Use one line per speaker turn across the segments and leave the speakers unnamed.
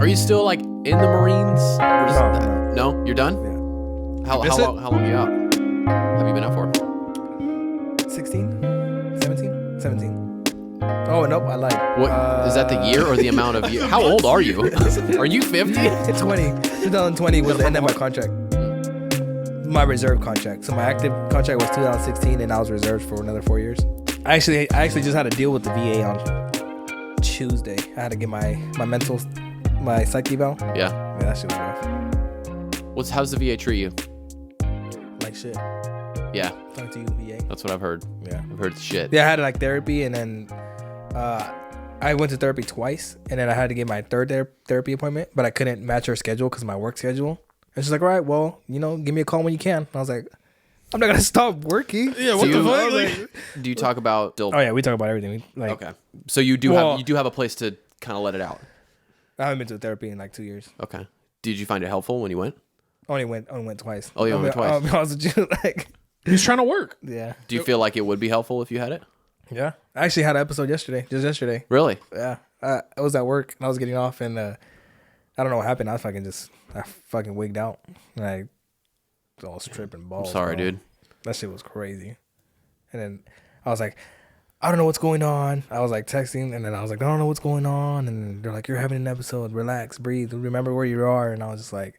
Are you still like in the Marines? No, you're done.
Yeah.
How long are you out? Have you been out for?
16, 17, 17. Oh nope, I lied.
What is that? The year or the amount of years? How old are you? Are you 50?
2020 was the end of my contract. My reserve contract. So my active contract was 2016, and I was reserved for another 4 years. I actually just had to deal with the VA on Tuesday. I had to get my psych eval.
Yeah,
that shit was rough.
How's the VA treat you?
Like shit.
Yeah.
Talk to you, VA.
That's what I've heard.
Yeah.
I've heard shit.
Yeah, I had like therapy, and then I went to therapy twice, and then I had to get my third therapy appointment, but I couldn't match her schedule because of my work schedule. And she's like, all right, well, give me a call when you can. And I was like, I'm not going to stop working.
Yeah, what the fuck? Like,
do you talk about still?
Oh, yeah, we talk about everything.
Okay. So you do have a place to kind of let it out.
I haven't been to therapy in like 2 years.
Okay. Did you find it helpful when you went?
Only went twice.
Oh, you only went twice.
I'll be honest with you, like,
he's trying to work.
Yeah.
Do you feel like it would be helpful if you had it?
Yeah. I actually had an episode just yesterday.
Really?
Yeah. I was at work, and I was getting off, and I don't know what happened. I fucking wigged out. And I was tripping balls.
I'm sorry, dude.
That shit was crazy. And then I was like, I don't know what's going on. I was like texting, and then I was like, I don't know what's going on. And then they're like, you're having an episode. Relax, breathe, remember where you are. And I was just like,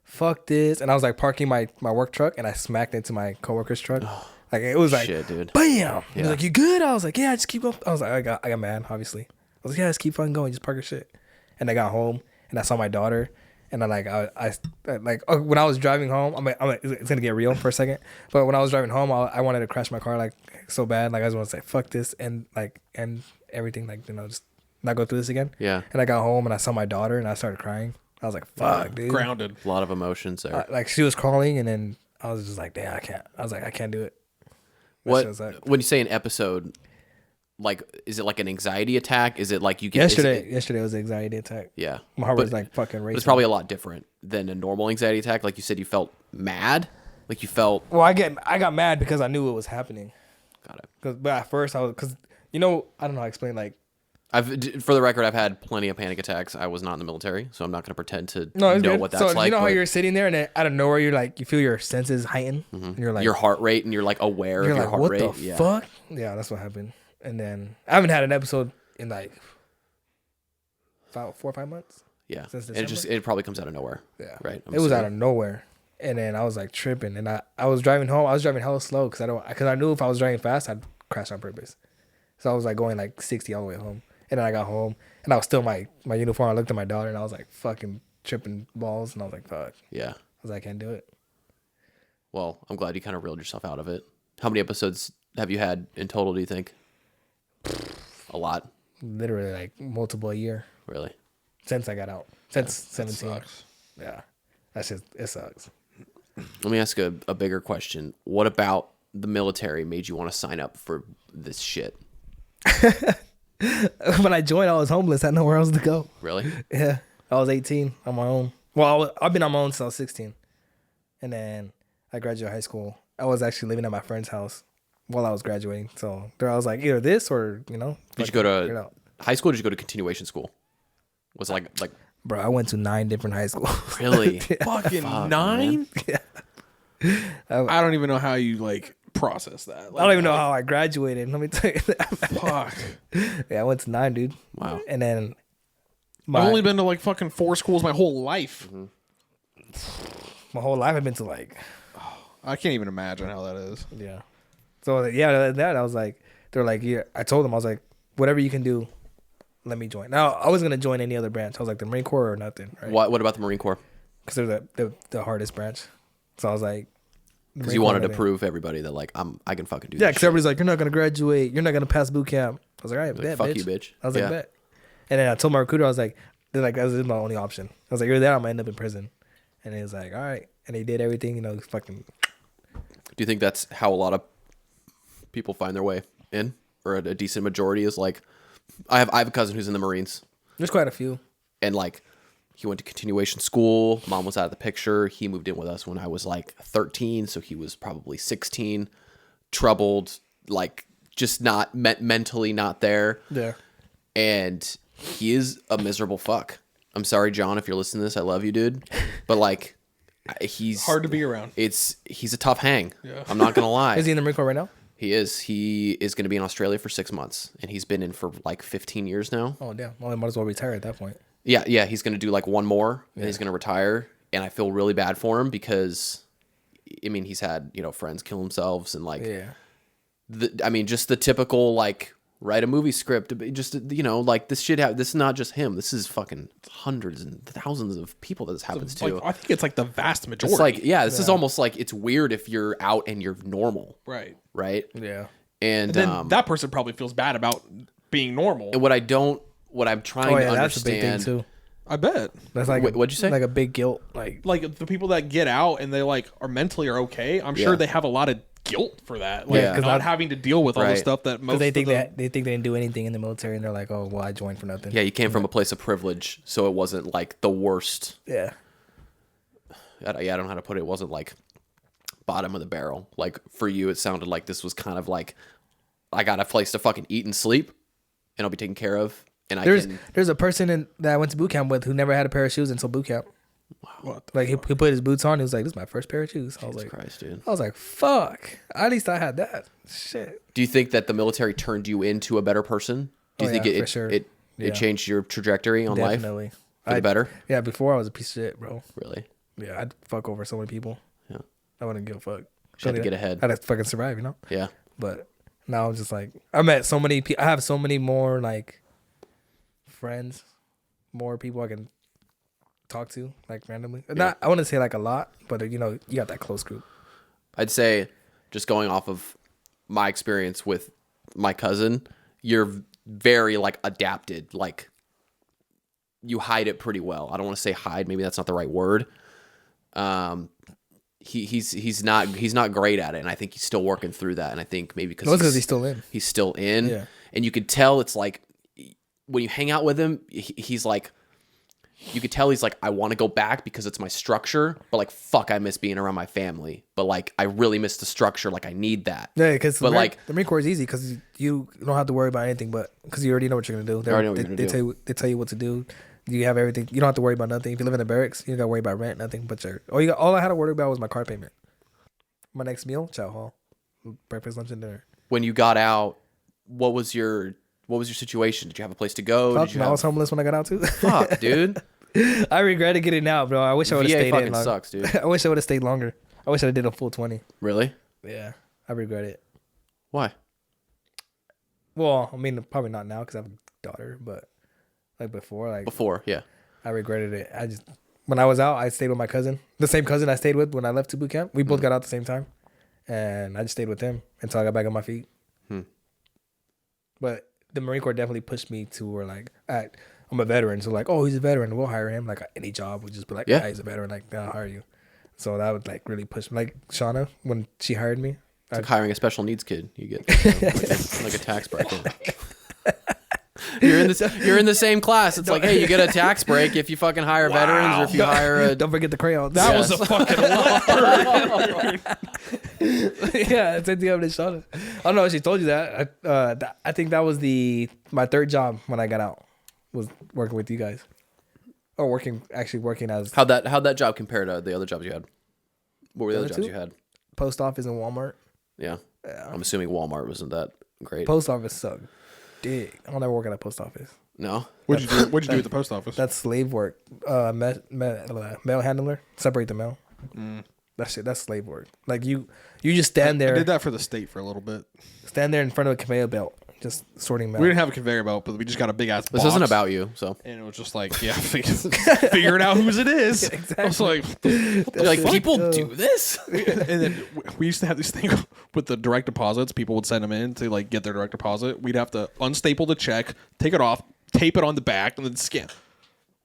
fuck this. And I was like parking my work truck, and I smacked into my coworker's truck. Like it was like,
shit, dude.
Bam.
Yeah.
He was like, you good? I was like, yeah, just keep up. I was like, I got mad, obviously. I was like, yeah, just keep fucking going. Just park your shit. And I got home, and I saw my daughter. And I when I was driving home, I'm like, it's gonna get real for a second. But when I was driving home, I wanted to crash my car like so bad. Like I just want to say fuck this and everything, like just not go through this again.
Yeah.
And I got home and I saw my daughter and I started crying. I was like, fuck, dude.
Grounded.
A lot of emotions there.
Like she was crawling, and then I was just like, damn, I can't. I was like, I can't do it.
When you say an episode, like, is it like an anxiety attack? Is it like you get
yesterday was an anxiety attack.
Yeah,
my heart was like fucking racing.
It's probably a lot different than a normal anxiety attack. Like you said, you felt mad. Like you felt.
Well, I got mad because I knew it was happening.
Got it.
But at first I was I don't know how to explain. Like,
for the record, I've had plenty of panic attacks. I was not in the military, so I'm not going to pretend to know
good.
what that's like.
You know how you're sitting there and then out of nowhere you're like, you feel your senses heighten. Mm-hmm. And you're like
your heart rate, and you're like aware of your heart rate.
What the fuck? Yeah, that's what happened. And then I haven't had an episode in like 4 or 5 months.
Yeah,
since
and it probably comes out of nowhere.
Yeah,
right.
It was out of nowhere, and then I was like tripping, and I was driving home. I was driving hella slow because I knew if I was driving fast, I'd crash on purpose. So I was like going like 60 all the way home, and then I got home, and I was still my uniform. I looked at my daughter, and I was like fucking tripping balls, and I was like, fuck.
Yeah.
I was like, I can't do it.
Well, I'm glad you kind of reeled yourself out of it. How many episodes have you had in total, do you think? A lot.
Literally like multiple a year.
Really?
Since I got out. Since 17.
Sucks.
Yeah. It sucks.
Let me ask a bigger question. What about the military made you want to sign up for this shit?
When I joined, I was homeless. I had nowhere else to go.
Really?
Yeah. I was 18 on my own. Well, I've been on my own since I was 16. And then I graduated high school. I was actually living at my friend's house while I was graduating. So there I was like, either this or,
Did you go to high school or did you go to continuation school? Was it like
Bro, I went to 9 different high schools.
Really?
Fucking 9?
Yeah.
I don't even know how you like process that. Like,
I don't even know how I graduated. Let me tell you that.
Fuck.
Yeah, I went to 9, dude.
Wow.
And then
I've only been to like fucking 4 schools my whole life.
Mm-hmm.
My whole life I've been to like
I can't even imagine how that is.
Yeah. So yeah, that I was like, they're like, yeah. I told them I was like, whatever you can do, let me join. Now I wasn't gonna join any other branch. I was like the Marine Corps or nothing. Right?
What about the Marine Corps?
Because they're the hardest branch. So I was like,
because you wanted to prove everybody that like I can fucking do.
Yeah,
this
because
shit.
everybody's like, you're not gonna graduate. You're not gonna pass boot camp. I was like, all right, bet,
fuck
bitch.
you, bitch.
I was like, bet. And then I told my recruiter, I was like, they're like, this is my only option. I was like, you're there, I'm gonna end up in prison. And he was like, all right. And he did everything, fucking.
Do you think that's how a lot of people find their way in, or a decent majority is like? I have a cousin who's in the Marines.
There's quite a few.
And like, he went to continuation school. Mom was out of the picture. He moved in with us when I was like 13, so he was probably 16. Troubled, like just not mentally not there.
Yeah.
And he is a miserable fuck. I'm sorry, John, if you're listening to this, I love you, dude. But like, he's
Hard to be around.
He's a tough hang.
Yeah.
I'm not gonna lie.
Is he in the Marine Corps right now?
He is. He is going to be in Australia for 6 months, and he's been in for like 15 years now.
Oh damn! Well, he might as well retire at that point.
Yeah. He's going to do like one more, and he's going to retire. And I feel really bad for him because, I mean, he's had friends kill themselves and like, just the typical like write a movie script. Just like this shit. This is not just him. This is fucking hundreds and thousands of people that this happens to.
I think it's like the vast majority.
It's like this is almost like it's weird if you're out and you're normal.
Right.
Right.
Yeah.
And
then that person probably feels bad about being normal.
And what I'm trying to understand.
That's a big thing too.
I bet.
That's like
what'd you say?
Like a big guilt. Like
the people that get out and they like are mentally okay. I'm sure they have a lot of guilt for that. Like not having to deal with all the stuff that most
they think they didn't do anything in the military and they're like, oh well, I joined for nothing.
Yeah, you came from a place of privilege, so it wasn't like the worst.
Yeah.
I don't know how to put it. It wasn't like bottom of the barrel. Like for you, it sounded like this was kind of like I got a place to fucking eat and sleep, and I'll be taken care of. And
there's a person that I went to boot camp with who never had a pair of shoes until boot camp.
Wow.
Like he put his boots on. He was like, "This is my first pair of shoes." I was like,
Christ, dude.
I was like, "Fuck!" At least I had that. Shit.
Do you think that the military turned you into a better person? Do you think it changed your trajectory on life?
Definitely.
For the better?
Yeah. Before I was a piece of shit, bro.
Really?
Yeah, I'd fuck over so many people.
Yeah.
I wouldn't give a fuck.
Just had to get ahead.
I'd have to fucking survive,
Yeah.
But now I'm just like, I met so many people. I have so many more like friends, more people I can talk to like randomly. Not, I wouldn't say like a lot, but you got that close group.
I'd say, just going off of my experience with my cousin, you're very like adapted. Like you hide it pretty well. I don't want to say hide. Maybe that's not the right word. He's not great at it, and I think he's still working through that. And I think maybe because
he's still in.
He's still in, and you could tell it's like when you hang out with him, he's like, you could tell he's like, I want to go back because it's my structure, but like, fuck, I miss being around my family. But like, I really miss the structure. Like, I need that.
Yeah, because the Marine Corps is easy because you don't have to worry about anything, but because you already know what you're gonna do. They tell you what to do. You have everything. You don't have to worry about nothing. If you live in the barracks, you don't got to worry about rent, nothing. But all I had to worry about was my car payment. My next meal, chow hall, breakfast, lunch, and dinner.
When you got out, what was your situation? Did you have a place to go?
I was homeless when I got out too.
Fuck, dude.
I regretted getting out, bro. I wish I would have stayed
fucking
in longer.
Sucks, dude.
I wish I would have stayed longer. I wish I did a full 20.
Really?
Yeah, I regret it.
Why?
Well, I mean, probably not now because I have a daughter, but like before,
yeah.
I regretted it. When I was out, I stayed with my cousin, the same cousin I stayed with when I left to boot camp. We both got out at the same time, and I just stayed with him until I got back on my feet. But the Marine Corps definitely pushed me to where like I'm a veteran, so like, oh, he's a veteran, we'll hire him. Like any job would just be like, yeah, he's a veteran, like I'll hire you. So that would like really push me. Like Shauna, when she hired me,
it's like hiring a special needs kid. You get like a tax break. You're in the same class. It's like, hey, you get a tax break if you fucking hire veterans or if you hire a...
Don't forget the crayons.
That was a fucking lot.
Yeah, it's the other Shauna. I don't know if she told you that. I think that was my third job when I got out, was working with you guys. Or working as...
How'd that job compare to the other jobs you had? What were the other jobs you had?
Post office and Walmart.
Yeah. I'm assuming Walmart wasn't that great.
Post office sucked. Dick. I'll never work at a post office.
No.
What'd you do at the post office?
That's slave work. Mail handler. Separate the mail. That's slave work. Like you just stand there.
I did that for the state for a little bit.
Stand there in front of a conveyor belt, just sorting mail.
We didn't have a conveyor belt, but we just got a big ass box.
This isn't about you, so.
And it was just like, yeah, figuring out whose it is.
Yeah, exactly.
I was like,
people do this?
And then we used to have this thing with the direct deposits. People would send them in to like get their direct deposit. We'd have to unstaple the check, take it off, tape it on the back, and then scan.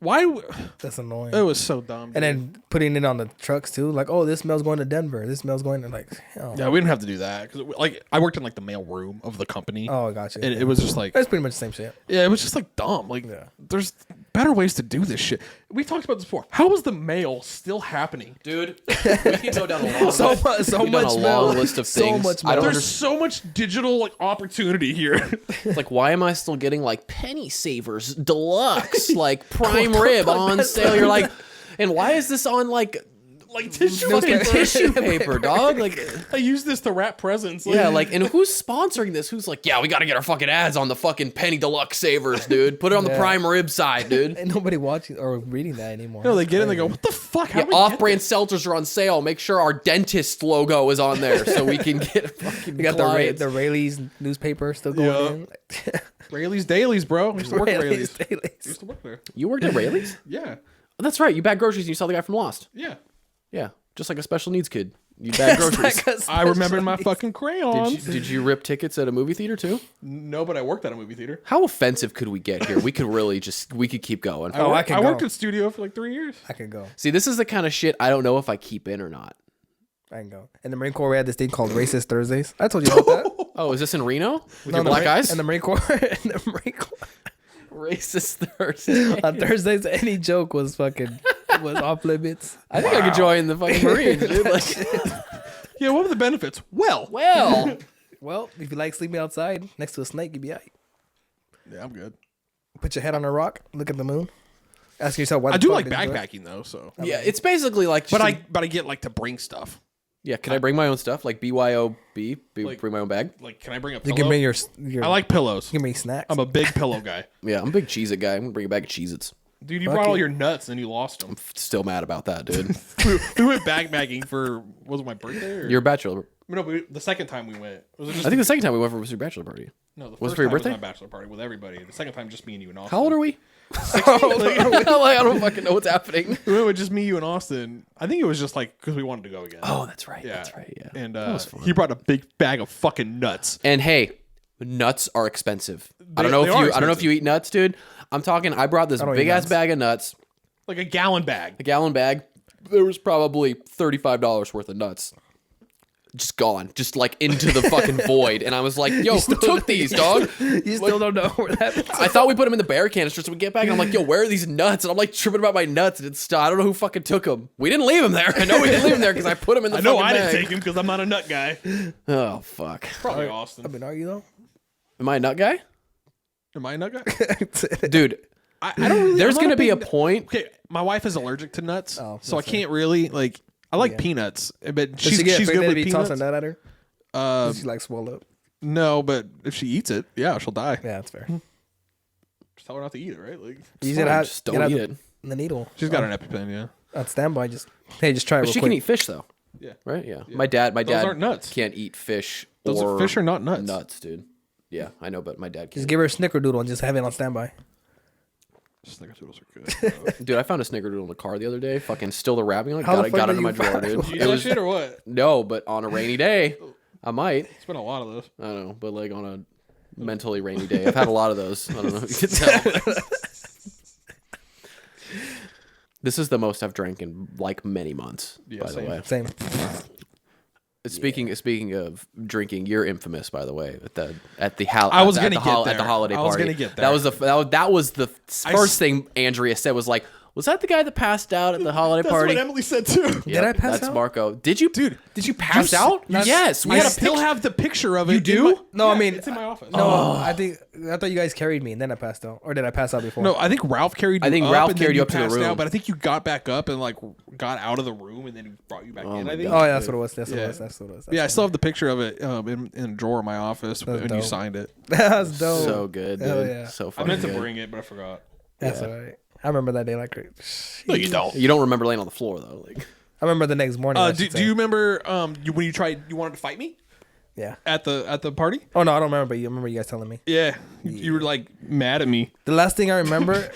Why?
That's annoying.
It was so dumb.
And then putting it on the trucks too. Like, oh, this mail's going to Denver. This mail's going to like. Oh.
Yeah, we didn't have to do that because like I worked in like the mail room of the company.
Oh, I got you.
And it was just like
that's pretty much the same shit.
Yeah, it was just like dumb. Like there's better ways to do this shit. We talked about this before. How is the mail still happening?
Dude, we can go down a long
so much
long list of
so
things.
much
I don't
There's so much digital like opportunity here.
It's like, why am I still getting like penny savers deluxe, like prime rib on sale? You're like, and why is this on like
tissue
fucking
paper.
tissue paper, dog? Like,
I use this to wrap presents.
yeah, like, and who's sponsoring this? Who's like, yeah, we got to get our fucking ads on the fucking penny deluxe savers, dude. Put it on the prime rib side, dude.
Ain't nobody watching or reading that anymore.
No, they get in, they go, what the fuck? How
Yeah,
do we get
off-brand seltzers are on sale. Make sure our dentist logo is on there so we can get fucking
We got
clients.
the Rayleigh's newspaper still going in.
Rayleigh's Dailies, bro. I used to work at
Rayleigh's
Rayleigh's.
Dailies.
I used to work there.
You worked at Rayleigh's?
Yeah.
Oh, that's right. You bagged groceries and you saw the guy from Lost.
Yeah.
Yeah, just like a special needs kid. You bag groceries.
I remember my fucking crayons.
Did you rip tickets at a movie theater too?
No, but I worked at a movie theater.
How offensive could we get here? We could really we could keep going.
Oh, I can
I
go.
worked at studio for like 3 years.
I can go.
See, this is the kind of shit I don't know if I keep in or not.
I can go. In the Marine Corps, we had this thing called Racist Thursdays. I told you about that.
Oh, is this in Reno with
No,
your
in the
black
Marine-
eyes?
In the Marine Corps. In the Marine Corps.
Racist Thursday.
On Thursdays, any joke was off limits.
I think I could join the fucking Marines, dude. Like,
Yeah, what were the benefits? Well.
Well, if you like sleeping outside next to a snake, you'd be alright.
Yeah, I'm good.
Put your head on a rock, look at the moon. Ask yourself why.
I
the
do
fuck
like
did you do it?
backpacking though, so.
yeah, it's basically like. Just
But I get like to bring stuff.
yeah, can I bring my own stuff? Like BYOB,
Like-
bring my own bag.
Like, can I bring a
You
pillow?
can bring your.
I like pillows.
You can bring snacks.
I'm a big pillow guy.
Yeah, I'm a big Cheez-It guy. I'm gonna bring a bag of Cheez-Its.
Dude, you
Fuck
brought all
it.
your nuts and you lost them.
Still mad about that, dude.
We went backpacking for, was it my birthday? Or?
You're a bachelor.
No, but the second time we went. Was it just
I think the second time we went was your bachelor party.
no, the
was
first
it for your
time
birthday?
was my bachelor party with everybody. The second time, just me and you and Austin.
How old are we? Like, I don't fucking know what's happening.
We went with just me, you, and Austin. I think it was just like because we wanted to go again.
Oh, that's right.
yeah.
That's right. Yeah.
And
was fun.
he brought a big bag of fucking nuts.
And hey, nuts are expensive. I
They
don't know
are
if
expensive.
you eat nuts, dude. I'm talking. I brought this
I don't
big
eat
ass
nuts.
bag of nuts,
Like a gallon bag.
a gallon bag. There was probably $35 worth of nuts. Just gone, just like into the fucking void. And I was like, yo, who took these, dog?
You still don't know where that is.
I thought we put them in the bear canister so we get back. And I'm like, yo, where are these nuts? And I'm like tripping about my nuts. And it's I don't know who fucking took them. We didn't leave them there. I know we didn't leave them there because I put them in the
I know
fucking
I
bag.
didn't take him because I'm not a nut guy.
Oh, fuck.
Probably Austin.
I mean, are you though?
Am I a nut guy?
Am I a nut guy?
Dude,
I don't really.
there's
I'm
going
not
to be a
big-
point.
Okay, my wife is allergic to nuts,
Oh,
so I
that's
can't really like. I like peanuts, but
Does she get
she's good
afraid
with
if you toss a
peanuts.
nut at her? Does she like swallow up?
No, but if she eats it, yeah, she'll die.
Yeah, that's fair.
Just tell her not to eat it, right? Like
You
fine,
gotta have,
just
you
don't
gotta
eat
have
it.
The needle.
she's got an EpiPen, yeah.
On standby. Just hey, just try it
But
real
she
quick.
can eat fish, though.
Yeah.
Right? Yeah. My dad
aren't nuts.
can't eat fish
Those
or
fish are not nuts.
nuts, dude. Yeah, I know, but my dad
Just
can't.
give her a snickerdoodle and just have it on standby.
Snickerdoodles are good.
Dude, I found a snickerdoodle in the car the other day. Fucking still the wrapping. Like,
How
got
the
it,
fuck
got it
did
in my
you
drawer,
find
dude.
You
It
eat that
was
shit or what?
no, but on a rainy day, I might.
It's been a lot of those.
I don't know, but like on a mentally rainy day, I've had a lot of those. I don't know if you can tell. This is the most I've drank in like many months.
Yeah,
by the
same.
way,
Same.
speaking of drinking, you're infamous, by the way, at the holiday
I was
party.
gonna get there.
I
was gonna get
That
there.
was that was the first thing Andrea said was like, was that the guy that passed out at the holiday
That's
party?
what Emily said too.
Yep,
I pass
that's
out?
Marco. Did you,
Dude,
Did you pass out?
Not-
Yes, we
I
had a
still
picture.
have the picture of it.
You do?
No, I mean,
it's in my office.
No, I thought you guys carried me and then I passed out, or did I pass out before?
No, I think Ralph carried you
I think
up.
Ralph
and then
carried you up to the
passed
room.
Out, but I think you got back up and like got out of the room and then he brought you back in. I think.
Oh, yeah, that's what it was. That's what
Yeah.
it was. That's what it was.
Yeah, I still have the picture of it in a drawer in my office when you
dope.
signed it.
That's dope.
So good, dude.
Hell yeah.
So
I
fucking
meant to
good.
bring it, but I forgot.
That's all right. I remember that day like.
No, you don't.
You don't remember laying on the floor though, like.
I remember the next morning. I
Do
should
you
say.
remember when you wanted to fight me
Yeah.
at the party?
Oh no, I don't remember. But you remember you guys telling me.
Yeah, you were like mad at me.
The last thing I remember.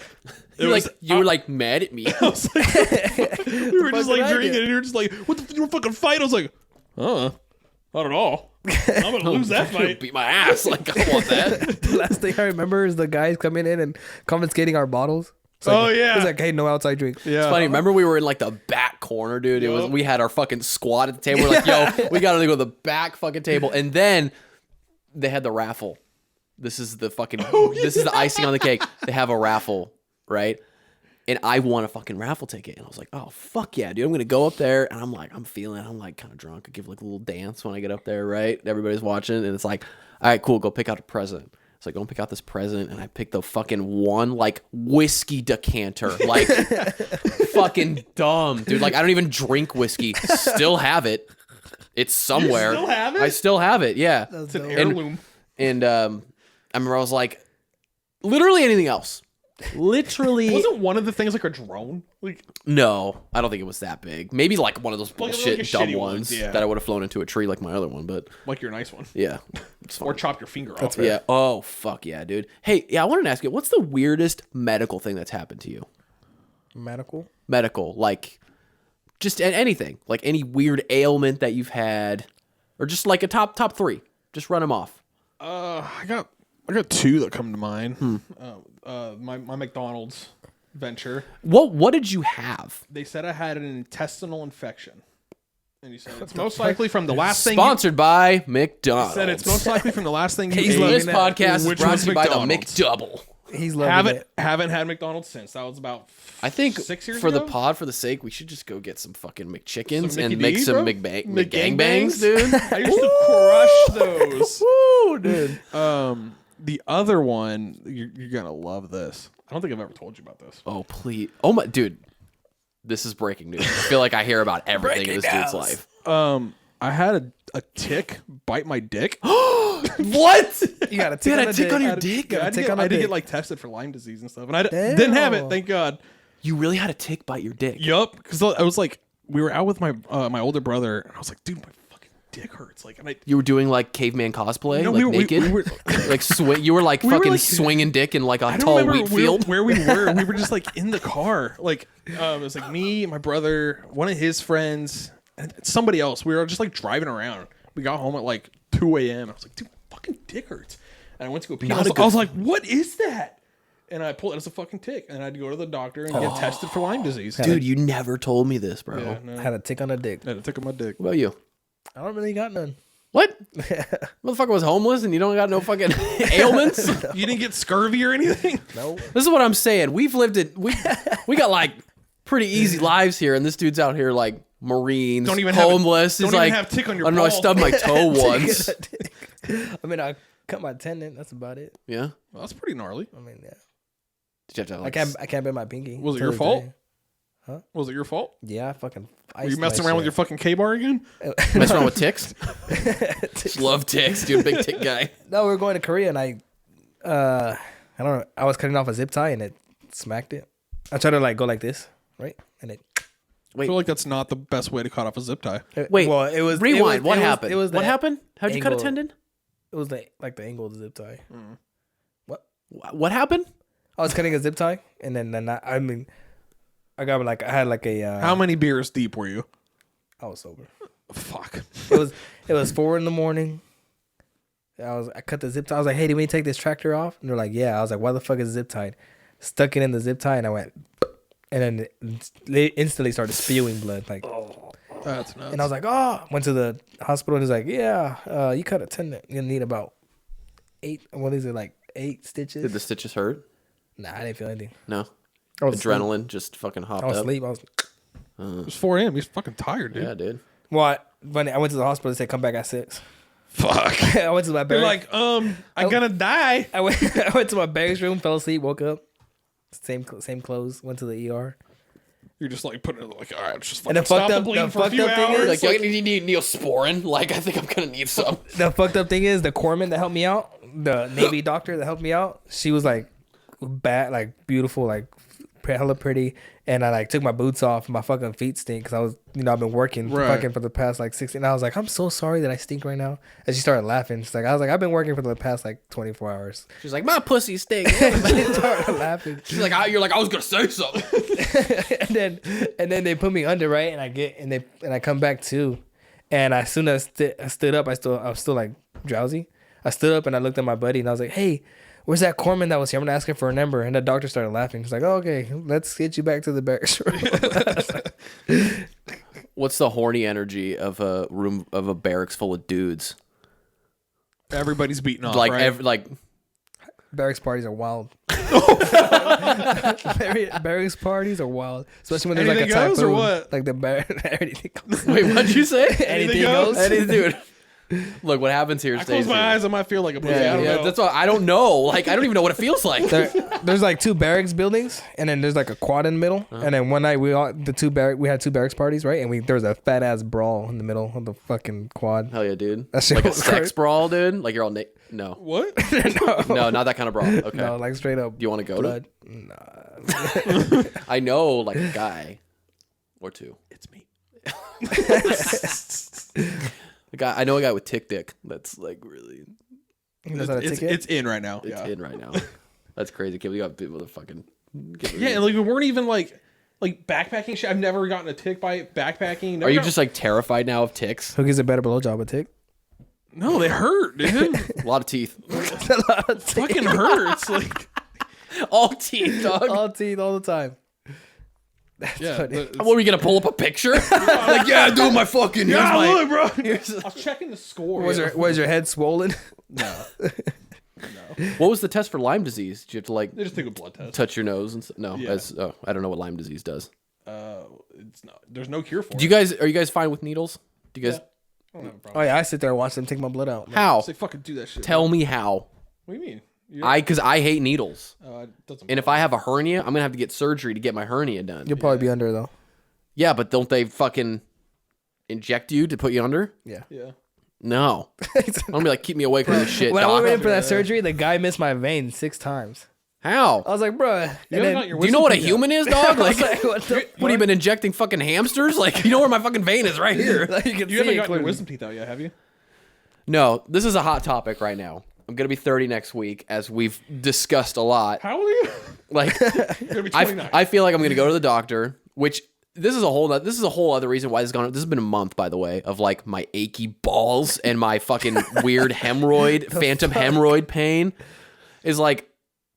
You were like mad at me.
We were just
fuck
like
did I
drinking,
do?
and you were just like, "What the? You were fucking fight?" I was like, not at all. I'm gonna lose that fight."
Beat my ass. Like, I don't want that.
The last thing I remember is the guys coming in and confiscating our bottles. It's like,
Oh, yeah.
It's like, hey, no outside drink.
Yeah,
Funny, remember we were in like the back corner, dude. It was
Yup.
we had our fucking squad at the table. We're like, yo, we gotta go to the back fucking table. And then they had the raffle. This is the fucking this is the icing on the cake. They have a raffle, right? And I won a fucking raffle ticket. And I was like, oh, fuck yeah, dude. I'm going to go up there. And I'm like kind of drunk. I give like a little dance when I get up there, right? Everybody's watching. And it's like, all right, cool. Go pick out a present. So I go and pick out this present. And I pick the fucking one like whiskey decanter. Like fucking dumb, dude. Like I don't even drink whiskey. Still have it. It's somewhere.
You still have it?
I still have it. Yeah.
It's an heirloom.
And I remember I was like, literally anything else. Literally.
Wasn't one of the things like a drone? Like
no, I don't think it was that big. Maybe like one of those bullshit
like a
dumb
shitty
ones
one, yeah.
that I would have flown into a tree like my other one. But
like your nice one.
yeah, it's fine.
Or chopped your finger off.
Yeah. Oh fuck yeah, dude. Hey, yeah, I wanted to ask you, what's the weirdest medical thing that's happened to you? Medical, like just anything, like any weird ailment that you've had, or just like a top three. Just run them off.
I got two that come to mind. My McDonald's venture.
What did you have?
They said I had an intestinal infection, and you said it's most likely from the last thing.
Sponsored by McDonald's.
Said it's most likely from the last thing you
He's
ate.
loving
This podcast is
Which
brought
was
to you by the
McDonald's.
McDouble.
He's loving it.
Haven't had McDonald's since. That was about
I think
6 years
for
ago?
the pod, for the sake, we should just go get some fucking McChickens
Some
and
Mickey
make
D's,
some
bro?
McGangbangs, dude.
I used to crush those.
Woo, dude.
The other one, you're gonna love this. I don't think I've ever told you about this.
Oh, please. Oh, my. Dude, this is breaking news. I feel like I hear about everything in this dude's life.
I had a tick bite my dick.
What?
You got a
You
tick
had
on
a
the
tick on
dick.
your dick?
Got a tick on
I
the
did
dick.
get like tested for Lyme disease and stuff, and I didn't have it. Thank God.
You really had a tick bite your dick?
Yup, because I was like, we were out with my my older brother, and I was like, dude, my fucking dick hurts. Like, and
You were doing like caveman cosplay,
No,
like
we
naked,
were-
like you were like
We were,
fucking
like-
swinging dick in like a
I
tall
don't
wheat
remember
field.
where we were. We were just like in the car. Like it was like me, my brother, one of his friends, and somebody else. We were just like driving around. We got home at like 2 a.m. I was like, dude, my fucking dick hurts. And I went to go pee. I was like, what is that? And I pulled it as a fucking tick. And I had to go to the doctor and get tested for Lyme disease.
Dude, you never told me this, bro.
Yeah, no.
I had a tick on the dick.
I had a tick on my dick.
What about you?
I don't really got none.
What? Motherfucker was homeless and you don't got no fucking ailments?
You didn't get scurvy or anything?
No.
This is what I'm saying. We've lived it. We got like pretty easy lives here, and this dude's out here like Marines,
Don't even have
homeless.
don't
He's
even
like,
have tick on your
I don't know. I
ball.
stubbed my toe once.
I mean, I cut my tendon. That's about it.
Yeah.
Well, that's pretty gnarly.
I mean, yeah.
Did you have to,
I
like,
can't bend my pinky.
Was it
till
your
this
fault?
day.
Was it your fault?
Yeah, I fucking.
Were you messing around with your fucking K-bar again?
mess around with ticks? Just love ticks, dude. Big tick guy.
No, we were going to Korea and I don't know. I was cutting off a zip tie and it smacked it. I tried to like go like this, right? And it.
I feel like that's not the best way to cut off a zip tie.
Wait,
well, it was.
rewind. What
it was-
happened?
It was
what
the
happened? How'd you cut a
angle.
tendon?
It was like the angle of the zip tie.
What happened?
I was cutting a zip tie and then I mean, I got like I had like a.
How many beers deep were you?
I was sober.
Fuck.
It was 4 a.m. I cut the zip tie. I was like, hey, did we take this tractor off? And they're like, yeah. I was like, why the fuck is it zip tied? Stuck it in the zip tie and I went, and then they instantly started spewing blood. Like,
That's nuts.
and I was like, oh, went to the hospital and he's like, yeah, you cut a tendon. You need about 8. What is it, like 8 stitches?
Did the stitches hurt?
Nah, I didn't feel anything.
No.
I was
Adrenaline just fucking hopped
I was
up.
asleep. I was.
It was 4 a.m. He's fucking tired, dude.
Yeah, dude.
Well, when I went to the hospital, they said come back at 6.
Fuck.
I went to my
You're
barrack.
like, I'm gonna die.
I went to my barracks room, fell asleep, woke up, same clothes, went to the ER.
You're just like putting it like, all right, just
And the
fucking stop
fucked
the
up-
bleeding
the
for a
fucked
few
up thing is,
hours.
Like, yo, you need Neosporin? Like, I think I'm gonna need some.
The fucked up thing is the corpsman that helped me out, the Navy doctor that helped me out, she was like bad, like beautiful, like hella pretty, and I like took my boots off, and my fucking feet stink because I was, I've been working fucking for the past like 16. And I was like, I'm so sorry that I stink right now. And she started laughing. She's like, I've been working for the past like 24 hours.
She's like, my pussy stinks.
She started laughing.
She's like, you're like, I was gonna say something.
and then they put me under, right? And I come back too, and as soon as I stood up, I was still like drowsy. I stood up and I looked at my buddy and I was like, hey, where's that corpsman that was here? I'm gonna ask him for a number. And the doctor started laughing. He's like, oh, okay, let's get you back to the barracks room.
What's the horny energy of a room of a barracks full of dudes?
Everybody's beating off,
Like,
right?
like
Barracks parties are wild. Barracks parties are wild, especially when there's
Anything
like a
goes
typhoon.
or what?
Like anything goes.
Wait, what'd you say?
Anything goes.
Dude. Look, what happens here
I
stays
close my
here.
eyes, I might feel like a pussy.
Yeah,
I don't know.
That's why I don't know. Like, I don't even know what it feels like.
There's like 2 barracks buildings, and then there's like a quad in the middle. And then one night we had 2 barracks parties, right? And there was a fat ass brawl in the middle of the fucking quad.
Hell yeah, dude.
That shit
Like a
was
sex
crazy.
brawl, dude. Like you're all no,
What?
no, not that kind of brawl. Okay.
No, like straight up.
Do you want to go
blood.
to?
Nah.
I know, like a guy or 2.
It's me.
I know a guy with tick dick. That's like really.
Is that a ticket?
It's in right now.
It's in right now. That's crazy. Kid. We got people to fucking.
Yeah, and like we weren't even like backpacking shit. I've never gotten a tick by backpacking.
Are you just like terrified now of ticks?
Who gives a better blowjob, a tick?
No, they hurt, dude.
A lot of teeth.
Fucking hurts. Like
All teeth, dog.
All teeth, all the time. That's
yeah.
funny.
What are we gonna pull up a picture? Like, yeah, dude, my fucking. Here's
Yeah,
my,
look, bro. I was checking the score.
Was your head swollen?
No.
What was the test for Lyme disease? Did you have to like
They just take a blood test.
touch your nose and no?
Yeah.
I don't know what Lyme disease does.
It's not. There's no cure for
Do
it.
you guys are you guys fine with needles? Do you guys
I don't have a
Oh
problem.
yeah, I sit there and watch them take my blood out.
how?
Say fucking do that shit.
Tell me how.
What do you mean?
Because I hate needles,
It doesn't.
and if I have a hernia, I'm gonna have to get surgery to get my hernia done.
You'll probably be under though.
Yeah, but don't they fucking inject you to put you under?
Yeah.
Yeah.
No. I'm gonna be like, keep me away from this shit,
When I
doc.
went in for that surgery, the guy missed my vein 6 times.
How?
I was like, bro.
You haven't got your
Do you know what a
wisdom teeth
human is, dog? Like,
what the
what have you been injecting fucking hamsters? Like, you know where my fucking vein is right here.
Like, you can
out. You
see
haven't
it
got your
clearly.
wisdom teeth out yet, have you?
No, this is a hot topic right now. I'm gonna be 30 next week, as we've discussed a lot.
How old are you?
Like,
You're gonna be 29.
I feel like I'm gonna go to the doctor, which this is a whole other reason why this has been a month, by the way, of like my achy balls and my fucking weird phantom hemorrhoid pain. Is like,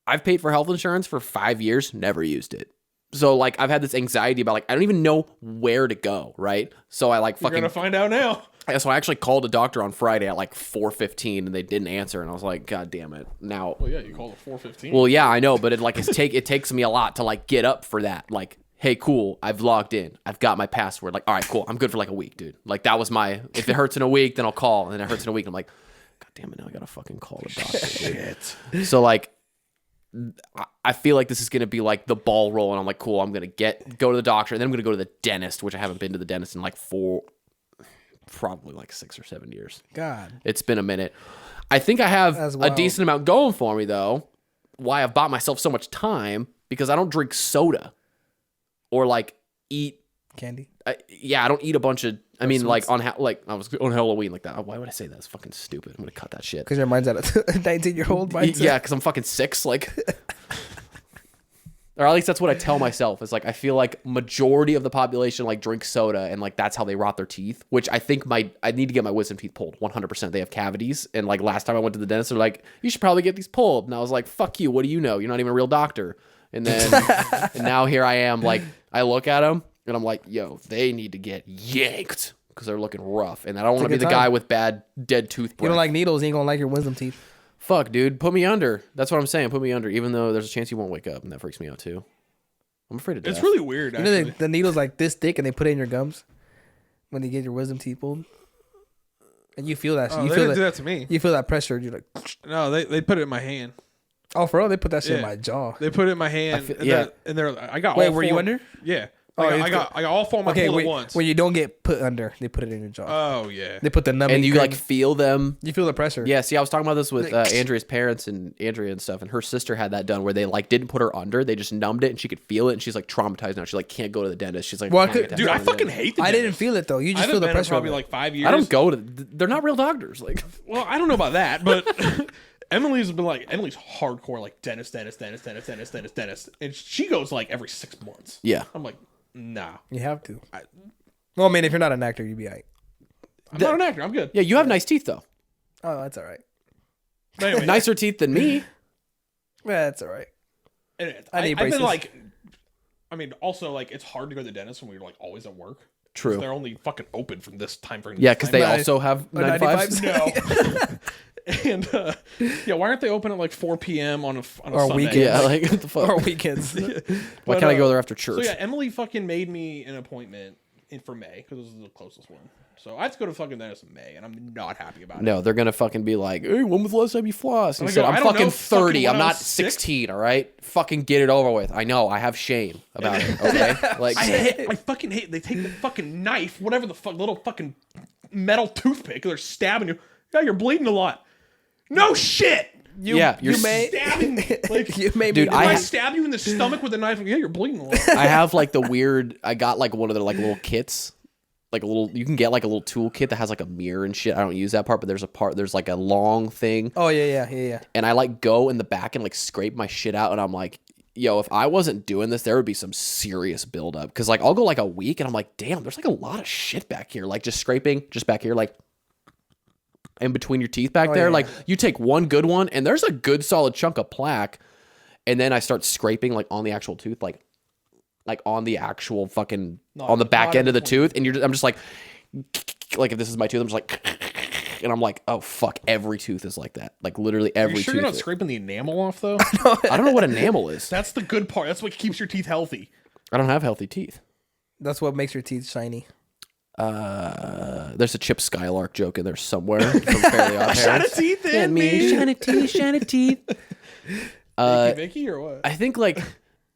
I've paid for health insurance for 5 years, never used it. So like, I've had this anxiety about like, I don't even know where to go, right? So I like
You're
fucking.
gonna find out now.
Yeah, so I actually called a doctor on Friday at like 4:15 and they didn't answer, and I was like, God damn it! Now,
Well, yeah, you called it 4:15.
well, yeah, I know, but it takes me a lot to like get up for that. Like, hey, cool, I've logged in, I've got my password. Like, all right, cool, I'm good for like a week, dude. Like that was my. If it hurts in a week, then I'll call, and then it hurts in a week, and I'm like, God damn it, now I gotta fucking call the doctor. Dude. So like, I feel like this is gonna be like the ball rolling. I'm like, cool, I'm gonna go to the doctor, and then I'm gonna go to the dentist, which I haven't been to the dentist in like probably like 6 or 7 years.
God.
It's been a minute. I think I have
That's
a
wild.
decent amount going for me, though. Why I've bought myself so much time, because I don't drink soda or like eat.
Candy.
I don't eat a bunch of. I mean, like
sweets.
I was on Halloween like that. Why would I say that? It's fucking stupid. I'm gonna cut that shit.
Because your mind's at a 19-year-old mindset.
Yeah, because I'm fucking 6. Like, or at least that's what I tell myself. Is like, I feel like majority of the population like drinks soda, and like that's how they rot their teeth. Which I think I need to get my wisdom teeth pulled. 100%. They have cavities, and like last time I went to the dentist, they're like, you should probably get these pulled. And I was like, fuck you. What do you know? You're not even a real doctor. And then and now here I am. Like, I look at them and I'm like, yo, they need to get yanked because they're looking rough. And I don't want to be
good
the
time.
guy with bad dead tooth breath.
You don't like needles, you ain't gonna like your wisdom teeth.
Fuck, dude. Put me under. That's what I'm saying. Put me under. Even though there's a chance you won't wake up, and that freaks me out too. I'm afraid of death.
It's really weird.
You know
Actually.
the needle's like this thick and they put it in your gums when you get your wisdom teeth pulled. And you feel that shit.
Oh,
You
they
feel
didn't do
that.
that to me.
You feel that pressure. You're like,
No, they put it in my hand.
oh, for real? They put that shit in
Yeah.
my jaw.
They put it in my hand.
yeah.
And they're I got.
Wait,
all
were you
4
under?
Yeah.
Oh,
I got all 4 of my
Okay,
pulled
wait,
at once.
when you don't get put under, they put it in your jaw.
Oh yeah.
They put the numbing.
And you
cream.
like feel them.
you feel the pressure.
Yeah, see, I was talking about this with Andrea's parents and Andrea and stuff, and her sister had that done where they like didn't put her under, they just numbed it, and she could feel it, and she's like traumatized now. She like can't go to the dentist. She's like,
Well, I
panic
could-
attacks
Dude, I
going to the
fucking
dentist.
hate the
I didn't
dentist.
feel it though. You
I
just
haven't
feel the
been in
pressure.
probably
of it.
like 5 years.
I don't go to. They're not real doctors. Like,
Well, I don't know about that, but Emily's been like hardcore like dentist, and she goes like every 6 months.
yeah,
I'm like, nah.
You have to. Well, I mean, if you're not an actor, you'd be like,
I'm not an actor. I'm good.
yeah. You have nice teeth though.
oh, that's all right.
But anyway,
Nicer teeth than me.
Yeah, that's all right.
anyway,
I need
I've
braces.
been like, I mean, also like it's hard to go to the dentist when we're like always at work. 'Cause
True.
They're only fucking open from this time frame. to
Yeah,
this
because
time.
they
Nice.
also have 95s.
No. And yeah, why aren't they open at like 4 p.m. on a Sunday?
Weekend.
Yeah, like what the fuck?
Or weekends.
Why can't I go there after church?
So yeah, Emily fucking made me an appointment for May because this is the closest one. So I have to go to fucking dentist in May, and I'm not happy about it.
No, they're gonna fucking be like, "Hey, when was the last time you flossed?" And
I
said,
go,
"I'm
I don't
fucking
know,
30.
fucking
I'm
when I
not
was sick."
16. All right, fucking get it over with." I know. I have shame about it. Okay, like
I fucking hate. They take the fucking knife, whatever the fuck, little fucking metal toothpick. They're stabbing you. Yeah, you're bleeding a lot. No shit.
you're
Stabbing me. Like,
You made
Dude,
me.
if
I
I
ha-
stab you in the stomach with a knife, yeah, you're bleeding a lot.
I have like the weird. I got like one of the like little kits, like a little. You can get like a little tool kit that has like a mirror and shit. I don't use that part, but there's a part. There's like a long thing,
Oh yeah.
and I like go in the back and like scrape my shit out, and I'm like, yo, if I wasn't doing this, there would be some serious buildup. Because like I'll go like a week, and I'm like, damn, there's like a lot of shit back here, like just scraping, just back here, like in between your teeth back there.
yeah.
Like you take one good one, and there's a good solid chunk of plaque, and then I start scraping like on the actual tooth, like on the actual fucking on the back end of the tooth, and I'm just like if this is my tooth, I'm just like, and I'm like, oh fuck, every tooth is like that, like literally
Are
every
you sure
tooth.
you're not scraping the enamel off though?
I don't know what enamel is.
That's the good part. That's what keeps your teeth healthy.
I don't have healthy teeth.
That's what makes your teeth shiny.
There's a Chip Skylark joke in there somewhere from Fairly Odd Parents.
teeth in
Shiny teeth, shiny teeth.
Vicky or what?
I think like,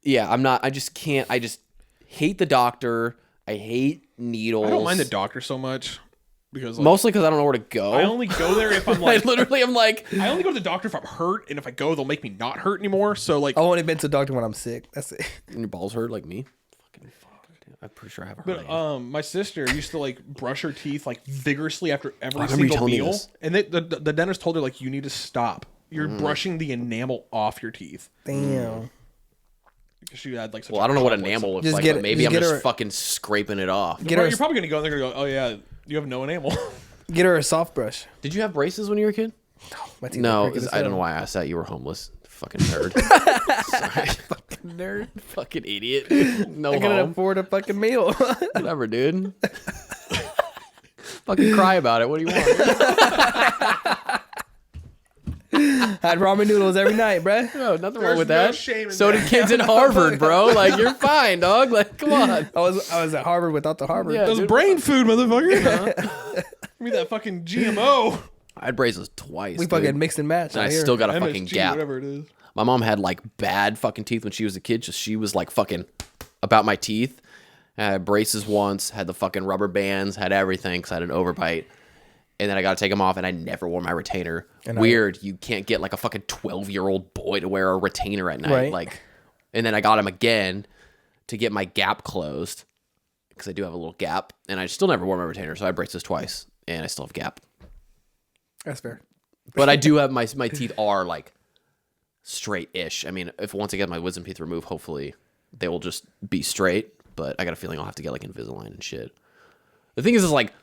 yeah, I'm not. I just can't. I just hate the doctor. I hate needles.
I don't mind the doctor so much because like,
Mostly because I don't know where to go.
I only go there if I'm
I
like
literally am like,
I only go to the doctor if I'm hurt, and if I go, they'll make me not hurt anymore. So like,
I've only been to the doctor when I'm sick. That's it.
and your balls hurt like me. Fucking fuck. Dude, I'm pretty sure I have a
but
hernia.
my sister used to like brush her teeth like vigorously after every
remember you
single
telling me
meal,
this.
and the dentist told her like you need to stop. You're brushing the enamel off your teeth.
Damn.
Because she had like such
Well,
a
I don't know what
complex-
enamel looks
Just
like,
get
but
it-
maybe
just
I'm
get
just
her-
fucking scraping it off.
Get her,
You're probably gonna go and they're gonna go, oh yeah, you have no enamel.
get her a soft brush.
Did you have braces when you were a kid?
My teeth
No,
are crooked as
I don't
hell.
know why I asked that. You were homeless. Fucking nerd. Sorry. Fucking nerd. Fucking idiot. No
I couldn't
home.
afford a fucking meal.
Whatever, dude. Fucking cry about it. What do you want?
Had ramen noodles every night, bruh.
No, nothing wrong
There's
with
no
that.
shame in
So
that.
did kids in Harvard, bro. Like, you're fine, dog. Like, come on.
I was at Harvard without the Harvard.
Yeah.
That's
dude.
brain food, motherfucker. Give me that fucking GMO.
I had braces twice.
We
dude.
fucking mixed and matched.
And I
out here.
still got a fucking
MSG,
gap.
whatever it is.
My mom had like bad fucking teeth when she was a kid. Just she was like fucking about my teeth. I had braces once, had the fucking rubber bands, had everything because I had an overbite. And then I got to take them off, and I never wore my retainer. Weird. You can't get like a fucking 12-year-old boy to wear a retainer at night.
Right.
Like, and then I got him again to get my gap closed because I do have a little gap, and I still never wore my retainer. So I had braces twice, and I still have gap.
That's fair.
But I do have my teeth are like straight-ish. I mean, if once I get my wisdom teeth removed, hopefully they will just be straight. But I got a feeling I'll have to get like Invisalign and shit. The thing is like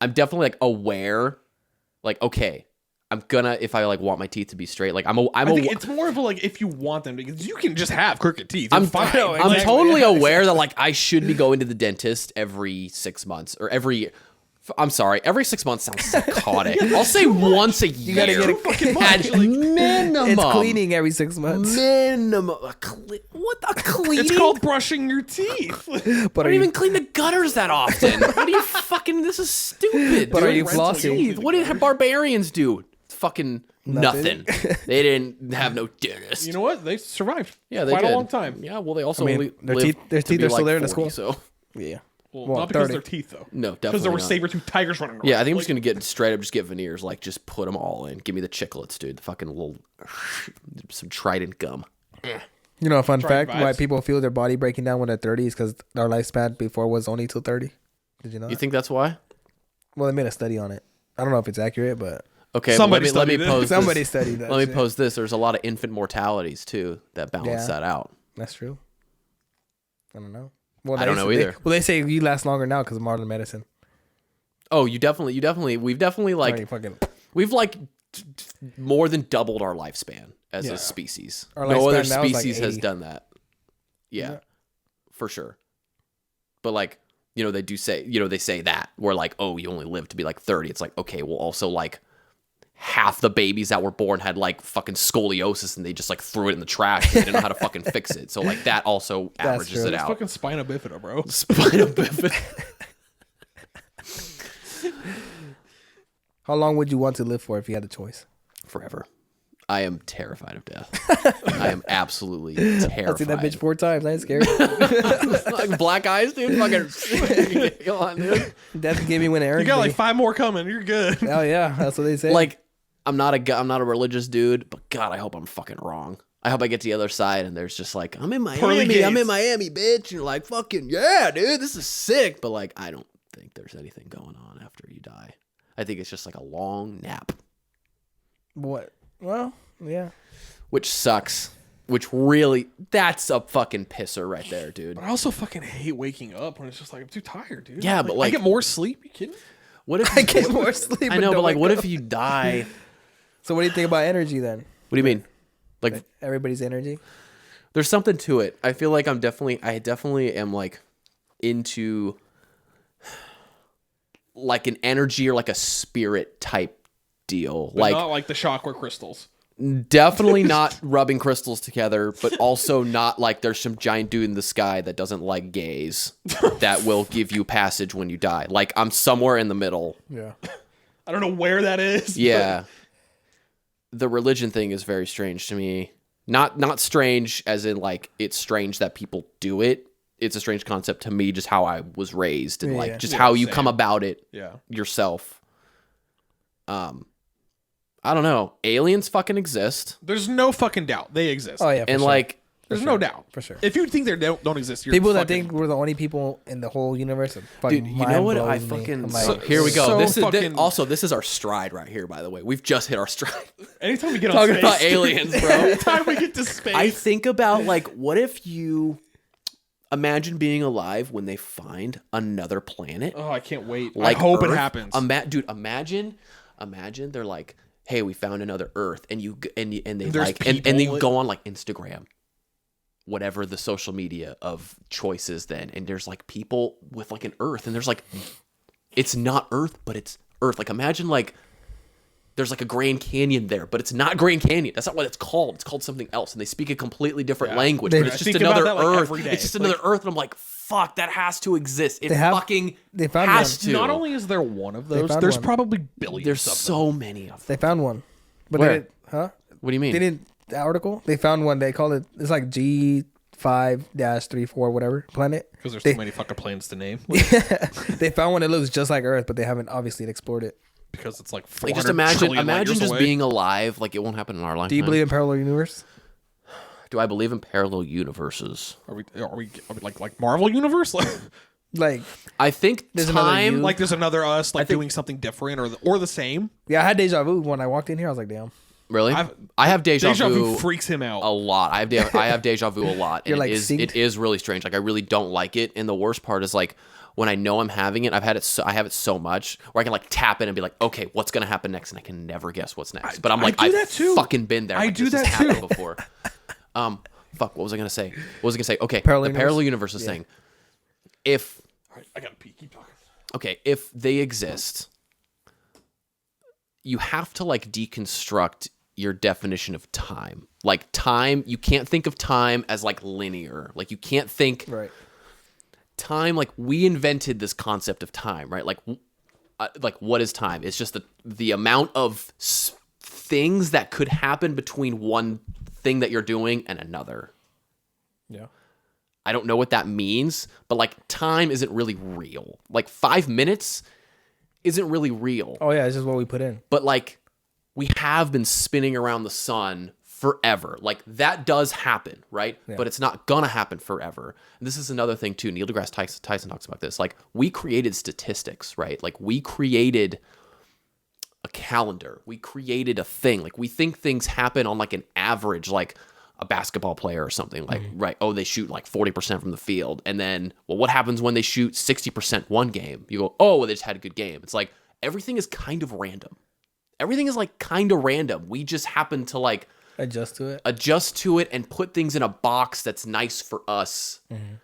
I'm definitely like aware, like okay, I'm gonna if I like want my teeth to be straight. Like
I think it's more of a like if you want them because you can just have crooked teeth.
I'm
You're fine.
No,
I'm
exactly.
totally aware that like I should be going to the dentist every 6 months or every 6 months sounds psychotic. I'll say once a year.
gotta get a-
fucking
at
much. Like,
minimum.
It's cleaning every 6 months.
Minimum. What a cleaning?
it's called brushing your teeth.
But
I don't even clean the gutters that often. What are you fucking? This is stupid.
But
dude.
are you
rental
flossing?
unit.
What did barbarians do? Fucking nothing. They didn't have no dentist.
You know what? They survived.
Yeah, they
quite
did.
a long time.
Yeah, well, they also
I mean,
only
their
lived
teeth
to be
are still
like
there in the
40,
school.
So
Yeah.
Well,
Well,
not because
30.
of their teeth though.
no,
Because there
definitely
were
not.
saber-tooth tigers running around.
Yeah, I think I'm
Like,
just gonna get straight up, just get veneers. Like, just put them all in. Give me the chiclets, dude. The fucking little, some Trident gum.
You know a fun
Trying
fact why
vibes.
people feel their body breaking down when they're 30 is because our lifespan before was only till 30. Did you know?
You
that?
think that's why?
Well, they made a study on it. I don't know if it's accurate, but
Okay,
Somebody
let me
studied it.
pose
somebody
this.
studied that.
Let me
shit.
pose this. There's a lot of infant mortalities too that balance
Yeah.
that out.
That's true. I don't know. Well,
I don't know either.
Well, they say you last longer now because of modern medicine.
Oh, we've definitely like
Already fucking
we've like more than doubled our lifespan as
Yeah.
a species.
Our
No other
lifespan now is like
species has
80.
done that. Yeah, for sure. But like, you know, they say that where like, oh, you only live to be like 30. It's like, okay, well, also like half the babies that were born had like fucking scoliosis and they just like threw it in the trash. They didn't know how to fucking fix it. So like that also averages it out.
Fucking spina bifida, bro.
Spina bifida.
How long would you want to live for if you had the choice?
Forever. I am terrified of death. I am absolutely terrified.
I've seen that bitch 4 times. I ain't scared.
Like black eyes, dude. Fucking come on, dude.
Death gave me when Aaron.
You got like 5 more coming. You're good.
Oh yeah, that's what they say.
Like, I'm not a religious dude, but God, I hope I'm fucking wrong. I hope I get to the other side and there's just like, I'm in Miami. I'm in Miami, bitch. And you're like, fucking yeah, dude. This is sick. But like, I don't think there's anything going on after you die. I think it's just like a long nap.
What? Well, yeah.
Which sucks. Which really, that's a fucking pisser right there, dude.
But I also fucking hate waking up when it's just like, I'm too tired, dude.
Yeah, but like,
I get more sleep. You kidding?
What if
I get more sleep?
I know, but like, what if you die?
So what do you think about energy then?
What do you mean? Like
everybody's energy?
There's something to it. I feel like I definitely am like into like an energy or like a spirit type deal.
But
like
not like the chakra crystals.
Definitely not rubbing crystals together, but also not like there's some giant dude in the sky that doesn't like gays that will give you passage when you die. Like I'm somewhere in the middle.
Yeah.
I don't know where that is.
Yeah. The religion thing is very strange to me. Not strange as in like it's strange that people do it. It's a strange concept to me, just how I was raised and like just how you come about it yourself. I don't know. Aliens fucking exist.
There's no fucking doubt they exist.
Oh yeah,
and sure. Like
there's no doubt
for sure.
If you think they don't exist, you're
people that think we're the only people in the whole universe.
Dude, you know what? I fucking like, here we go.
So
this is this is our stride right here. By the way, we've just hit our stride.
Anytime we get on
talking
space,
about aliens, bro.
Anytime we get to space,
I think about like, what if you imagine being alive when they find another planet?
Oh, I can't wait.
Like
I hope
Earth.
it happens.
Dude, imagine they're like, hey, we found another Earth, and they
There's
like and they go on like Instagram, whatever the social media of choices then, and there's like people with like an Earth, and there's like, it's not Earth, but it's Earth. Like imagine like there's like a Grand Canyon there, but it's not Grand Canyon. That's not what it's called. It's called something else, and they speak a completely different language. But it's just another Earth. It's just another Earth, and I'm like, fuck, that has to exist. It fucking has to.
Not only is there one of those, there's probably billions.
There's
of
so
them.
many of them.
They found one, but
where?
They didn't, huh?
What do you mean?
They didn't. The article they found one. They call it. It's like G5-34 whatever planet.
Because there's too many fucking planes to name.
They found one that looks just like Earth, but they haven't obviously explored it.
Because it's like 400
like just imagine just
away.
being alive. Like it won't happen in our lifetime.
Do you believe in parallel universe?
Do I believe in parallel universes?
Are we like Marvel universe?
Like
I think
there's
time.
Like there's another us like doing something different or the same.
Yeah, I had deja vu when I walked in here. I was like, damn.
Really? I have deja vu
freaks him out
a lot. I have deja vu a lot.
You're
and
like
it is really strange. Like I really don't like it. And the worst part is like when I know I'm having it, I have it so much where I can like tap in and be like, okay, what's gonna happen next? And I can never guess what's next. But I'm like, I've fucking been there.
I
like,
do
this
that
has
too.
happened before. Fuck. What was I gonna say? Okay,
Parallel
the parallel universes thing. If
I gotta pee. Keep talking.
Okay, if they exist, you have to like deconstruct your definition of time. Like time, you can't think of time as like linear. Like you can't think time like we invented this concept of time, right? Like what is time? It's just the amount of things that could happen between one thing that you're doing and another.
Yeah.
I don't know what that means, but like time isn't really real. Like 5 minutes isn't really real.
Oh yeah, it's just what we put in.
But like we have been spinning around the sun forever. Like that does happen, right? Yeah. But it's not gonna happen forever. And this is another thing too. Neil deGrasse Tyson talks about this. Like we created statistics, right? Like we created a calendar. We created a thing. Like we think things happen on like an average, like a basketball player or something like, right. Oh, they shoot like 40% from the field. And then, well, what happens when they shoot 60% one game? You go, oh, well, they just had a good game. It's like, everything is kind of random. Everything is like kind of random. We just happen to like
adjust to it
and put things in a box that's nice for us.
Mm-hmm.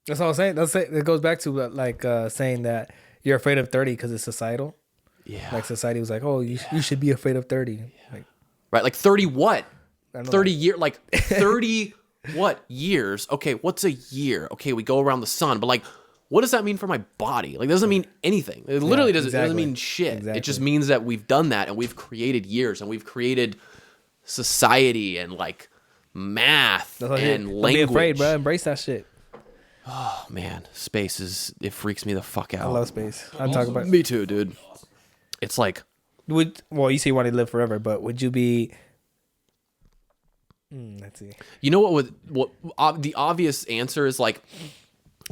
That's all I'm saying. It goes back to like saying that you're afraid of 30 because it's societal.
Yeah.
Like society was like, oh, you should be afraid of 30. Like,
Right, like 30 what?
I don't know.
30 year, like 30 what years? Okay, what's a year? Okay, we go around the sun, but like, what does that mean for my body? Like, it doesn't mean anything. It literally doesn't. It doesn't mean shit.
Exactly.
It just means that we've done that and we've created years and we've created society and like math and
Don't
language.
be afraid, bro. Embrace that shit.
Oh man, space it freaks me the fuck out.
I love space. I'm talking about.
Me too, dude. It's like,
Well, you say you want to live forever, but would you be? Let's see.
you know what the obvious answer is like,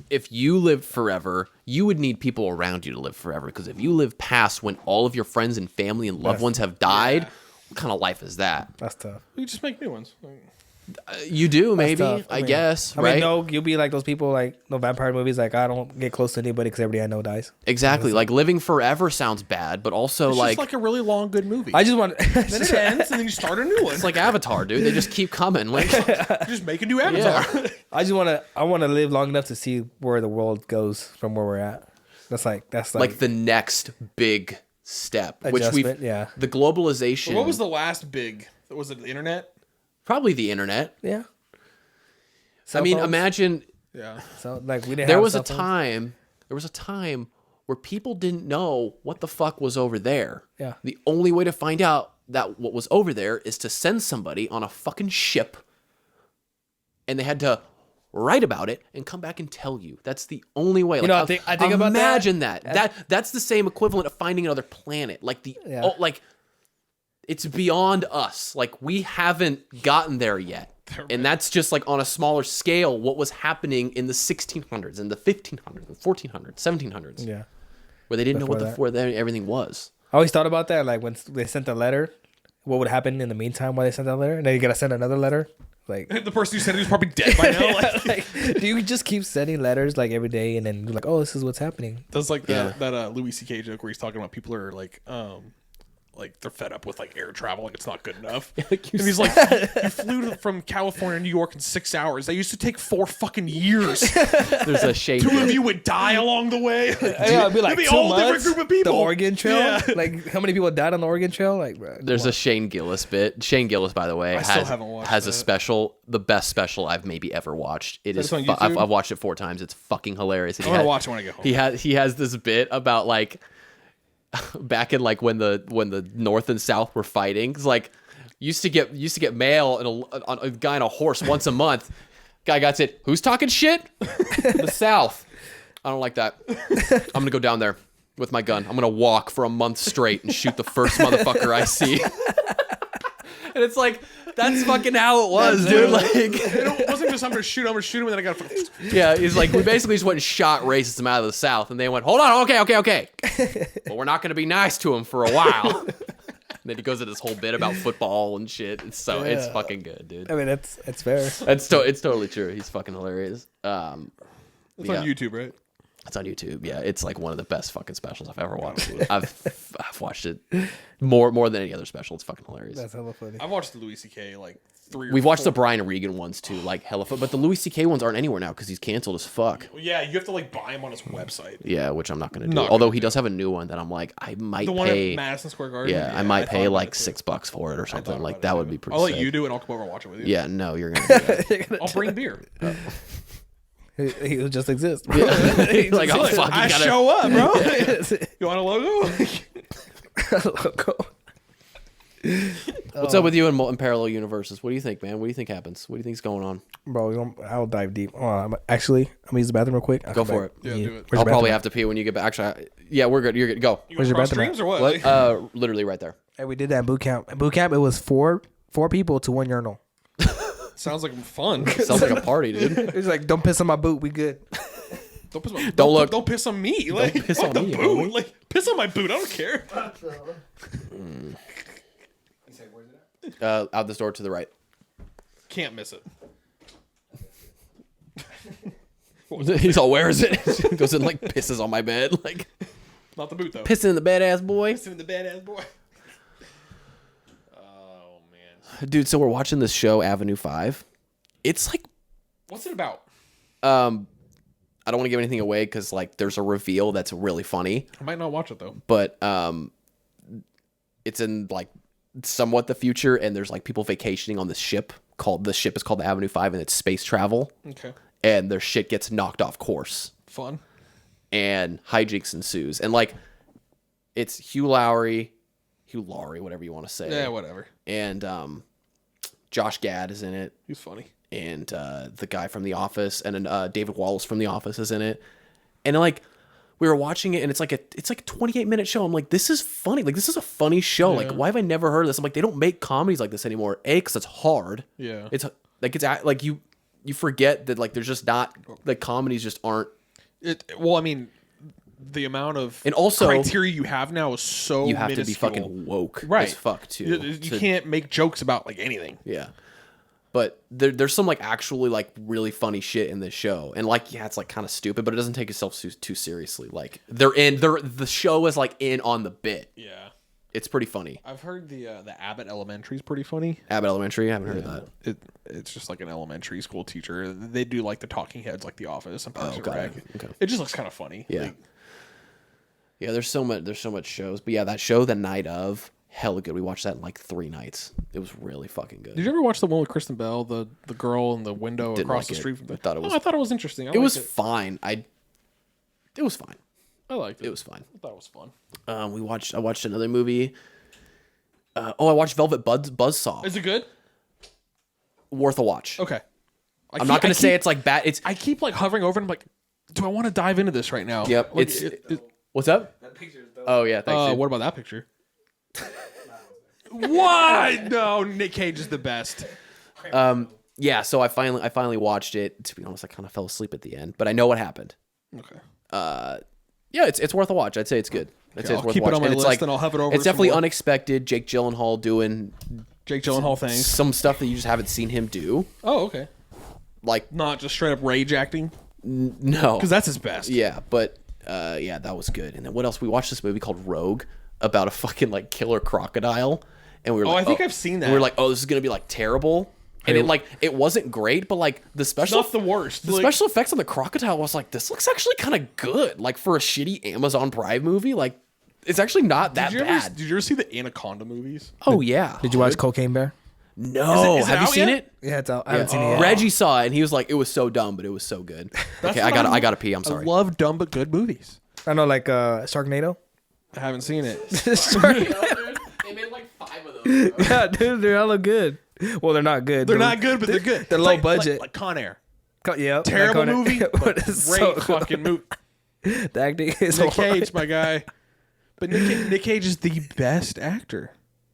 if you lived forever, you would need people around you to live forever. Because if you live past when all of your friends and family and loved ones have died, what kind of life is that?
That's tough.
You just make new ones.
You do, maybe,
Tough.
I guess,
I
right?
mean, no, you'll be like those people, like no vampire movies. Like, I don't get close to anybody because everybody I know dies.
Exactly. Like living forever sounds bad, but also
It's
like,
just like a really long, good movie.
I just want.
then it ends, and then you start a new one.
it's like Avatar, dude. They just keep coming. Like,
Just make a new Avatar.
yeah.
I just want to. I want to live long enough to see where the world goes from where we're at. That's
like the next big step, which
Adjustment,
we've,
yeah.
the globalization.
What was the last big? Was it the internet?
Probably the internet.
yeah.
I mean,
Cell phones.
imagine
Yeah.
So like we didn't.
there
have
was a
cell phones.
time. There was a time where people didn't know what the fuck was over there.
Yeah.
The only way to find out that what was over there is to send somebody on a fucking ship, and they had to write about it and come back and tell you. That's the only way. Like,
know, I think about that.
imagine that's the same equivalent of finding another planet. Like like it's beyond us. Like we haven't gotten there yet. And that's just like on a smaller scale what was happening in the 1600s and the 1500s, the 1400s, 1700s.
Yeah.
Where they didn't know what
Before
everything was.
I always thought about that. Like when they sent the letter, what would happen in the meantime while they sent that letter? And then you gotta send another letter. Like
The person who sent it was probably dead by now.
like, do you just keep sending letters like every day and then you're like, oh, this is what's happening?
That's like that Louis C.K. joke where he's talking about people are like they're fed up with like air travel, like it's not good enough. And he's like, you flew from California to New York in 6 hours. That used to take 4 fucking years.
There's a Shane.
2 of you would die along the way.
Yeah, it'd be like
It'd be a
2
whole
months.
different group of people.
The Oregon Trail.
Yeah.
Like how many people died on the Oregon Trail? Like, bro,
There's a Shane Gillis bit. Shane Gillis, by the way,
still haven't watched
has a
that.
special, the best special I've maybe ever watched. It is.
on YouTube?
I've watched it 4 times. It's fucking hilarious.
I'm gonna watch it when I get home.
He has this bit about like back in like when the North and South were fighting. It's like used to get mail and a guy on a horse once a month. Guy got it. Who's talking shit? The South. I don't like that. I'm gonna go down there with my gun. I'm gonna walk for a month straight and shoot the first motherfucker I see. And it's like, that's fucking how it was, dude. Like,
It wasn't just I'm gonna shoot him, and then I got.
yeah, he's like, we basically just went and shot racism out of the South, and they went, hold on, okay. But we're not gonna be nice to him for a while. And then he goes into this whole bit about football and shit. It's fucking good, dude.
I mean, it's fair.
It's totally true. He's fucking hilarious.
It's on YouTube, right?
It's on YouTube. Yeah, it's like one of the best fucking specials I've ever watched. I've watched it more than any other special. It's fucking hilarious.
That's hella funny.
I've watched the Louis C.K. like 3 or
We've watched
4.
the Brian Regan ones too, like hella fun. But the Louis C.K. ones aren't anywhere now because he's canceled as fuck.
Well, yeah, you have to like buy him on his website.
Yeah, which I'm not gonna do.
Not
Although
gonna
he does have a new one that I'm like, I might
The one
pay.
at Madison Square Garden.
Yeah, I might pay
thought
like
about it, too.
$6 for it or something.
thought
Like
about
that
it,
would
too.
be pretty.
I'll let
sick.
you do it. I'll come over and watch it with you.
Yeah, no, you're gonna. Do that.
I'll bring beer.
He'll just exist.
He's like, oh fuck,
I
you gotta.
show up, bro. You want a logo?
Logo.
What's up with you in parallel universes? What do you think, man? What do you think happens? What do you think's going on?
Bro, I'll dive deep. I'm gonna use the bathroom real quick. I'll
Go
come
for
back.
it.
Yeah, do it.
Where's
I'll
your
probably
bathroom
have to pee when you get back. Actually, yeah, we're good. You're good. Go.
You
Where's your
cross
bathroom
streams or what?
Literally right there.
Hey, we did that in boot camp. In boot camp, it was four people to 1 urinal.
Sounds like fun.
Sounds like a party, dude.
It's like, don't piss on my boot. We good.
Don't piss on me. Like,
piss
fuck
on
the
me,
boot. Like, piss on my boot. I don't care.
Out this door to the right.
Can't miss it.
He's all, where is it? Goes and like pisses on my bed, like
Not the boot though.
pissing in the badass boy.
Pissing in the badass boy. Oh man.
Dude, so we're watching this show, Avenue 5. It's like,
What's it about?
I don't want to give anything away because like there's a reveal that's really funny.
I might not watch it though.
But it's in like somewhat the future, and there's like people vacationing on this ship. The ship is called the Avenue 5, and it's space travel.
Okay.
And their shit gets knocked off course.
Fun.
And hijinks ensues. And like, it's Hugh Laurie, whatever you want to say.
Yeah, whatever.
And Josh Gad is in it.
He's funny.
And the guy from The Office, and then David Wallace from The Office is in it. And like, we were watching it, and it's like a 28-minute show. I'm like, this is funny. Like, this is a funny show. Yeah. Like, why have I never heard of this? I'm like, they don't make comedies like this anymore. Because it's hard.
Yeah.
It's like you forget that like there's just not like comedies just aren't.
Well, I mean, the amount of
and also
criteria you have now is so
you have
minuscule.
to be fucking woke
right
as fuck too.
You can't make jokes about like anything.
Yeah. But there's some like actually like really funny shit in this show, and like it's like kind of stupid, but it doesn't take itself too seriously. Like the show is like in on the bit.
Yeah,
it's pretty funny.
I've heard the Abbott Elementary is pretty funny.
Abbott Elementary, I haven't heard of that.
It's just like an elementary school teacher. They do like the talking heads, like The Office and Parks and Rec.
Okay.
It just looks kind of funny.
Yeah,
like,
yeah. There's so much shows, but yeah, that show, The Night Of. Hella good. We watched that in like 3 nights. It was really fucking good.
Did you ever watch the one with Kristen Bell, the girl in the window across the street from the...
I
thought it was interesting.
It was fine. It was fine.
I liked it.
It was fine.
I thought it was fun.
I watched another movie. I watched Velvet Buzzsaw.
Is it good?
Worth a watch.
Okay.
I'm not going to say it's like bad.
I keep like hovering over and I'm like, do I want to dive into this right now?
Yep.
Like,
what's up?
That picture is dope.
Oh yeah, thanks.
What about that picture? What? No, Nick Cage is the best.
Yeah, so I finally watched it. To be honest, I kind of fell asleep at the end, but I know what happened.
Okay.
Yeah, it's worth a watch. I'd say it's good.
I'll keep it on my list and I'll have it over.
It's definitely unexpected. Jake Gyllenhaal doing
Jake Gyllenhaal things.
Some stuff that you just haven't seen him do.
Oh, okay.
Like
not just straight up rage acting.
No,
because that's his best.
Yeah, but yeah, that was good. And then what else? We watched this movie called Rogue about a fucking like killer crocodile. And we were like,
I think I've seen that.
We were like, oh, this is gonna be like terrible. And it wasn't great, but like the special,
not the worst.
The special effects on the crocodile was like, this looks actually kind of good. Like for a shitty Amazon Prime movie, like it's actually not that bad.
Did you ever see the Anaconda movies?
Oh yeah.
Did you watch Cocaine Bear?
No.
Is it
Have you seen
yet?
it?
Yeah, it's out. I haven't seen it yet.
Reggie saw it and he was like, it was so dumb, but it was so good. Okay, I gotta pee. I'm sorry.
I love dumb but good movies.
I know, like Sharknado.
I haven't seen it.
They made like 5 of those. Bro.
Yeah, dude, they're hella good. Well, they're not good.
They're not good, but they're good.
They're low budget.
Like Con Air.
Yeah,
terrible
like
movie. But great fucking movie.
The acting is
Nick Cage, my guy. But Nick Cage is the best actor.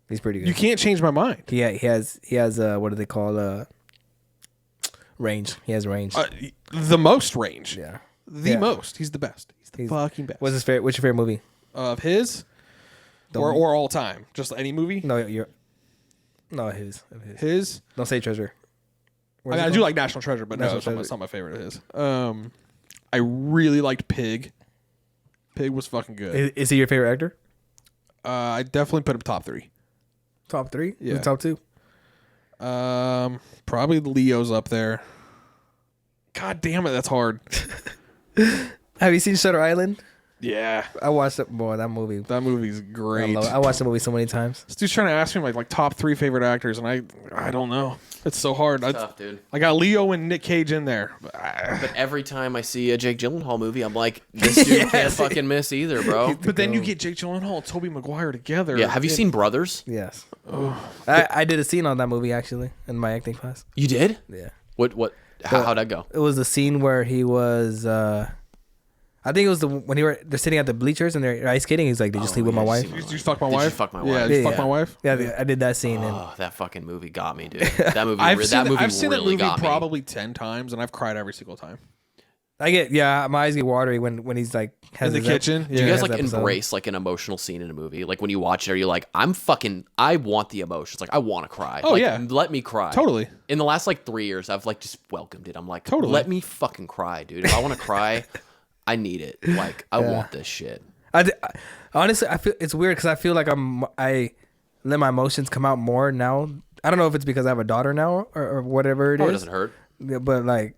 He's pretty good.
You can't change my mind.
He has what do they call range? He has range.
The most range.
Yeah.
The most. He's the best. He's the fucking best.
What's your favorite movie?
Of his? Or all time? Just any movie?
No, his.
His?
Don't say Treasure.
I do like National Treasure, but no, it's not my favorite of his. I really liked Pig. Pig was fucking good.
Is he your favorite actor?
I definitely put him top 3.
Top 3?
Yeah.
Top 2?
Probably Leo's up there. God damn it, that's hard.
Have you seen Shutter Island?
Yeah.
I watched it. Boy, that movie.
That movie's great.
I watched the movie so many times.
This dude's trying to ask me like top 3 favorite actors, and I don't know. It's so hard.
It's tough, dude.
I got Leo and Nick Cage in there.
But every time I see a Jake Gyllenhaal movie, I'm like, this dude can't fucking miss either, bro.
But then you get Jake Gyllenhaal and Tobey Maguire together.
Yeah, have you seen Brothers?
Yes. I did a scene on that movie actually in my acting class.
You did?
Yeah.
What? How'd that go?
It was the scene where he was. I think it was when they're sitting at the bleachers and they're ice skating. He's like, "Did you sleep with my wife?"
Did you fuck my wife?
Fuck my wife?
Yeah, did you fuck my wife?
Yeah, I did that scene.
Oh, that fucking movie got me, dude. That movie.
I've seen that
really
movie
got me.
probably 10 times, and I've cried every single time.
My eyes get watery when he's like
in the kitchen.
Do you guys like embrace like an emotional scene in a movie? Like when you watch it, are you like, I want the emotions. Like I want to cry.
Oh
like,
yeah,
let me cry.
Totally.
In the last like 3 years, I've like just welcomed it. I'm like,
totally.
Let me fucking cry, dude. If I want to cry, I need it. Like I want this shit.
Honestly, I feel it's weird because I feel like I let my emotions come out more now. I don't know if it's because I have a daughter now or whatever it is.
It doesn't hurt.
Yeah, but like,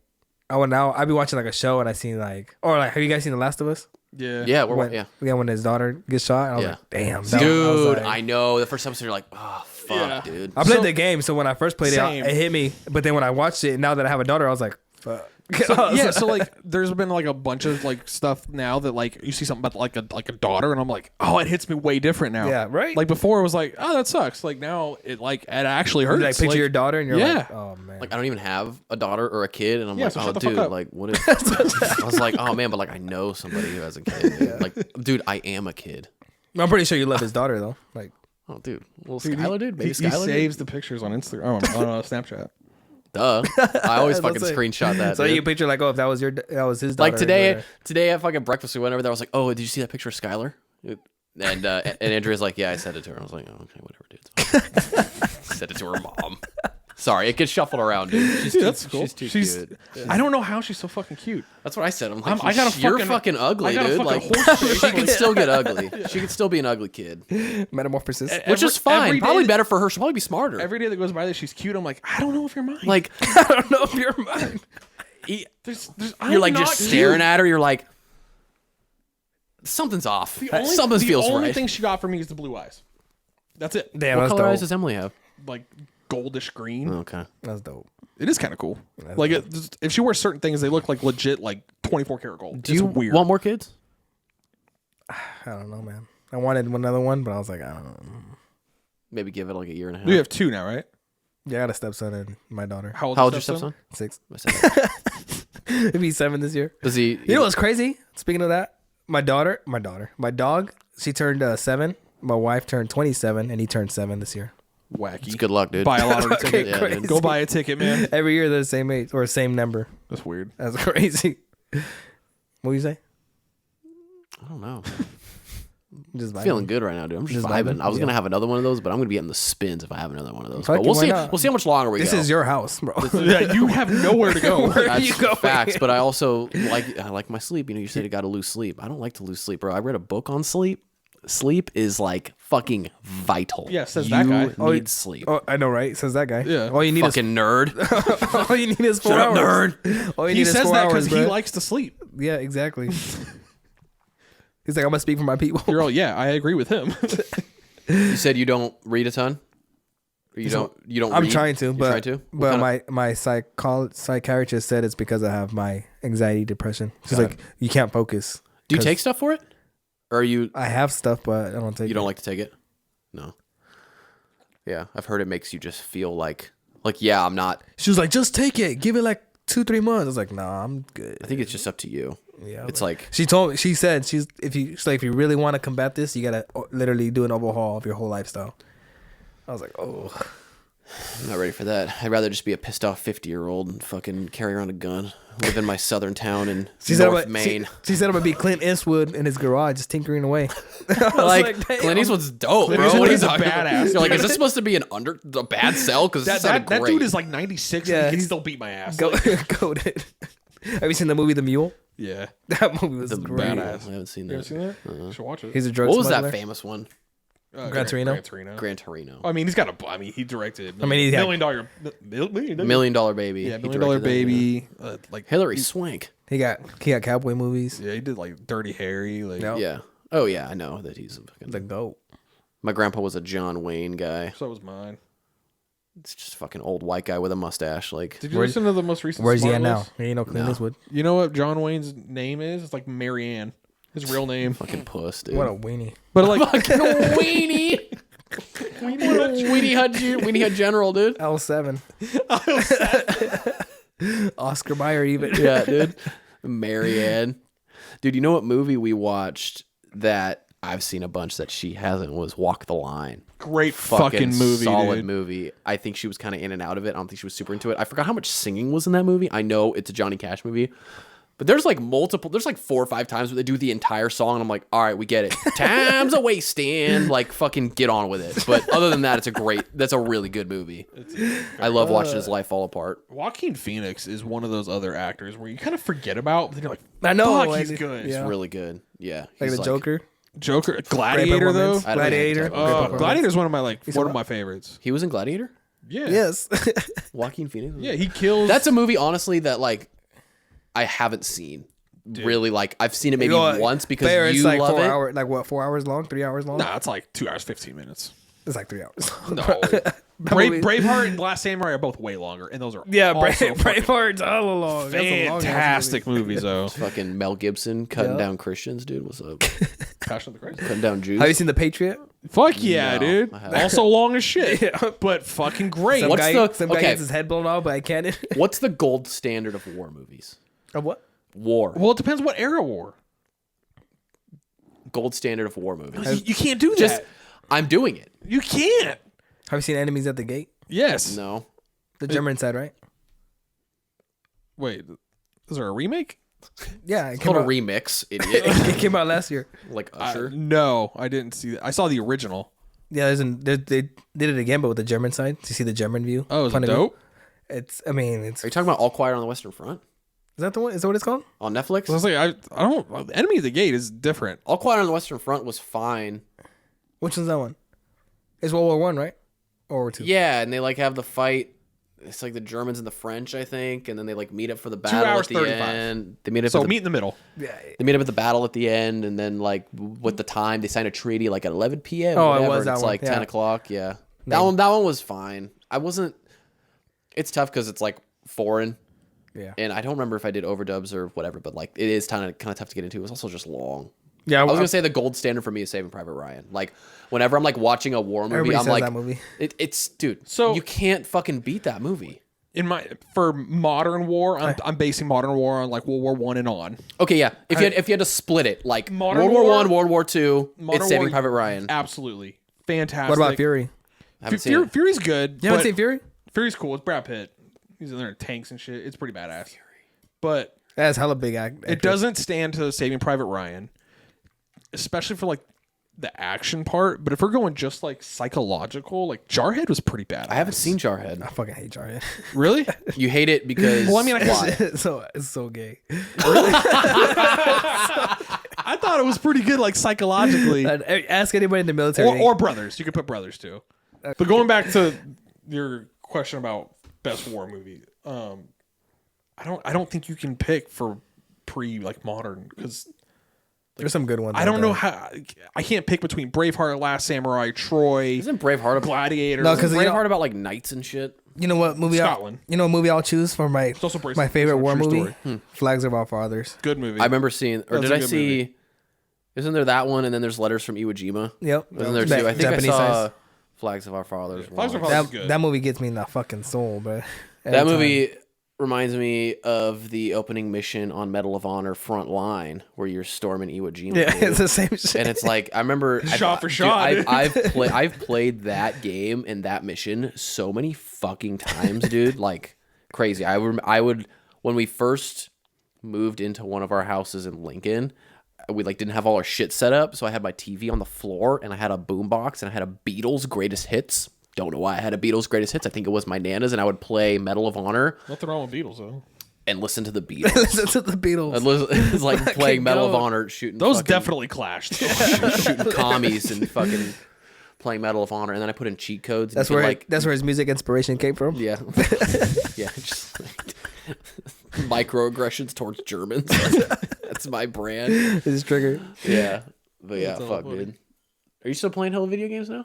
I'd be watching like a show and I seen like, or like, have you guys seen The Last of Us?
Yeah,
when his daughter gets shot. I was like, damn,
dude. I know. The first episode, you're like, oh fuck, dude.
I played the game, so when I first played it hit me. But then when I watched it, now that I have a daughter, I was like, fuck.
So like, there's been like a bunch of like stuff now that like you see something about like a daughter, and I'm like, oh, it hits me way different now.
Yeah, right.
Like before, it was like, oh, that sucks. Like now, it actually hurts.
You like picture your daughter, and you're like, oh man.
Like I don't even have a daughter or a kid, and I'm like,
so
oh dude, like what if? I was like, oh man, but like I know somebody who has a kid. Dude. Like, dude, I am a kid.
I'm pretty sure you love his daughter though. Like,
oh dude, well Skylar, dude, maybe Skylar.
He saves the pictures on Instagram, on Snapchat.
Duh. I always fucking screenshot that.
So
dude.
you picture like, oh, if that was his daughter.
Like today at fucking breakfast we went over there. I was like, oh, did you see that picture of Skylar? And Andrea's like, yeah, I sent it to her. I was like, oh, okay, whatever, dude. Sent it to her mom. Sorry, it gets shuffled around, dude.
That's cool.
She's too cute.
I don't know how she's so fucking cute.
That's what I said. I'm like,
you're
fucking ugly, dude. Like, she can still get ugly. She can still be an ugly kid.
Metamorphosis.
Which is fine. Probably better for her. She'll probably be smarter.
Every day that goes by that she's cute, I'm like, I don't know if you're mine.
Like,
I don't know if you're mine.
You're like just staring at her. You're like, something's off. Something feels right.
The only thing she got for me is the blue eyes. That's it.
Damn,
what color eyes does Emily have?
Like goldish green.
Okay,
that's dope.
It is kind of cool. Like if she wears certain things, they look like legit, like 24 karat gold.
Do you want more kids?
I don't know, man. I wanted another one, but I was like, I don't know.
Maybe give it like a year and a half.
You have 2 now, right?
Yeah, I got a stepson and my daughter.
How old
is your stepson?
6. He'll be 7 this year.
Does he?
You know what's crazy? Speaking of that, my dog, she turned 7. My wife turned 27, and he turned 7 this year.
Wacky.
It's good luck, dude.
Buy a lottery ticket.
Yeah, dude.
Go buy a ticket, man.
Every year they're the same age or same number.
That's weird.
That's crazy. What do you say?
I don't know.
Just
feeling good right now, dude. I'm just vibing. I was gonna have another one of those, but I'm gonna be getting the spins if I have another one of those. But we'll see. We'll see how much longer we go.
This is your house, bro.
Yeah, you have nowhere to go.
Where are you going?
Facts, but I also like my sleep. You know, you say you got to lose sleep. I don't like to lose sleep, bro. I read a book on sleep. Sleep is like fucking vital.
Yeah, says that guy.
You need sleep.
Oh, I know, right? Says that guy.
Yeah.
All you need
fucking nerd.
All you need is 4 hours.
Nerd.
All you
he
need
says
is 4
that
hours,
because he likes to sleep.
Yeah, exactly. He's like, I'm gonna speak for my people.
You're all, yeah, I agree with him.
You said you don't read a ton. Or you don't.
I'm
read?
trying to, but
But
my psychiatrist said it's because I have my anxiety, depression. She's like, you can't focus.
Do you take stuff for it? Or are you?
I have stuff, but I don't take it.
You don't like to take it? No. Yeah, I've heard it makes you just feel like yeah, I'm not.
She was like, just take it. Give it like 2-3 months. I was like, nah, I'm good.
I think it's just up to you.
Yeah,
it's like
she said if you really want to combat this, you gotta literally do an overhaul of your whole lifestyle. I was like, oh,
I'm not ready for that. I'd rather just be a pissed off 50-year-old and fucking carry around a gun, live in my southern town in North Maine.
She said I'm gonna be Clint Eastwood in his garage, just tinkering away.
like Clint Eastwood's dope, bro. What is
badass?
You're like, is this supposed to be a bad sell? Because that
dude is like 96 and he can still beat my ass.
Goated. Have you seen the movie The Mule?
Yeah,
that movie was great.
Badass. I haven't seen that.
You ever seen that? You should watch it.
He's a drug
What was
smuggler.
that famous one?
Gran Torino.
Gran Torino.
I mean, he's got a. I mean, he directed.
He had
Million Dollar Baby.
Yeah, $1 Million Baby. Like
Hilary Swank.
He got cowboy movies.
Yeah, he did like Dirty Harry. Like
yeah. Oh yeah, I know that he's
the GOAT.
My grandpa was a John Wayne guy.
So was mine.
It's just a fucking old white guy with a mustache. Like,
did you listen to the most recent?
Where's he at now? He ain't no Clint Eastwood.
You know what John Wayne's name is? It's like Marianne. His real name.
Fucking puss, dude.
What a weenie.
But like
fucking weenie. Weenie Hut General, dude.
L7. Oscar Mayer even.
Yeah, dude. Marianne. Dude, you know what movie we watched that I've seen a bunch that she hasn't was Walk the Line.
Great fucking movie,
solid
dude.
movie. I think she was kind of in and out of it. I don't think she was super into it. I forgot how much singing was in that movie. I know it's a Johnny Cash movie, but there's like 4 or 5 times where they do the entire song, and I'm like, all right, we get it. Time's a wasting. Like, fucking get on with it. But other than that, that's a really good movie. I love watching his life fall apart.
Joaquin Phoenix is one of those other actors where you kind of forget about, but then you're like,
I know,
fuck, he's good.
He's really good. Yeah.
Like the Joker.
Gladiator though.
Gladiator.
Gladiator's one of my favorites.
He was in Gladiator?
Yeah.
Yes.
Joaquin Phoenix?
Yeah, he kills.
That's a movie, honestly, that like I haven't seen. really like. I've seen it maybe once because
fair,
you
it's like
love
4
it.
hours, like what, 4 hours long, 3 hours long?
Nah, it's like 2 hours 15 minutes.
It's like 3 hours.
No, Braveheart and Last Samurai are both way longer, and those are
Braveheart's hella long.
Fantastic movies though.
Fucking Mel Gibson cutting down Christians, dude. What's up?
Passion of the Christ.
Cutting down Jews.
Have you seen The Patriot?
Fuck yeah,
No,
dude.
I haven't.
Also long as shit, but fucking great.
Some
What's
guy,
the-
some guy
okay.
gets his head blown off by a cannon.
What's the gold standard of war movies?
Of what?
War.
Well, it depends what era war.
Gold standard of war movies.
You can't do that.
Just, I'm doing it.
You can't.
Have you seen Enemies at the Gate?
Yes.
No.
The German side, right?
Wait, is there a remake?
Yeah,
It's called a remix, idiot.
it came out last year.
Like Usher.
No, I didn't see that. I saw the original.
Yeah, they did it again, but with the German side. Do you see the German view?
Oh, is it
Point of view?
dope?
It's. I mean, it's.
Are you talking about All Quiet on the Western Front?
Is that the one? Is that what it's called?
On Netflix?
I was like, I don't. Enemy of the Gate is different.
All Quiet on the Western Front was fine.
Which one's that one? It's World War One, right? Or World War Two?
Yeah, and they like have the fight. It's like the Germans and the French, I think, and then they like meet up for the
2
battle
hours,
at the
35.
end. They meet up.
So
at the,
meet in the middle.
Yeah.
They meet up at the battle at the end, and then like with the time they sign a treaty like at 11 p.m.
Oh,
or whatever,
it was
and
that
it's
one,
like
yeah.
10 o'clock. Yeah, that one was fine. I wasn't. It's tough because it's like foreign.
Yeah.
And I don't remember if I did overdubs or whatever, but like it is kind of tough to get into. It was also just long.
Yeah.
I was gonna say the gold standard for me is Saving Private Ryan. Like whenever I'm like watching a war movie,
Everybody
I'm
says
like,
that movie.
It's dude.
So-
you can't fucking beat that movie.
For modern war, I'm basing modern war on like World War One and on.
Okay, yeah. If you had to split it, like
Modern
World War
War-
One, World War Two,
Modern
it's Saving
War-
Private Ryan.
Absolutely fantastic.
What about Fury?
I haven't seen it.
Fury's good.
You haven't
but
seen Fury?
Fury's cool. It's Brad Pitt. He's in there in tanks and shit. It's pretty badass. But
That's hella big act.
it doesn't stand to Saving Private Ryan, especially for like the action part. But if we're going just like psychological, like Jarhead was pretty bad.
I haven't seen Jarhead.
I fucking hate Jarhead.
Really?
You hate it because
Well, I mean, I guess-
why?
it's so gay.
I thought it was pretty good, like psychologically.
Ask anybody in the military.
or brothers. You could put brothers too. But going back to your question about best war movie, I don't think you can pick for pre like modern because
There's some good ones.
I don't know how I can't pick between Braveheart, Last Samurai, Troy,
Isn't Braveheart about
Gladiator.
No, 'cause
Braveheart about like knights and shit?
You know what movie?
Scotland.
You know what movie I'll choose for my
also based
my
on
favorite war
true
movie?
story.
Flags of Our Fathers.
Good movie.
I remember seeing, or
That's
did
a
I
good
see?
movie.
Isn't there that one, and then there's Letters from Iwo Jima?
Yep.
Isn't there
Ba-
two? I think
Japanese
I saw
size.
Flags of Our Fathers.
Flags of
wrong.
Our Fathers is good.
That movie gets me in the fucking soul, bro.
That movie reminds me of the opening mission on Medal of Honor Front Line, where you're storming Iwo Jima.
Yeah,
dude.
it's the same shit.
And it's like I remember
Shot for shot, dude.
I've played that game and that mission so many fucking times, dude. Like crazy. I would when we first moved into one of our houses in Lincoln, we like didn't have all our shit set up, so I had my TV on the floor and I had a boombox and I had a Beatles Greatest Hits. Don't know why I had a Beatles Greatest Hits. I think it was my Nana's, and I would play Medal of Honor
Nothing wrong with Beatles though.
and listen to the Beatles.
Listen to the Beatles.
It's like playing Medal of
go.
Honor, shooting
Those
fucking-
definitely clashed.
shooting commies and fucking playing Medal of Honor, and then I put in cheat codes. And
That's
you could,
where
like
that's where his music inspiration came from.
yeah, yeah, just like, microaggressions towards Germans. That's my brand.
His trigger.
Yeah, but yeah,
That's all
fuck,
funny.
dude. Are you still playing hella video games now?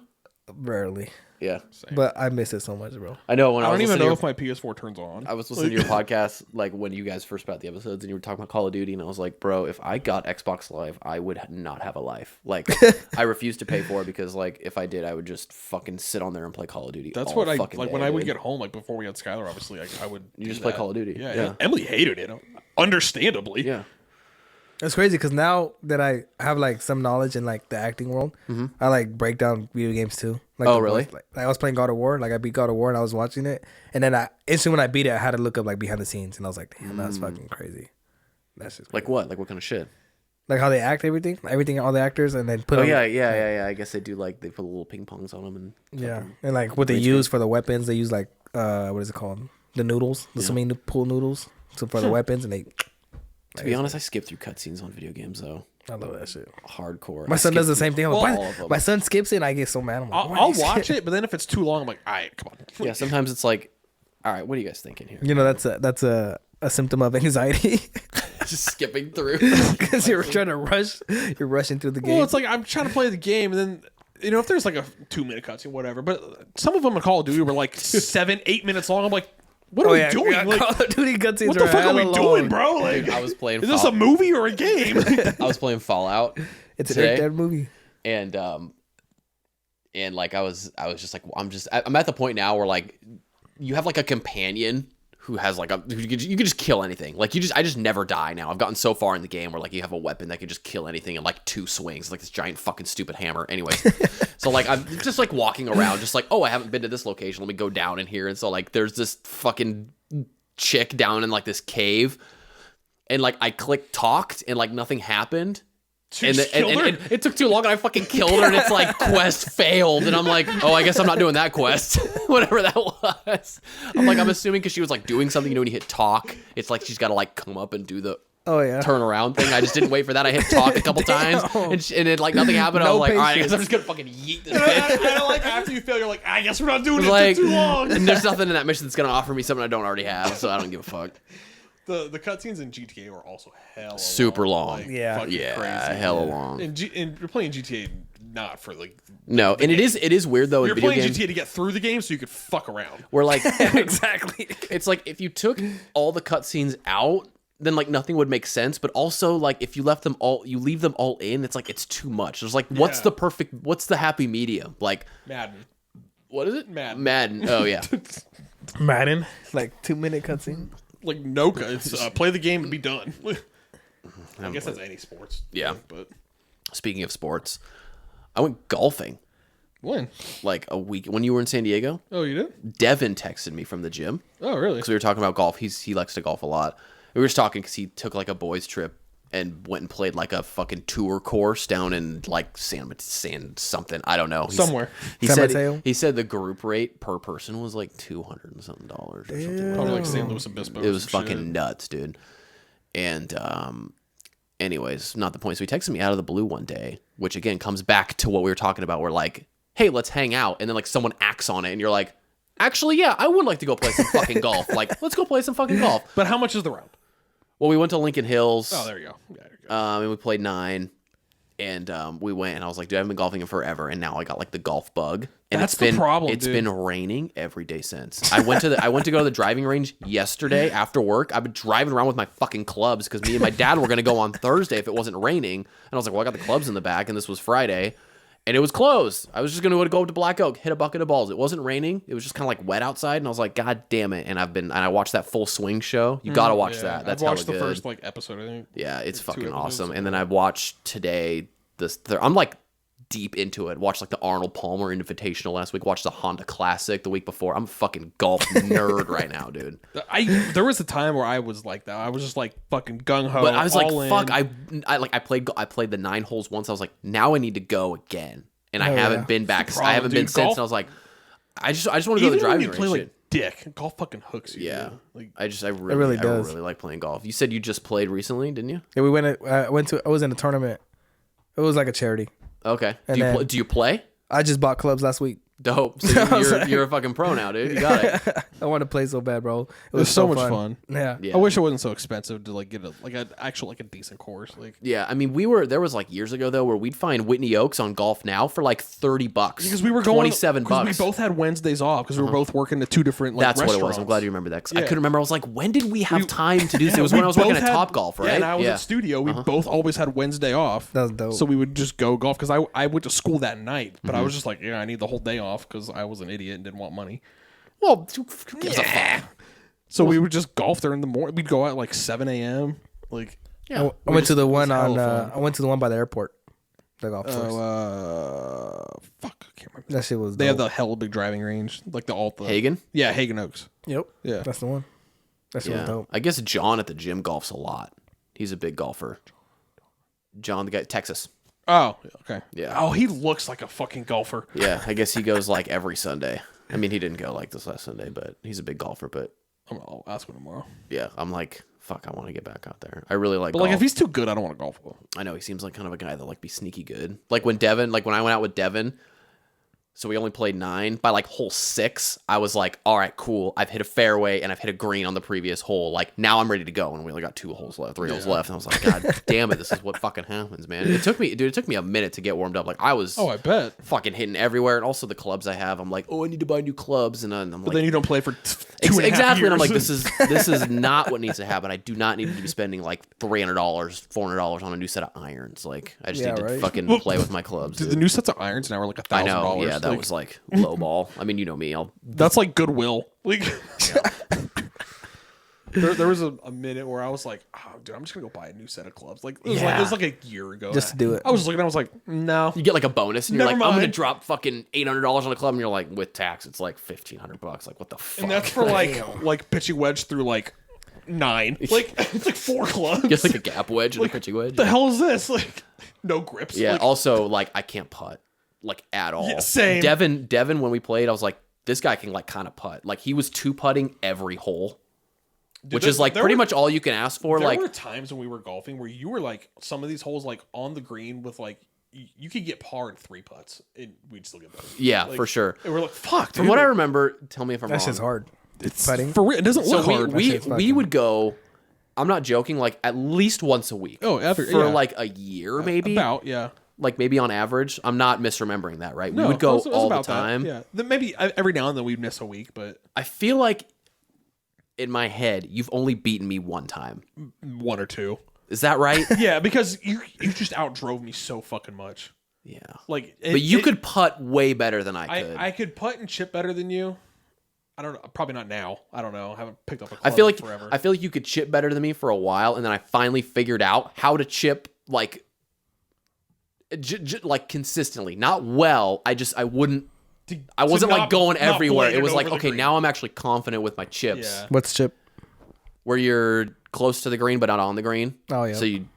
Rarely,
Yeah,
but I miss it so much, bro.
I know. When
I
I, was
don't even
listening
know
to
if my PS4 turns on.
I was listening to your podcast, like when you guys first put out the episodes, and you were talking about Call of Duty, and I was like, bro, if I got Xbox Live, I would not have a life. Like, I refuse to pay for it because, like, if I did, I would just fucking sit on there and play Call of Duty.
That's
all
what I
fucking
like
day,
when I would
dude.
get home, like before we had Skylar. Obviously, I would.
You
do
just play
that.
Call of Duty.
Yeah,
Yeah.
Emily hated it, understandably.
Yeah.
It's crazy because now that I have like some knowledge in like the acting world, I like break down video games too. Like
Oh,
the
really?
voice- Like, I was playing God of War. Like I beat God of War and I was watching it, and then instantly when I beat it, I had to look up like behind the scenes, and I was like, damn, that's fucking crazy. That's just
Like what? Like what kind of shit?
like how they act everything, all the actors, and then put
Oh
them,
yeah. I guess they do like they put little ping pongs on them and
yeah, and like what they
green
use for the weapons, they use like what is it called? The noodles, the swimming pool noodles, so for the weapons, and they.
To be honest, I skip through cutscenes on video games though.
I love that shit.
Hardcore.
My
I
son
skip
does the
through
same thing. I'm
all
like,
of them.
my son skips it, and I get so mad. I'm like, why
I'll
is it-
watch it, but then if it's too long, I'm like, all right, come on.
Yeah, sometimes it's like, all right, what are you guys thinking here?
You know, that's a symptom of anxiety.
Just skipping through.
Because you're trying to rush. You're rushing through the game.
Well, it's like I'm trying to play the game, and then if there's like a 2-minute cutscene, whatever. But some of them in Call of Duty were like 7-8 minutes long. I'm like, what are we doing? Like,
Call of Duty cutscenes.
what the fuck are we doing, bro? Like,
Dude, I was playing.
Is this a movie or a game?
I was playing Fallout.
It's
today,
an dead movie.
And like I was just like, I'm at the point now where like you have like a companion who has like you could just kill anything. Like I just never die now. I've gotten so far in the game where like you have a weapon that can just kill anything in like 2 swings, like this giant fucking stupid hammer. Anyways, so like I'm just like walking around, just like, oh, I haven't been to this location. Let me go down in here. And so like there's this fucking chick down in like this cave, and like I clicked talked and like nothing happened. And it took too long, and I fucking killed her, and it's like quest failed, and I'm like, oh, I guess I'm not doing that quest, whatever that was. I'm assuming because she was like doing something, when you hit talk, it's like she's got to like come up and do the turn around thing. I just didn't wait for that. I hit talk a couple times, and it like nothing happened. I was like, all right, I guess I'm just gonna fucking yeet this bitch.
I like after you fail, you're like, I guess we're not doing it.
Like,
too long.
And there's nothing in that mission that's gonna offer me something I don't already have, so I don't give a fuck.
The cutscenes in GTA were also
super long.
Like,
yeah,
crazy.
Hella long.
And you're playing GTA not for like
no, and it is weird though.
You're playing GTA to get through the game so you could fuck around.
Where like
exactly,
it's like if you took all the cutscenes out, then like nothing would make sense. But also like if you leave them all in, it's like it's too much. There's like what's the happy medium? Like
Madden.
What is it?
Madden.
Oh yeah.
Madden. Like 2-minute cutscene.
Like no cuts. Play the game and be done. I guess that's any sports.
Yeah.
But
speaking of sports, I went golfing.
When?
Like a week when you were in San Diego.
Oh, you did?
Devin texted me from the gym.
Oh, really?
Because we were talking about golf. He likes to golf a lot. We were just talking because he took like a boys trip and went and played like a fucking tour course down in like San something. I don't know.
Somewhere.
He said the group rate per person was like $200 and something or something.
Probably like San Luis Obispo.
It was fucking nuts, dude. And anyways, not the point. So he texted me out of the blue one day, which again comes back to what we were talking about. We're like, hey, let's hang out, and then like someone acts on it, and you're like, actually, yeah, I would like to go play some fucking golf. Like, let's go play some fucking golf.
But how much is the round?
Well, we went to Lincoln Hills.
Oh, there you go. Yeah, there you go.
And we played 9, and we went, and I was like, dude, I haven't been golfing in forever, and now I got like the golf bug. And
that's the problem.
It's been raining every day since. I went to go to the driving range yesterday after work. I've been driving around with my fucking clubs because me and my dad were gonna go on Thursday if it wasn't raining, and I was like, well, I got the clubs in the back, and this was Friday. And it was closed. I was just going to go up to Black Oak, hit a bucket of balls. It wasn't raining. It was just kind of like wet outside. And I was like, God damn it. And I watched that full swing show. You got to watch that. That's
I've watched
hella
the
good.
first like episode, I think.
Yeah, it's fucking awesome. And then I watched today I'm like deep into it. Watched like the Arnold Palmer Invitational last week. Watched the Honda Classic the week before. I'm a fucking golf nerd right now, dude.
There was a time where I was like that. I was just like fucking gung ho.
But I was like, fuck. I played the 9 holes once. I was like, now I need to go again. And I haven't been back. I haven't been since. And I was like, I just want to go to the driving range.
Play like dick. Golf fucking hooks you.
Yeah,
like,
I really like playing golf. You said you just played recently, didn't you?
Yeah, I was in a tournament. It was like a charity.
Okay.
And
do you play?
I just bought clubs last week.
Dope. So you're a fucking pro now, dude. You got it.
I want to play so bad, bro.
It was so much fun.
Yeah.
I wish it wasn't so expensive to like get a decent course. Like,
yeah, I mean, there was like years ago though where we'd find Whitney Oaks on Golf Now for like $30
because we were going
$27.
We both had Wednesdays off because we were both working at 2 different like
That's
restaurants.
what it was. I'm glad you remember that. I couldn't remember. I was like, when did we have time to do this? It was when I was working at Top Golf, right?
Yeah, and I was at studio. We both always had Wednesday off.
That was dope.
So we would just go golf because I went to school that night, but I was just like, I need the whole day off because I was an idiot and didn't want money.
Well, who gives a fuck?
So we would just golf there in the morning. We'd go out at like 7 a.m. Like,
I went to the one by the airport. The golf course.
Fuck, I can't remember.
That shit was.
They
dope.
have the hella big driving range, like the
Hagen.
Yeah, Hagen Oaks.
Yep.
Yeah,
that's the one. That shit was dope.
I guess John at the gym golfs a lot. He's a big golfer. John, the guy, Texas.
Oh, okay.
Yeah.
Oh, he looks like a fucking golfer.
Yeah, I guess he goes like every Sunday. I mean, he didn't go like this last Sunday, but he's a big golfer. But
I'll ask him tomorrow.
Yeah, I'm like, fuck, I want to get back out there. I really like
but
golf.
Like, if he's too good, I don't want to golf with him.
I know, he seems like kind of a guy that like be sneaky good. Like when I went out with Devin, So we only played 9. By like hole 6, I was like, all right, cool. I've hit a fairway and I've hit a green on the previous hole. Like, now I'm ready to go. And we only got 2 holes left, 3 holes left. And I was like, God damn it, this is what fucking happens, man. It took me a minute to get warmed up. Like, I was
I bet.
fucking hitting everywhere. And also the clubs I have, I'm like, oh, I need to buy new clubs. And I'm like,
But then you don't play for 2.5
exactly.
years.
And I'm like, this is not what needs to happen. I do not need to be spending like $300, $400 on a new set of irons. Like, I just need to fucking play with my clubs.
Dude, the new sets of irons now are like $1,000.
I know. Yeah, that was like low ball. I mean, you know me.
That's like Goodwill. Like, there was a minute where I was like, oh, dude, I'm just gonna go buy a new set of clubs. Like, it was like a year ago.
Just to do it.
I was looking. I was like, no.
You get like a bonus, and you're
Never
like, I'm gonna
mind.
drop fucking $800 on a club, and you're like, with tax, it's like $1,500. Like, what the fuck?
And that's for like pitching wedge through like 9. Like, it's like 4 clubs.
Get like a gap wedge and a pitching wedge.
What the hell is this? Like, no grips.
Yeah.
Like,
Also, like, I can't putt like at all.
Yeah, same.
Devin, when we played, I was like, this guy can like kind of putt. Like, he was 2-putting every hole, which is like pretty much all you can ask for.
There
Like,
were times when we were golfing where you were like, some of these holes like on the green with like, you could get par in 3 putts and we'd still get better.
yeah,
Like,
for sure.
And we're like, fuck.
From
dude.
what I remember, tell me if I'm
That's
wrong.
just hard.
It's
putting.
for real. It doesn't
So
look hard.
we would go. I'm not joking. Like at least once a week.
Oh,
for like a year, maybe.
About, yeah.
Like maybe on average. I'm not misremembering that, right?
No,
we would go
it was
all the
about that,
time.
Yeah. Then maybe every now and then we'd miss a week, but
I feel like in my head, you've only beaten me one time.
1 or 2.
Is that right?
Yeah, because you just outdrove me so fucking much.
Yeah.
Like,
But you could putt way better than I could.
I could putt and chip better than you. I don't know. Probably not now. I don't know. I haven't picked up a club
I feel like
forever.
I feel like you could chip better than me for a while, and then I finally figured out how to chip like like consistently, not well. I wasn't like going
not
everywhere. It
bladed
was like,
over the
okay,
green.
now I'm actually confident with my chips.
Yeah.
What's chip?
Where you're close to the green but not on the green.
Oh, yeah.
So you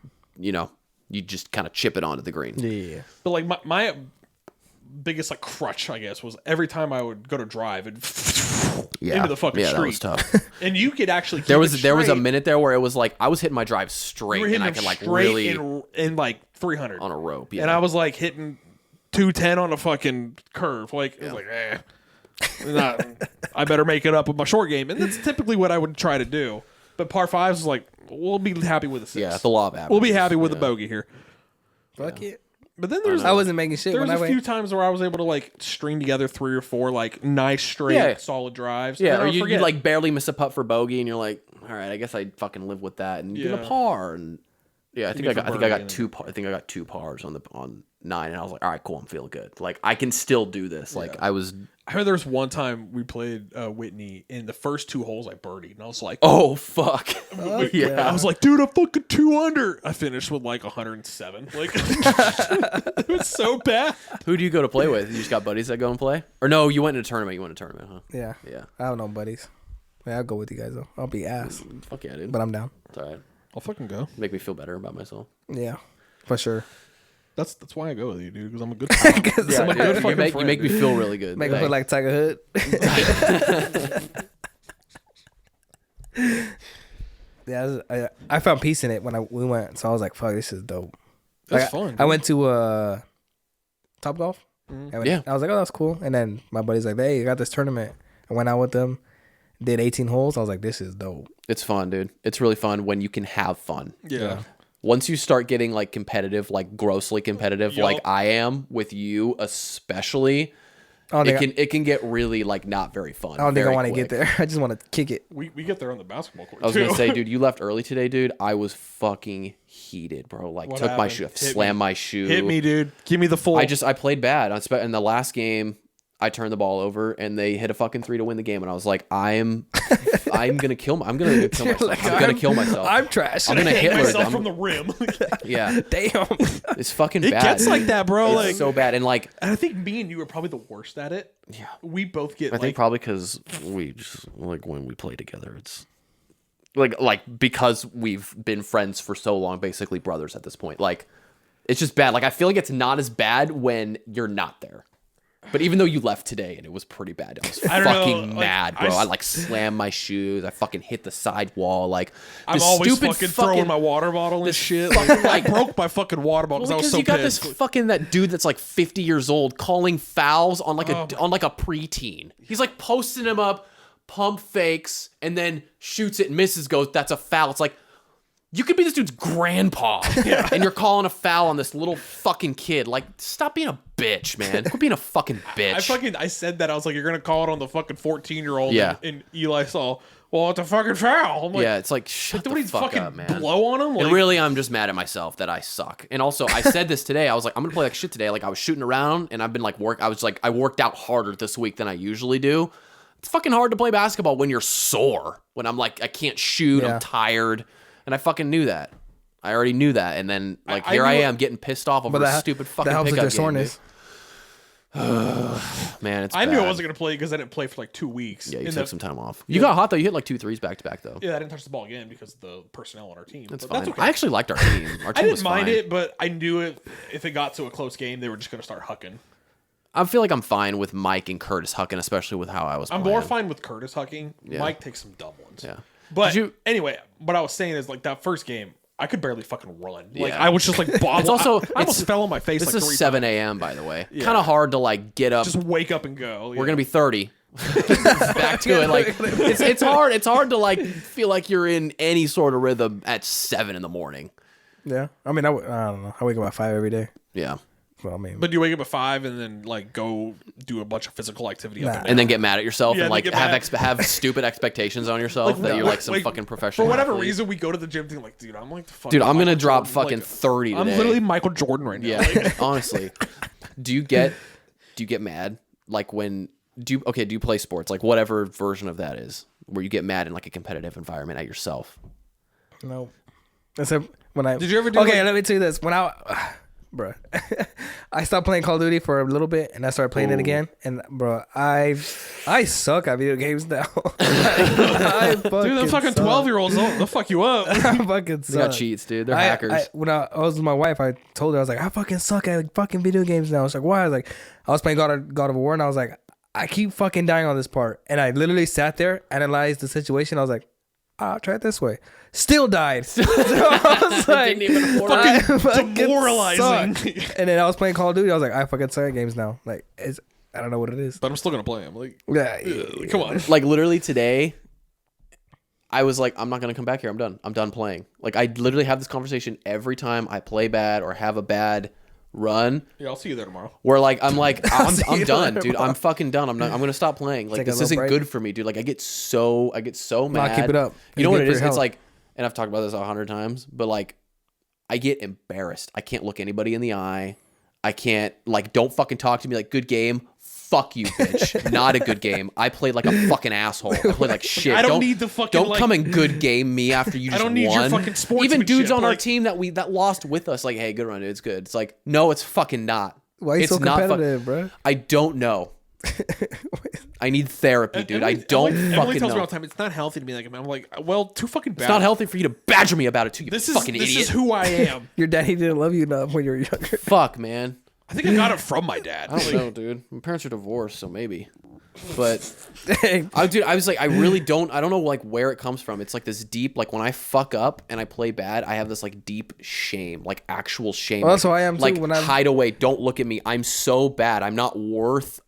just kind of chip it onto the green.
Yeah.
But like my biggest like crutch, I guess, was every time I would go to drive and into the fucking street.
That was tough.
And you could actually keep
there was a
straight.
minute there where it was like I was hitting my drive
You
straight
were
and
hitting
I
them
could like
straight
really
in like 300
on a rope. Yeah.
and I was like hitting 210 on a fucking curve. Like it was like, I better make it up with my short game, and that's typically what I would try to do. But par 5s is like, we'll be happy with a 6.
yeah, the law of averages.
We'll be happy with a bogey here.
Fuck it.
But then there's
I wasn't making shit
there
when
was
I
a few
went.
times where I was able to like string together 3 or 4 like nice straight solid drives.
Yeah,
And then
or
I would
you
forget.
like barely miss a putt for bogey, and you're like, all right, I guess I fucking live with that, and get a
Yeah.
par, and yeah, I think I
for
got
birdie,
2 par. I think I got 2 pars on 9, and I was like, all right, cool, I'm feeling good. Like I can still do this. Like I
heard there was one time we played Whitney, and the first 2 holes I birdied, and I was like,
oh fuck,
yeah. I was like, dude, I'm fucking 2 under. I finished with like 107. Like it was so bad.
Who do you go to play with? You just got buddies that go and play, or no? You went in a tournament. You went to a tournament, huh?
Yeah.
Yeah.
I have no buddies. Yeah, I'll go with you guys though. I'll be ass,
Fuck yeah, dude.
but I'm down.
It's all right.
I'll fucking go.
Make me feel better about myself.
Yeah, for sure.
That's why I go with you, dude, because I'm a good time.
Yeah,
I'm a
dude,
good
you
fucking
make
friend,
me
dude.
feel really good.
Make me feel like Tiger Hood. Yeah, I found peace in it when we went. So I was like, "Fuck, this is dope."
That's
Like,
fun.
I went to Top Golf.
Yeah.
I was like, "Oh, that's cool." And then my buddy's like, "Hey, you got this tournament." I went out with them, did 18 holes. I was like, "This is dope."
It's fun, dude. It's really fun when you can have fun.
Yeah.
Once you start getting like competitive, like grossly competitive,
Yup.
like I am with you, especially,
I don't think
it can get really like not very fun.
I don't think I
very
want to
quick.
get there. I just want to kick it.
We get there on the basketball court.
I was
too.
gonna say, dude, you left early today, dude. I was fucking heated, bro. Like
What
took my
happened?
shoe,
Hit
slammed
me.
my shoe.
Hit me, dude. Give me the full.
I played bad. In the last game, I turned the ball over and they hit a fucking 3 to win the game, and I was like, I'm gonna kill myself.
Like,
I'm gonna kill myself.
I'm trash.
I'm gonna hit
myself
I'm-
from the rim.
Yeah,
Damn.
it's fucking
It
bad.
gets like that, bro.
It's
Like,
so bad, and like
and I think me and you are probably the worst at it.
Yeah.
We both get
I think
like
probably because we just like when we play together, it's like because we've been friends for so long, basically brothers at this point. Like it's just bad. Like I feel like it's not as bad when you're not there. But even though you left today and it was pretty bad, I was fucking mad, bro. I like slammed my shoes. I fucking hit the side wall. Like
I'm always fucking throwing my water bottle and shit. Like I broke my fucking water bottle because I was so
you got
pissed.
this fucking that dude that's like 50 years old calling fouls on like a preteen. He's like posting him up, pump fakes, and then shoots it and misses. Goes, that's a foul. It's like, you could be this dude's grandpa, and you're calling a foul on this little fucking kid. Like, stop being a bitch, man. Quit being a fucking bitch.
I said that. I was like, you're gonna call it on the fucking 14-year-old.
Yeah.
And Eli saw, well, it's a fucking foul. I'm like,
yeah, it's like, shut the fuck up, man.
Blow on him. Like,
and really, I'm just mad at myself that I suck. And also, I said this today. I was like, I'm gonna play like shit today. Like, I was shooting around, and I've been like I worked out harder this week than I usually do. It's fucking hard to play basketball when you're sore. When I'm like, I can't shoot. I'm tired. And I fucking knew that. I already knew that. And then, like, here I am getting pissed off over a stupid fucking
that helps
pickup
with your
game.
soreness.
Man, it's
I
bad.
knew I wasn't going to play because I didn't play for like 2 weeks.
Yeah, you took some time off. You got hot, though. You hit like 2 threes back to back, though.
Yeah, I didn't touch the ball again because of the personnel on our team.
That's
but
fine.
That's okay.
I actually liked our team. Our team
I didn't
was
mind
fine.
it, but I knew if it got to a close game, they were just going to start hucking.
I feel like I'm fine with Mike and Curtis hucking, especially with how I was playing.
I'm more fine with Curtis hucking.
Yeah.
Mike takes some dumb ones.
Yeah.
But anyway, what I was saying is like that first game, I could barely fucking run. Like
Yeah.
I was just like bobbling.
It's also
I almost fell on my face.
This
like
is
3
7
times.
a.m. by the way. Kind of hard to like get up.
Just wake up and go.
We're gonna be 30. Back to it. Like it's hard. It's hard to like feel like you're in any sort of rhythm at 7 in the morning.
Yeah, I mean, I don't know. I wake up at 5 every day.
Yeah.
Well, I mean,
But you wake up at 5 and then like go do a bunch of physical activity up
And then get mad at yourself
Yeah,
and like
then get
have stupid expectations on yourself that you're like some fucking professional.
For whatever
athlete.
reason, we go to the gym thinking like, dude, I'm like the fucking
Dude, I'm gonna
Michael
drop
Jordan.
fucking
Like,
30 today.
I'm literally Michael Jordan right now.
Yeah,
Like,
honestly. Do you get mad like when do you play sports, like whatever version of that is, where you get mad in like a competitive environment at yourself?
no. Except when I
Did you ever do
Okay,
like-
let me tell you this. When bruh, I stopped playing Call of Duty for a little bit, and I started playing it again. And bro, I suck at video games now. I
dude, the fucking 12-year-olds, they'll fuck you up.
I fucking suck.
They got cheats, dude. They're hackers.
When I was with my wife, I told her, I was like, I fucking suck at fucking video games now. I was like, why? I was like, I was playing God of War, and I was like, I keep fucking dying on this part. And I literally sat there, analyzed the situation. I was like, I'll try it this way. Still died. So I was like,
Didn't even work.
I fucking
demoralizing.
suck. And then I was playing Call of Duty. I was like, I fucking suck at games now. Like, I don't know what it is.
But I'm still gonna play. I'm like,
Yeah,
come on.
Like literally today, I was like, I'm not gonna come back here. I'm done. I'm done playing. Like I literally have this conversation every time I play bad or have a bad run.
Yeah, I'll see you there tomorrow.
Where like I'm I'm
you
done,
later,
dude. I'm fucking done. I'm gonna stop playing. Like
Take a
this
little
isn't
break.
good for me, dude. Like I get so mad.
keep it up.
You know
It's
what
good
it
for
is?
your
It's
health.
like, and I've talked about this 100 times, but like I get embarrassed. I can't look anybody in the eye. I can't like don't fucking talk to me like good game. Fuck you, bitch. Not a good game. I played like a fucking asshole. I played like shit.
I don't need the fucking,
Don't
like-
come and good game me after you just
don't need your
won.
fucking sportsmanship,
Even dudes on our
like-
team that lost with us, like, hey, good run, dude. It's good. It's like, no, it's fucking not.
Why are you
it's
so
not
competitive, bro?
I don't know. I need therapy, dude. I don't
Emily
fucking
tells me all
know.
the time it's not healthy to be like, I'm like, well, too fucking bad.
It's not healthy for you to badger me about it too, you
This
fucking
is
idiot.
who I am.
Your daddy didn't love you enough when you were younger.
Fuck, man.
I think I got it from my dad.
I don't know, dude. My parents are divorced, so maybe. But
Dang.
I was like, I really don't. I don't know like where it comes from. It's like this deep, like when I fuck up and I play bad, I have this like deep shame, like actual shame.
Well, that's
like,
how I am, too,
Like
when I'm-
hide away. Don't look at me. I'm so bad. I'm not worth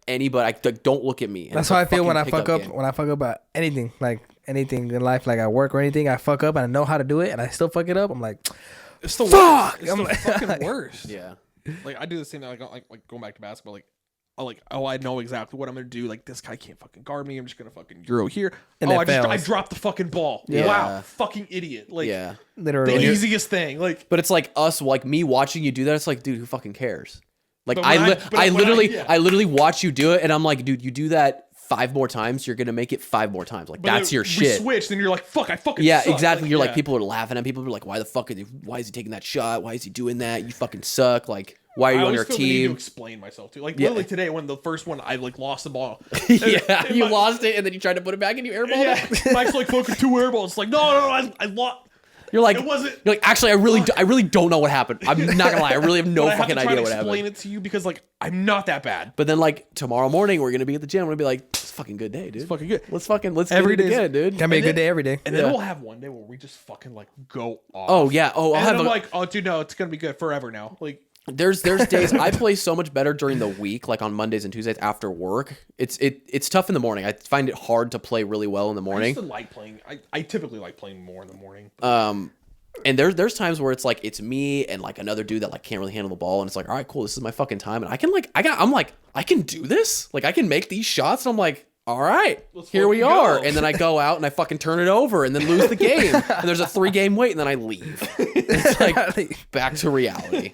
anybody. Like, don't look at me. And
That's
it's a
how I feel when I
fucking
fuck
pickup
up.
game.
When I fuck up at anything, like anything in life, like at work or anything, I fuck up and I know how to do it, and I still fuck it up. I'm like,
It's the
Fuck!
worst. It's
I'm
the
like-
fucking worst.
Yeah.
Like I do the same thing. Like going back to basketball. Like I know exactly what I'm gonna do. Like this guy can't fucking guard me. I'm just gonna fucking Euro here.
And
I
it fails.
dropped the fucking ball.
Yeah.
Wow, fucking idiot. Like
Yeah.
literally.
the easiest thing. Like
But it's like us, like me watching you do that. It's like, dude, who fucking cares? Like
But when
I literally
yeah.
watch you do it, and I'm like, dude, you do that 5 more times, you're gonna make it 5 more times. Like
but
that's
then
your
we
shit.
switch, then you're like, fuck, I fucking
Yeah,
suck.
exactly. You're like
yeah.
people are laughing at people. Are like, why the fuck? Why is he taking that shot? Why is he doing that? You fucking suck. Like, why are you
I
on
always
your
feel the need to
team?
explain myself too. Like
Yeah.
literally today, when the first one I like lost the ball.
Yeah,
And
you
my-
lost it, and then you tried to put it back, and you airballed
Yeah,
it.
Mike's like fucking 2 airballs. It's like no, I lost.
You're like,
It wasn't.
You're like, actually, I really don't know what happened. I'm not gonna lie, I really have no
But I have
fucking
to try
idea
to
what
explain
happened.
it to you because like I'm not that bad.
But then like tomorrow morning, we're gonna be at the gym. I'm gonna be like, it's a fucking good day, dude.
It's fucking good.
Let's get
Every
it
day's-
again, dude.
Can be a
And
good
then-
day every day.
And then
Yeah.
we'll have one day where we just fucking like go off.
Oh yeah. Oh, I'll
And
have
I'm
a,
like, oh dude, no, it's gonna be good forever now. Like
There's days I play so much better during the week, like on Mondays and Tuesdays after work. It's tough in the morning. I find it hard to play really well in the
I
morning.
used to like playing. I typically like playing more in the morning.
And there's times where it's like it's me and like another dude that like can't really handle the ball, and it's like, all right, cool, this is my fucking time, and I can do this. Like I can make these shots, and I'm like, all right, here we
fucking
are.
go.
And then I go out and I fucking turn it over and then lose the game. And there's a 3-game wait, and then I leave. It's like back to reality.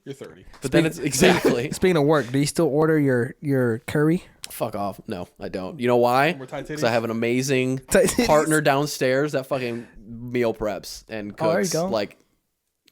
You're 30.
But then it's exactly.
Speaking of work, do you still order your curry?
Fuck off. No, I don't. You know why?
More tight
Because I
titties?
have an amazing
Tight titties.
partner downstairs that fucking meal preps and cooks.
Oh, there you go.
Like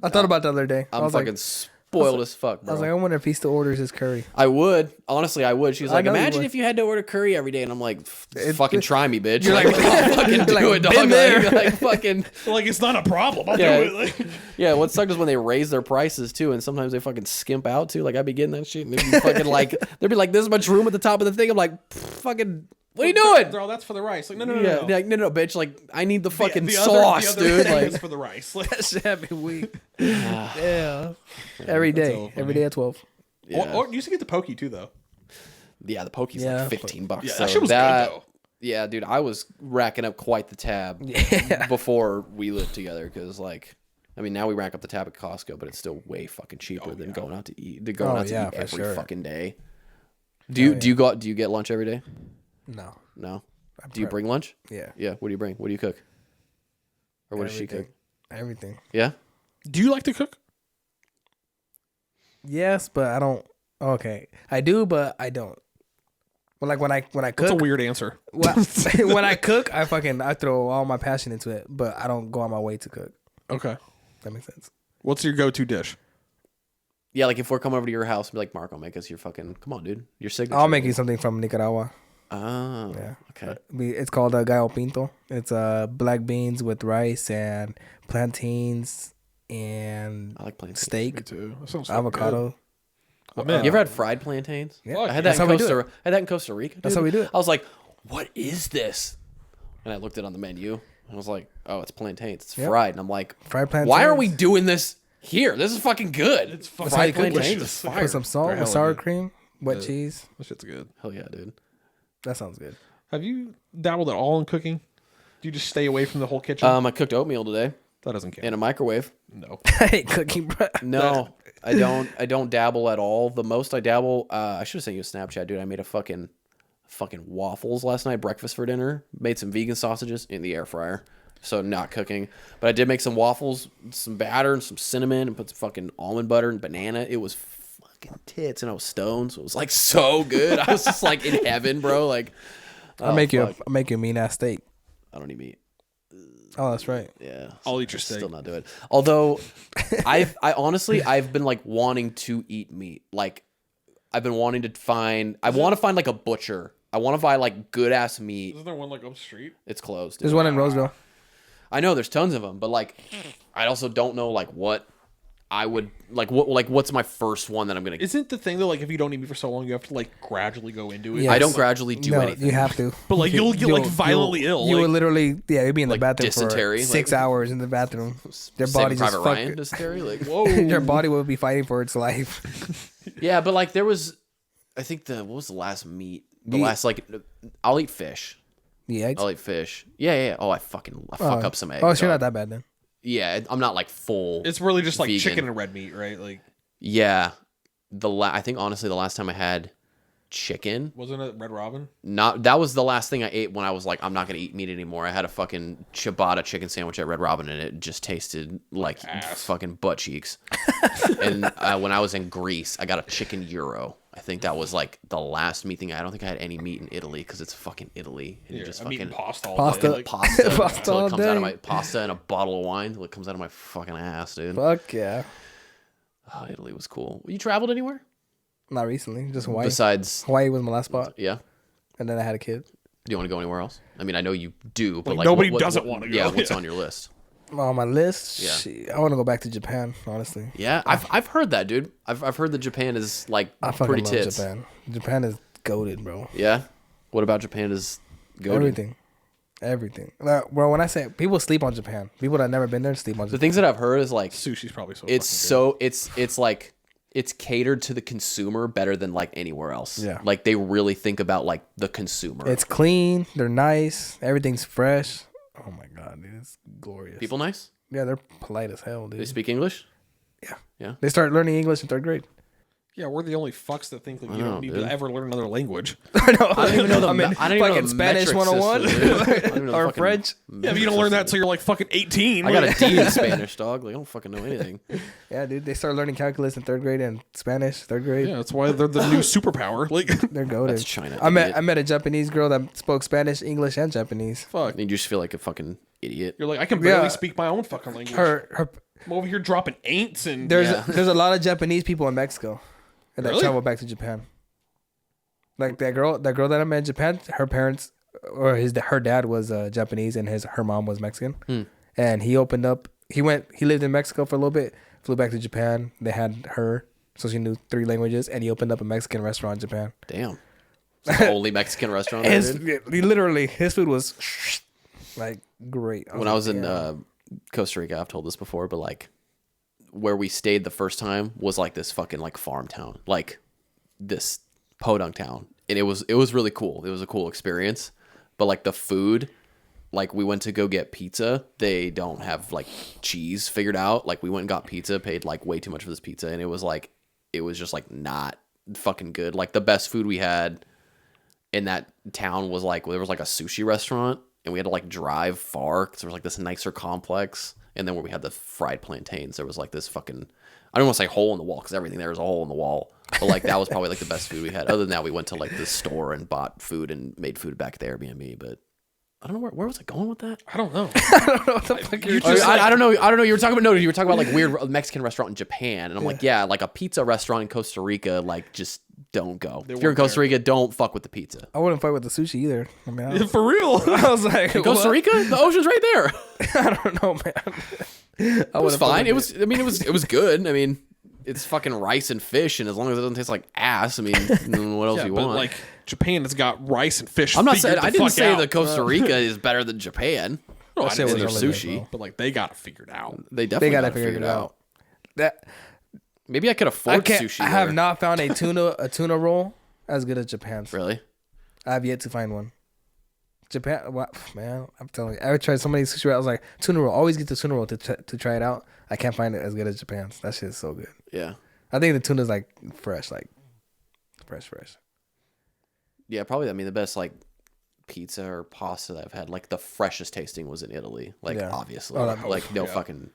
I thought about it the other day. I
I'm
was
fucking
like,
spoiled as fuck, bro.
I was like, I wonder if he still orders his curry.
I would. Honestly, I would. She was
I
like,
know you
imagine
would.
if you had to order curry every day. And I'm like,
It-
fucking try me, bitch.
You're like-
I'll fucking
you're
do
like,
it, dog.
been there.
Like, fucking.
Like it's not a problem. I'll
Yeah.
do it. Like,
Yeah, what sucks is when they raise their prices too, and sometimes they fucking skimp out too. Like I'd be getting that shit, and they'd be fucking like, there'd be like this much room at the top of the thing. I'm like, fucking, what are you doing?
Bro, that's for the rice. Like no.
Yeah, like, no, bitch. Like I need the fucking
The
sauce,
other
dude.
thing
Like,
is for the rice. Like,
Every week. Yeah. Every day.
hella
Every day at 12.
yeah.
or you used to get the pokey too, though.
Yeah, the poke's
Yeah.
like $15.
Yeah,
so
that shit was good though.
Yeah, dude, I was racking up quite the tab
Yeah.
before we lived together because, like, I mean, now we rack up the tab at Costco, but it's still way fucking cheaper than going out to eat. They're going
Oh,
out to
yeah,
eat
for
every
sure.
fucking day. Do you get lunch every day?
No.
No. Do you
prep.
bring lunch?
Yeah.
Yeah. What do you bring? What do you cook? Or what does she cook?
Everything.
Yeah.
Do you like to cook?
Yes, but I don't. Okay. I do, but I don't. Well, like when I
That's a
cook,
weird answer.
when I cook, I throw all my passion into it, but I don't go on my way to cook.
Okay.
That makes sense.
What's your go-to dish?
Yeah, like if we're coming over to your house and be like, Marco, make us your fucking, come on, dude. Your signature.
I'll make you something from Nicaragua.
Oh.
Yeah.
Okay.
It's called gallo pinto. It's black beans with rice and plantains and
I like plantains.
steak,
too. That sounds
avocado.
I'm in.
You ever had fried plantains?
Yeah.
I had
That's
that
how
in
we do it.
I had that in Costa Rica.
That's
dude.
how we do it.
I was like, what is this? And I looked it on the menu and I was like, oh, it's plantains. It's
Yep.
fried. And I'm like,
Fried plantains.
why are we doing this here? This is fucking good.
It's fucking
fried
delicious.
plantains is fire.
Put some salt
They're
with
hella
sour
good.
cream, wet cheese.
That shit's good.
Hell yeah, dude.
That sounds good.
Have you dabbled at all in cooking? Do you just stay away from the whole kitchen?
I cooked oatmeal today
that doesn't count.
in a microwave.
No.
I hate cooking, bro.
No, I don't. I don't dabble at all. The most I dabble, I should have sent you a Snapchat, dude. I made a fucking waffles last night, breakfast for dinner. Made some vegan sausages in the air fryer. So not cooking, but I did make some waffles, some batter, and some cinnamon, and put some fucking almond butter and banana. It was fucking tits, and I was stoned, so it was like so good. I was just like in heaven, bro. Like,
I'll make you a mean ass steak.
I don't eat meat.
Oh, that's right.
Yeah,
I'll eat your steak.
Still not do it. Although, I honestly I've been like wanting to eat meat. Like, I've been wanting to find. I want to find like a butcher. I want to buy like good ass meat.
Isn't there one like up the street?
It's closed.
There's
dude.
one in Roseville.
I know there's tons of them, but like, I also don't know like what I would like. What's my first one that I'm gonna?
Isn't the thing though, like if you don't eat meat for so long, you have to like gradually go into it?
Yeah.
I don't
Yes.
gradually do
No,
anything.
you have to.
But like you'll get like violently ill.
You
like,
will literally, you'll be in the
Like
bathroom
dysentery,
for 6
like-
hours in the bathroom. Their
Saving
body just
Private Ryan
fucking.
dysentery. Like,
whoa.
Your body will be fighting for its life.
yeah, but like there was, I think what was the last meat? The
You-
last like, I'll eat fish.
Yeah.
I'll eat fish. Yeah. Oh, I fuck up some eggs.
Oh, so you're
dog.
not that bad then.
Yeah, I'm not like full.
It's really just like
vegan.
chicken and red meat, right? Like
Yeah, I think honestly the last time I had chicken,
wasn't it Red Robin?
that was the last thing I ate when I was like I'm not gonna eat meat anymore. I had a fucking ciabatta chicken sandwich at Red Robin and it just tasted like
ass.
fucking butt cheeks. And when I was in Greece, I got a chicken gyro. I think that was like the last meat thing. I don't think I had any meat in Italy because it's fucking Italy. And
Yeah,
you just
I'm eating
fucking
pasta all
Pasta.
day. Like,
pasta,
Pasta
until
all
it comes out of
day.
my pasta and a bottle of wine till it comes out of my fucking ass, dude.
Fuck yeah.
Oh, Italy was cool. You traveled anywhere
Not recently. Just Hawaii.
besides?
Hawaii was my last spot.
Yeah.
And then I had a kid.
Do you want to go anywhere else? I mean, I know you do, but
Like,
like
nobody
what-
doesn't wanna go.
Yeah, what's
Yeah.
on your list?
On my list,
Yeah.
shit, I want to go back to Japan. Honestly.
Yeah, I've heard that, dude. I've heard that Japan is like
I fucking
pretty
love
tits.
Japan. Japan is goated, bro.
Yeah. What about Japan is goated?
Everything. Well, when I say people sleep on Japan, people that never been there sleep on
The
Japan.
things that I've heard is like
Sushi's probably so.
it's like it's catered to the consumer better than like anywhere else.
Yeah.
Like they really think about like the consumer.
It's clean. They're nice. Everything's fresh. Oh my god, dude, it's glorious.
People nice?
Yeah, they're polite as hell,
They
dude.
speak English?
Yeah.
Yeah.
They start learning English in 3rd grade.
Yeah, we're the only fucks that think that you
know,
don't need
dude.
to ever learn another language.
I know.
I don't even know the
I mean,
I don't even know
fucking
the
Spanish
metric
101
system, dude. I don't even know the
or
fucking
French.
Yeah, but you don't learn that until you're like fucking 18.
I got a
Like,
D in Spanish, dog. Like I don't fucking know anything.
Yeah, dude, they start learning calculus in 3rd grade and Spanish 3rd grade.
yeah, that's why they're the new superpower. Like,
They're goated.
That's China.
I
idiot.
met a Japanese girl that spoke Spanish, English, and Japanese.
fuck.
You just feel like a fucking idiot.
You're like, I can barely
Yeah.
speak my own fucking language.
Her
I'm over here dropping ain'ts and
there's a lot of Japanese people in Mexico that
Really?
travel back to Japan. Like that girl that I met in Japan, her parents or her dad was Japanese and her mom was Mexican. And he opened up. He lived in Mexico for a little bit, flew back to Japan. They had her, so she knew 3 languages, and he opened up a Mexican restaurant in Japan.
Damn. It's the only Mexican restaurant there, dude.
Literally, his food was like great.
When I was in Costa Rica, I've told this before, but like where we stayed the first time was like this fucking like farm town, like this podunk town, and it was really cool. It was a cool experience, but like the food, like we went to go get pizza, they don't have like cheese figured out. Like we went and got pizza, paid like way too much for this pizza, and it was just like not fucking good. Like the best food we had in that town was like there was like a sushi restaurant, and we had to like drive far because there was like this nicer complex, and then where we had the fried plantains, there was like this fucking, I don't want to say hole in the wall because everything there is a hole in the wall, but like that was probably like the best food we had. Other than that, we went to like this store and bought food and made food back at the Airbnb. But I don't know where was I going with that?
I don't know.
I don't know what the fuck you're
I don't know. You were talking about like weird Mexican restaurant in Japan, and I'm like, yeah, like a pizza restaurant in Costa Rica, like just don't go. If you're in Costa Rica, don't fuck with the pizza.
I wouldn't fight with the sushi either. I mean,
For real.
I was like,
Costa
what?
Rica, the ocean's right there.
I don't know, man.
It was fine. It was good. I mean, it's fucking rice and fish, and as long as it doesn't taste like ass, I mean, what else
Yeah,
you
but
want?
like Japan has got rice and fish.
I'm not
figured
saying
the
I didn't
fuck
say
out.
that Costa Rica is better than Japan.
No, I
That shit
didn't
was
say
really
that,
good,
sushi.
bro.
but like they got it figured out.
They definitely
gotta
got
figure
figured
it
out.
That
Maybe I could afford sushi.
I have
there.
not found a tuna roll as good as Japan's.
Really.
I have yet to find one. Japan, what, man? I'm telling you, I tried so many sushi. I was like, tuna roll. Always get the tuna roll to try it out. I can't find it as good as Japan's. That shit is so good.
Yeah.
I think the tuna's like fresh, like fresh.
Yeah, probably. I mean, the best like pizza or pasta that I've had, like the freshest tasting was in Italy. Like
Yeah.
obviously,
Oh,
like no
yeah.
fucking.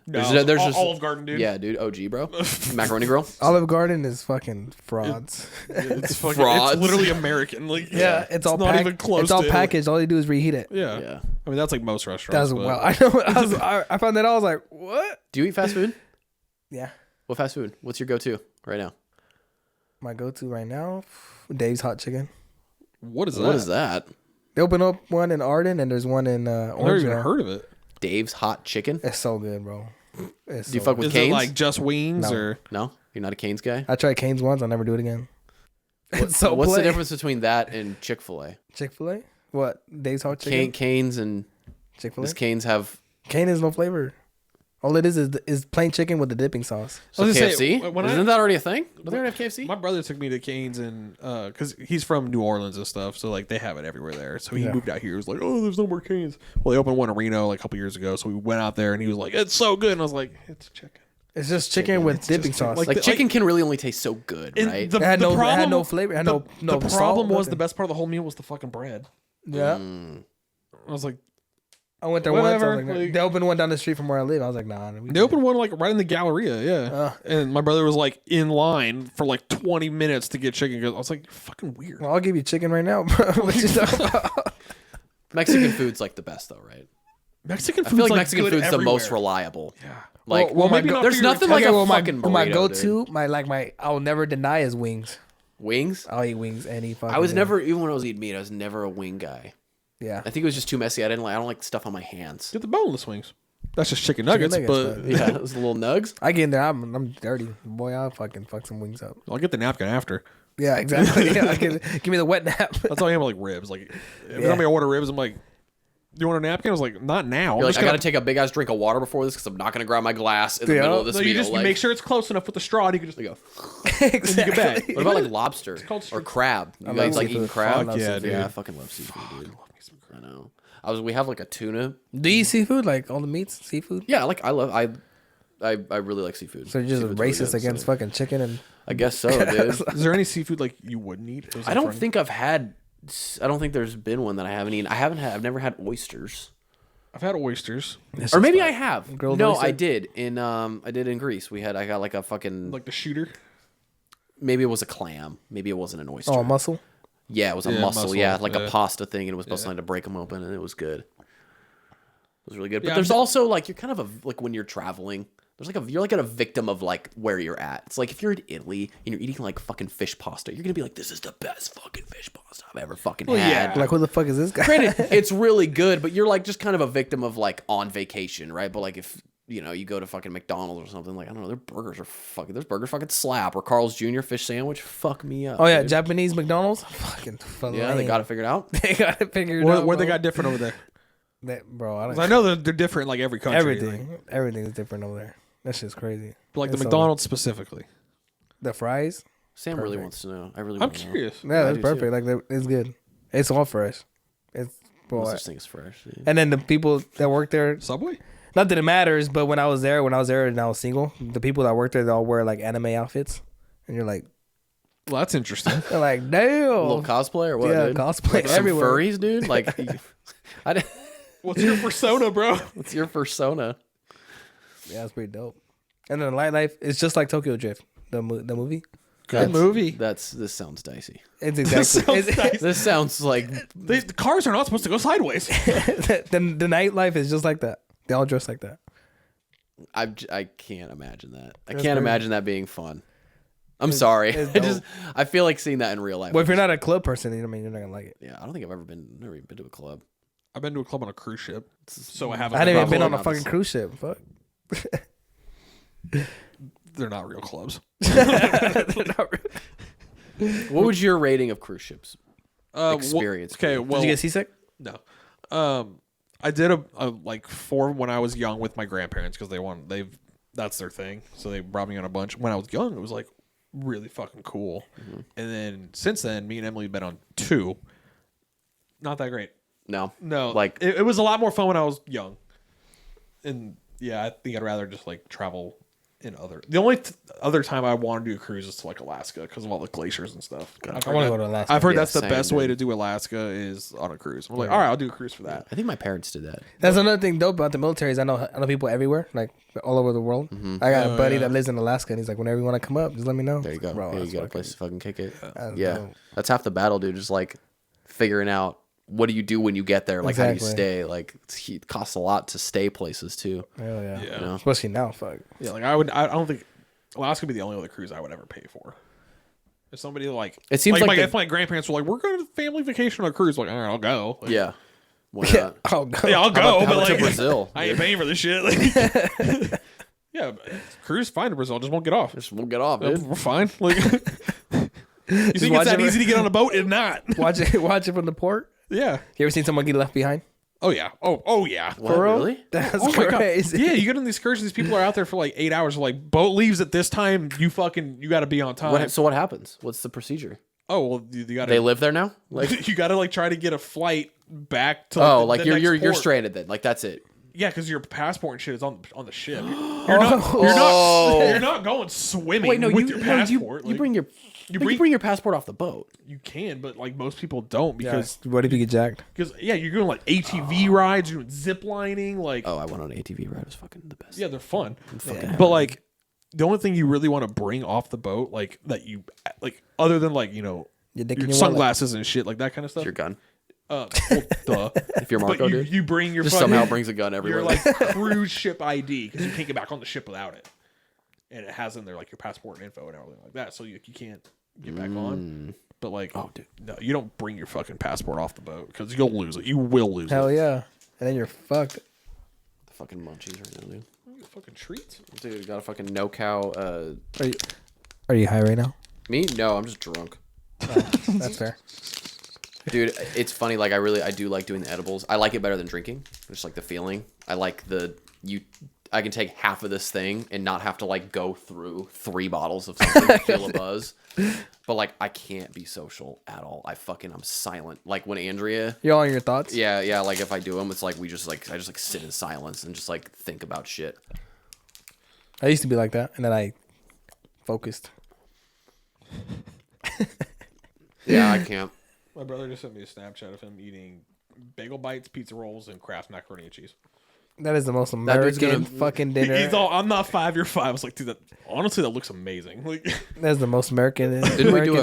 No,
There's just
Olive Garden, dude.
Yeah, dude. OG, bro. Macaroni Grill.
Olive Garden is fucking frauds.
It's fucking.
Frauds.
It's literally American. Like
Yeah, it's all
not even close.
It's all
to
packaged. All they do is reheat it.
Yeah.
Yeah.
I mean that's like most restaurants.
That's
but-
well. I know. I found that out. I was like, what?
Do you eat fast food?
Yeah.
What fast food? What's your go-to right now?
My go-to right now, Dave's Hot Chicken.
What is that?
What is that?
They open up one in Arden and there's one in
I've never
Orange.
even heard of it.
Dave's Hot Chicken.
It's so good, bro. It's
Do you
so
fuck with
Is
Cane's?
it like just wings
No.
or?
No, you're not a Cane's guy.
I tried Cane's once. I'll never do it again. It's so
What's the
plain.
difference between that and Chick-fil-A?
Chick-fil-A? What? Dave's Hot Chicken?
Cane's and
Chick-fil-A?
does Cane's have
Cane is no flavor. All it is plain chicken with the dipping sauce.
so
I was gonna say,
KFC?
when
Isn't that already a thing? Don't they already have KFC?
My brother took me to Cane's and because he's from New Orleans and stuff, so like they have it everywhere there. So he
Yeah.
moved out here. He was like, "Oh, there's no more Cane's." Well, they opened one in Reno like a couple years ago, so we went out there and he was like, "It's so good," and I was like, "It's chicken."
It's just chicken with
It's
dipping
just
sauce.
like
Like
the-
chicken can really only taste so good,
And
right?
the,
It had
the
no- it
problem,
had no flavor, it had no
the
salt,
problem was
nothing.
the best part of the whole meal was the fucking bread.
yeah.
I was like,
I went there
Whatever,
once. I was like,
like-
they opened one down the street from where I live. I was like, nah.
they opened one like right in the Galleria, yeah. And my brother was like in line for like 20 minutes to get chicken. 'Cause I was like, "You're fucking weird."
Well, I'll give you chicken right now, bro. What you talking about?
Mexican food's like the best though, right?
Mexican
I
food's
feel like
like
Mexican
good
food's the most
everywhere.
reliable.
Yeah.
Like,
Well,
maybe not
there's
for your
nothing like
Okay,
a
well,
fucking burrito,
my
dude.
go-to, my I'll never deny is wings.
Wings.
I'll eat wings any fucking
I was
day.
never, even when I was eating meat, I was never a wing guy.
Yeah.
I think it was just too messy. I don't like stuff on my hands.
Get the boneless wings. That's just chicken nuggets, but
yeah, those little nugs.
I get in there, I'm dirty. Boy, I'll fucking fuck some wings up.
I'll get the napkin after.
Yeah, exactly. Yeah, give me the wet nap.
That's all I am with, like ribs. Like every time I order ribs, I'm like, "Do you want a napkin?" I was like, "Not now."
You're like, I gotta take a big ass drink of water before this because I'm not gonna grab my glass in the middle of this
meal.
meal.
You just make sure it's close enough with the straw, and you can just
go.
Exactly.
You get back.
What about like lobster or crab? You guys like eating crab?
Fuck yeah, dude.
Yeah, I fucking love seafood, dude. I know. We have like a tuna.
Do you eat seafood? Like all the meats, seafood?
Yeah, I really like seafood.
So you're just
Seafood's
racist
really good,
against fucking chicken and.
I guess so, dude.
Is there any seafood like you wouldn't eat?
I don't think I've had. I don't think there's been one that I haven't eaten. I've never had oysters.
I've had oysters.
Or maybe I have. No,
oyster?
I did in Greece. I got like a fucking
Like the shooter.
maybe it was a clam. Maybe it wasn't an oyster.
Oh, mussel.
Yeah, it was a
Yeah,
mussel.
mussel,
Yeah, like
yeah.
a pasta thing, and it was supposed to break them open, and it was good. It was really good. But
Yeah,
there's also like you're kind of like when you're traveling. There's like you're like a victim of like where you're at. It's like if you're in Italy and you're eating like fucking fish pasta, you're gonna be like, this is the best fucking fish pasta I've ever fucking had.
yeah.
Like, who the fuck is this guy?
Granted, it's really good, but you're like just kind of a victim of like on vacation, right? But like if you go to fucking McDonald's or something, like I don't know, their burgers are fucking. There's burgers fucking slap or Carl's Jr. fish sandwich. Fuck me up.
Oh yeah,
dude.
Japanese McDonald's. Fucking.
Yeah, they got it figured out.
They got it figured out.
Where they got different over there?
Bro, I don't.
'Cause I know they're different like every country.
Everything is different over there. That shit's crazy.
But like
It's
the McDonald's specifically.
The fries.
Sam really wants to know.
I'm
want to know.
curious.
Yeah, that's
do
perfect.
too.
Like it's good. It's all fresh. It's
No
boy.
such thing as fresh. Dude.
And then the people that work there,
Subway?
not that it matters, but when I was there and I was single, the people that work there, they all wear like anime outfits, and you're like,
Well, that's interesting.
they're like, damn,
A little cosplay or what?
Yeah,
dude?
cosplay
like some
everywhere.
furries, dude. Like,
What's your persona, bro?
what's your persona?
Yeah, it's pretty dope. And then nightlife, it's just like Tokyo Drift, the movie.
Good movie.
This sounds dicey.
It's exactly.
This sounds like
The cars are not supposed to go sideways.
the nightlife is just like that. They all dress like that.
I can't imagine that. I
That's
can't
crazy.
imagine that being fun. I'm sorry.
it's
I feel like seeing that in real life.
Well, if you're not a club person, you're not gonna like it.
Yeah, I don't think I've never even been to a club.
I've been to a club on a cruise ship, so I haven't.
I hadn't even been
probably
on a
not
fucking
the
cruise ship. Fuck.
They're not real clubs.
What was your rating of cruise ships?
Well,
Experience.
okay, well,
Did you get seasick?
no. I did a like 4 when I was young with my grandparents because that's their thing. So they brought me on a bunch. When I was young, it was like really fucking cool.
Mm-hmm.
And then since then, me and Emily have been on 2. Not that great.
No.
No,
Like
it was a lot more fun when I was young. And yeah, I think I'd rather just like travel in other. The only other time I want to do a cruise is to like Alaska because of all the glaciers and stuff.
I want to go to Alaska.
I've heard
Yeah,
that's the
same,
best way
dude.
to do Alaska is on a cruise. I'm like, all right, I'll do a cruise for that.
I think my parents did that.
That's another thing dope about the military is I know people everywhere, like all over the world.
Mm-hmm.
I got a buddy that lives in Alaska, and he's like, whenever you want to come up, just let me know.
There you go.
Bro,
Yeah,
that's
you got a
fucking-
place to fucking kick it.
that's
Yeah,
dope.
that's half the battle, dude. Just like figuring out what do you do when you get there. Like how do you
Exactly.
stay? Like it costs a lot to stay places too.
Hell yeah.
Yeah.
You know?
Especially now, fuck.
Yeah, like I don't think Alaska would be the only other cruise I would ever pay for. If somebody like
It seems like the-
if my grandparents were like, we're going to family vacation on a cruise, like, all right, I'll go. Like,
Yeah. Why
Yeah,
not?
I'll go.
yeah, I'll go.
How
but
about to
like,
Brazil?
I ain't paying for this shit. Like, yeah, but cruise fine to Brazil, just won't get off.
Just won't get off, dude.
We're fine. Like, you think it's
watch
that
it-
easy to get on a boat? It's not.
Watch it from the port.
Yeah.
You ever seen someone get left behind?
Oh yeah. Oh yeah.
What,
For real?
really?
That's
Oh my god!
crazy.
Yeah, you get on these excursions. These people are out there for like 8 hours. Like boat leaves at this time. You got to be on time.
So what happens? What's the procedure?
Oh well, you got
They
to.
live there now? Like
You got to like try to get a flight back to.
oh,
the
like
next
you're
port.
stranded then. Like that's it.
Yeah, because your passport and shit is on the ship.
Oh.
You're not going swimming with your passport.
you
Like,
bring your
you
you
bring-
bring your passport off the boat.
you can, but like most people don't because
What if you get jacked?
yeah, you're doing like ATV rides, you're doing zip lining, like
Oh, I went on an ATV ride. It was fucking the best.
yeah, they're fun.
fucking
But like the only thing you really want to bring off the boat, like that you like, other than like
Your dick in
your
your
sunglasses and shit, like that kind of stuff.
Your gun.
Well, duh.
If you're
But
Marco, dude.
you bring your
Just
fucking,
somehow brings a gun everywhere.
your like cruise ship ID because you can't get back on the ship without it, and it has in there like your passport and info and everything like that, so you can't get back on. But like,
Oh, dude.
no, you don't bring your fucking passport off the boat because you'll lose it. You will lose
Hell
it.
yeah. And then you're fucked.
the fucking munchies right now, dude.
Fucking treats.
Dude, got a fucking no cow.
Are you high right now?
Me? No, I'm just drunk.
That's fair.
Dude, it's funny. Like I do like doing the edibles. I like it better than drinking. Just like the feeling. I like I can take half of this thing and not have to like go through 3 bottles of something to feel a buzz. But like I can't be social at all. I'm silent. Like when Andrea,
You're all in your thoughts.
yeah. Like if I do them, it's like I just like sit in silence and just like think about shit.
I used to be like that, and then I focused.
Yeah, I can't.
My brother just sent me a Snapchat of him eating bagel bites, pizza rolls, and Kraft macaroni and cheese.
That is the most American fucking dinner.
He's all, I'm not 5, you're 5. I was like, dude, honestly, that looks amazing. Like,
That's the most American.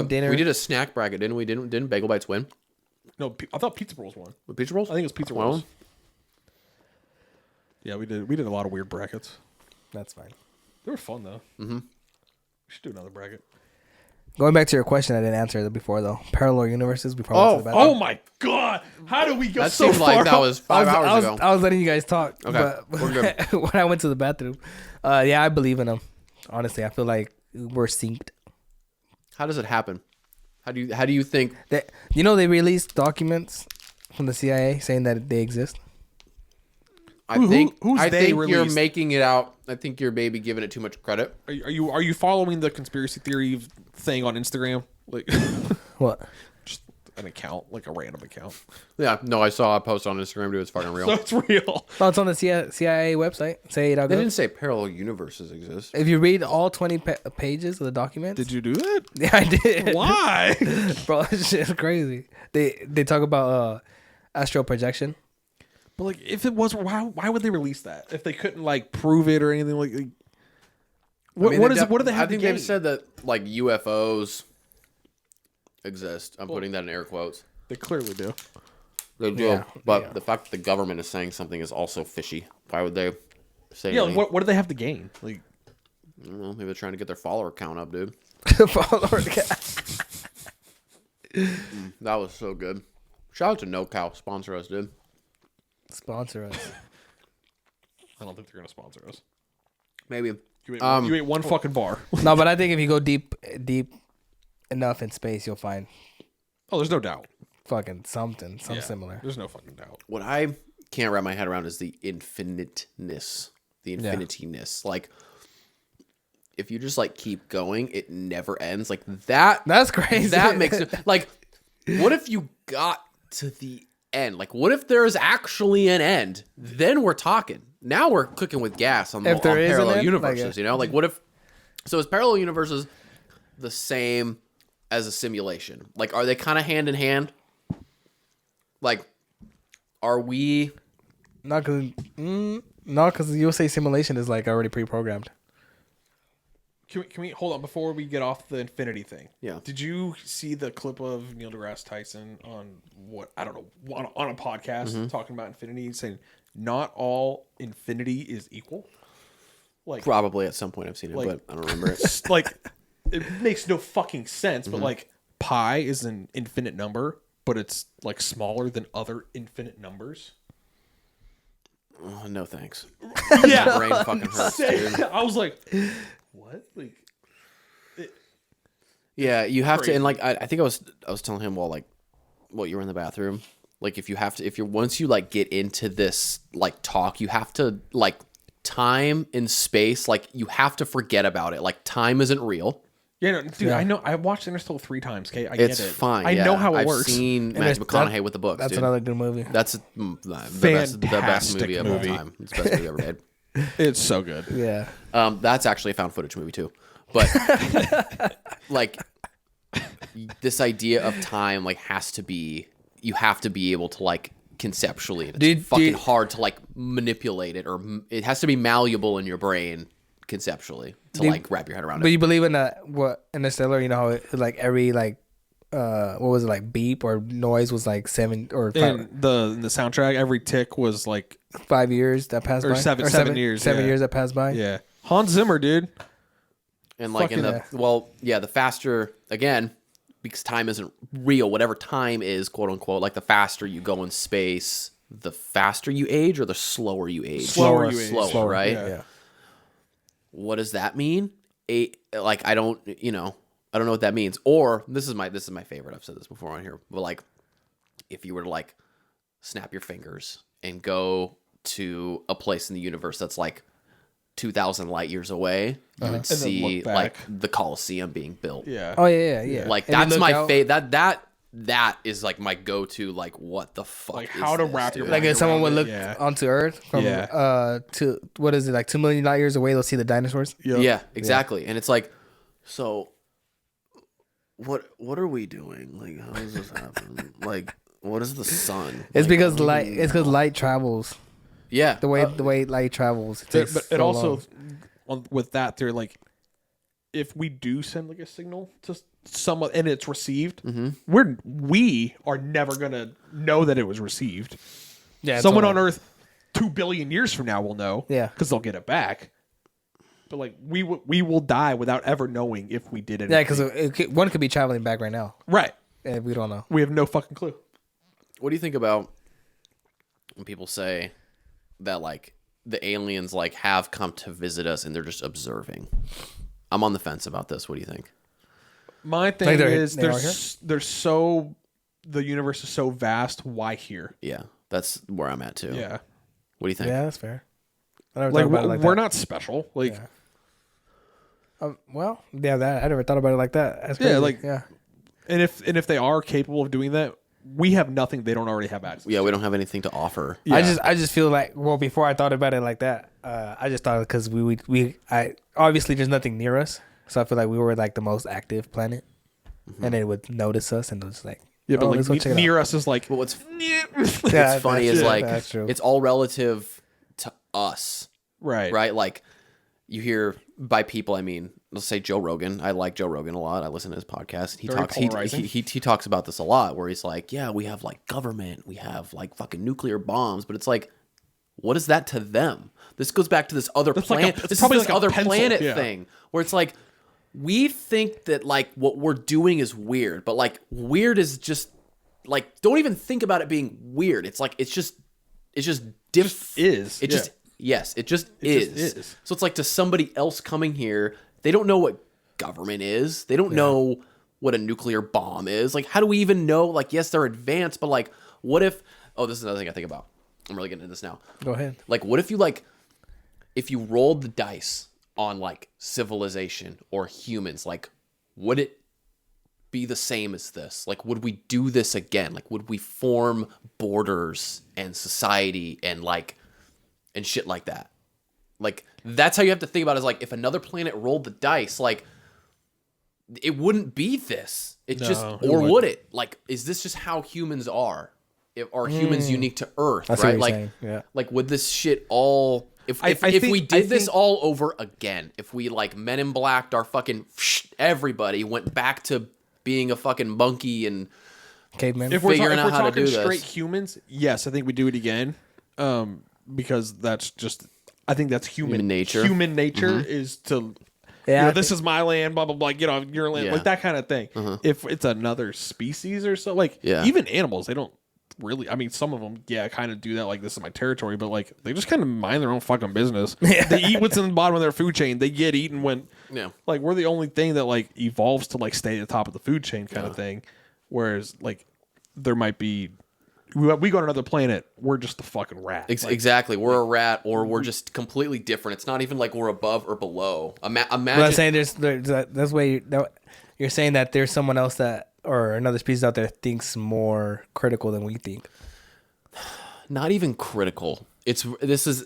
Dinner.
We did a snack bracket, didn't we? Didn't Bagel Bites win?
no, I thought pizza rolls won.
With pizza rolls?
I think it was pizza rolls. Yeah, we did a lot of weird brackets.
That's fine.
They were fun though.
Mm-hmm.
We should do another bracket.
Going back to your question, I didn't answer it before though. Parallel universes before I went to the bathroom.
Oh my god! How did we go
That
so
seemed
far?
like that was 5 hours ago.
I was letting you guys talk.
Okay,
but
we're good.
when I went to the bathroom, yeah, I believe in them. Honestly, I feel like we're synced.
How does it happen? How do you think?
They released documents from the CIA saying that they exist.
I think
they
you're
released?
making it out. I think you're maybe giving it too much credit.
Are you following the conspiracy theory thing on Instagram? Like,
What?
just an account, like a random account.
Yeah, no, I saw a post on Instagram, dude. It's fucking real.
So it's real.
Oh, it's on the CIA website.
They didn't say parallel universes exist.
If you read all 20 pages of the documents.
Did you do that?
Yeah, I did.
Why?
Bro, this shit is crazy. They talk about astral projection.
But like, if it was, why would they release that if they couldn't like prove it or anything? Like, what
I mean,
is it? What do they have?
I think
to gain?
they've said that like UFOs exist. I'm putting that in air quotes.
They clearly do.
They do,
Yeah,
but
yeah.
the fact that the government is saying something is also fishy. Why would they say?
Yeah.
anything?
What do they have to gain? Like,
I don't know, maybe they're trying to get their follower count up, dude. That was so good. Shout out to No Cow, sponsor us, dude.
Sponsor us.
I don't think they're gonna sponsor us.
Maybe.
You ate one fucking bar.
No, but I think if you go deep enough in space, you'll find
Oh, there's no doubt.
fucking something
Yeah,
similar.
There's no fucking doubt.
What I can't wrap my head around is the infiniteness, the
Yeah.
infinityness. Like, if you just like keep going, it never ends. Like that.
That's crazy.
That makes it like. What if you got to the end? Like, what if there is actually an end? Then we're talking. Now we're cooking with gas on,
If there is an
parallel
end,
universes.
like
You know, like what if? So is parallel universes the same as a simulation? Like, are they kind of hand in hand? Like, are we?
Not because you'll say simulation is like already pre-programmed.
Can we hold on before we get off the infinity thing?
Yeah.
Did you see the clip of Neil deGrasse Tyson on what I don't know on a podcast talking about infinity, saying not all infinity is equal? Like
Probably at some point I've seen it,
Like-
but I don't remember it.
like it makes no fucking sense. But like pi is an infinite number, but it's like smaller than other infinite numbers.
Oh, no thanks.
Yeah.
My brain fucking hurts, dude.
I was like, what? Like,
Yeah, you have to,
Crazy.
and like I think I was telling him while you were in the bathroom, like if you're once you like get into this like talk, you have to like time and space, like you have to forget about it. Like time isn't real.
yeah, no, dude, I know. I watched Interstellar 3 times. Okay, I
It's
get it.
fine.
I
yeah.
know how it
I've
works.
seen
And
Matthew
it's-
McConaughey with the books.
That's
dude.
another good movie.
That's the best movie of all
movie.
time. It's the best movie ever made.
It's so good.
Yeah.
That's actually a found footage movie too, but like this idea of time like you have to be able to like conceptually. It's fucking hard to like manipulate it, or it has to be malleable in your brain conceptually to like wrap your head around
But
it.
you believe in that? What Interstellar? You know how it, like every like what was it, like beep or noise was like 7 or 5,
And the soundtrack, every tick was like
5 years that passed
Or
by,
seven years,
7
yeah.
years that passed by.
yeah. Hans Zimmer, dude.
And like in the faster, again, because time isn't real, whatever time is, quote unquote, like the faster you go in space, the faster you age or the slower you age?
Slower you age.
Slower, right?
Yeah.
What does that mean? I don't know what that means. Or this is my favorite. I've said this before on here, but like, if you were to like snap your fingers and go to a place in the universe that's like 2,000 light years away, you would see like the Colosseum being built.
Yeah.
Oh yeah.
Like that's my favorite. That is like my go-to. Like, what the fuck?
Like
is
how to
this,
wrap your
dude?
Like if someone would look
Yeah.
onto Earth from to what is it, like 2 million light years away, they'll see the dinosaurs.
Yep.
Yeah, exactly. And it's like, so what are we doing? Like, how does this happen? Like, what is the sun?
It's
Like,
because light. It's because light travels.
Yeah.
The way light travels. It takes
But
so
it also
long.
with that, they're like, if we do send like a signal to someone and it's received, we are never gonna know that it was received.
Yeah,
Someone on Earth 2 billion years from now will know.
Yeah.
Because they'll get it back. But like we will die without ever knowing if we did it.
Yeah, because one could be traveling back right now,
right.
and we don't know.
We have no fucking clue.
What do you think about when people say that like the aliens like have come to visit us and they're just observing? I'm on the fence about this. What do you think?
My thing
Like
is
they are
the universe is so vast. Why here?
Yeah, that's where I'm at too.
Yeah.
What do you think?
Yeah, that's fair. I never
Like
thought about it like
we're
that.
not special. Like
That I never thought about it like that. That's
Yeah,
crazy.
like-
yeah.
and if they are capable of doing that, we have nothing they don't already have access.
Yeah, we don't have anything to offer.
Yeah.
I just feel like, well, before I thought about it like that, I just thought because I obviously there's nothing near us, so I feel like we were like the most active planet, and they would notice us and just like,
Yeah, but
let's go
like
check it
near us is like
But what's
Yeah,
funny
that's
is
true.
like
That's true.
it's all relative to us,
right.
Like you hear by people. I mean, let's say Joe Rogan. I like Joe Rogan a lot. I listen to his podcast. He
Very
talks.
polarizing.
He talks about this a lot. Where he's like, yeah, we have like government. We have like fucking nuclear bombs. But it's like, what is that to them? This goes back to this other planet.
it's
This
probably
is this
like a
other
pencil,
planet
yeah.
thing where it's like we think that like what we're doing is weird, but like weird is just like don't even think about it being weird. It's like it's just
Just is.
It
Yeah.
just yes, it just
It
is.
just is.
So it's like to somebody else coming here, they don't know what government is. They don't know what a nuclear bomb is. Like, how do we even know? Like, yes, they're advanced, but like, what if? Oh, this is another thing I think about. I'm really getting into this now.
Go ahead.
Like, what if if you rolled the dice on like civilization or humans, like, would it be the same as this? Like, would we do this again? Like, would we form borders and society and like, and shit like that? Like, that's how you have to think about it, is like, if another planet rolled the dice, like, it wouldn't be this. It
No,
just,
it
or
wouldn't.
would it? Like, is this just how humans are? Are humans unique to Earth,
I see what
right?
you're
Like,
saying, yeah.
like, would this shit all... If
I
we
think-
did this all over again, if we like Men in Blacked our fucking everybody went back to being a fucking monkey and
Caveman.
If we're,
figuring
if
out
we're
how to
talking
do this.
straight humans, yes, I think we do it again. Because that's just, I think that's human
nature.
Human nature is to,
Yeah,
this is my land, blah blah blah. Get on your land,
Yeah.
like that kind of thing. If it's another species or so, like
Yeah.
even animals, they don't really. I mean, some of them, kind of do that. Like, this is my territory, but like they just kind of mind their own fucking business. They eat what's in the bottom of their food chain. They get eaten when,
Yeah.
like, we're the only thing that like evolves to like stay at the top of the food chain kind of thing. Whereas like there might be. We go to another planet. We're just the fucking rat. Like,
exactly. We're a rat, or we're just completely different. It's not even like we're above or below. Imagine.
But I'm saying that's way you're saying that there's someone else that or another species out there thinks more critical than we think.
not even critical. This is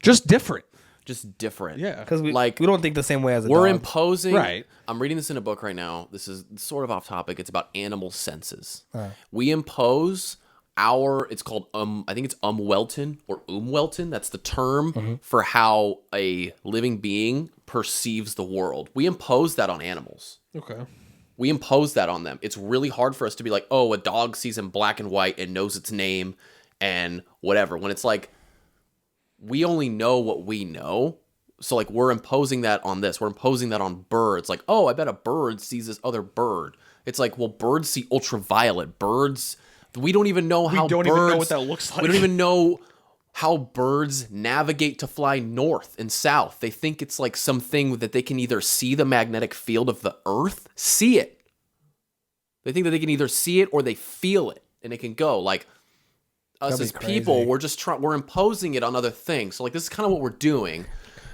just different.
just different.
Yeah.
Because we
Like,
we don't think the same way as a
we're
dog.
imposing.
Right.
I'm reading this in a book right now. This is sort of off topic. It's about animal senses. We impose it's called I think it's umwelten or umwelten. That's the term for how a living being perceives the world. We impose that on animals.
Okay.
We impose that on them. It's really hard for us to be like, oh, a dog sees in black and white and knows its name and whatever. When it's like, we only know what we know. So like, we're imposing that on this. We're imposing that on birds. Like, oh, I bet a bird sees this other bird. It's like, well, birds see ultraviolet. Birds We don't even know how
We don't
birds,
even know what that looks like.
We don't even know how birds navigate to fly north and south. They think it's like something that they can either see the magnetic field of the earth, see it. They think that they can either see it or they feel it and it can go. Like us as people, we're just we're imposing it on other things. So like this is kind of what we're doing.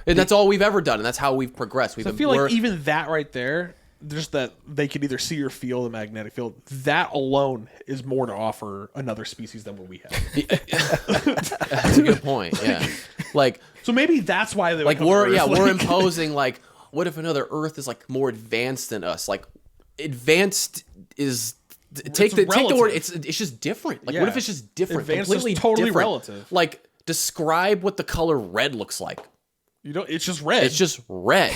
And that's all we've ever done, and that's how we've progressed.
I feel like even that right there, just that they could either see or feel the magnetic field, that alone is more to offer another species than what we have.
That's a good point. Yeah, like
so maybe that's why they
like we're imposing like what if another Earth is like more advanced than us? Like advanced is take the word. It's just different. Like what if it's just different?
Advanced
completely
is totally
different.
relative.
Like describe what the color red looks like.
You know, it's just red.
It's just red.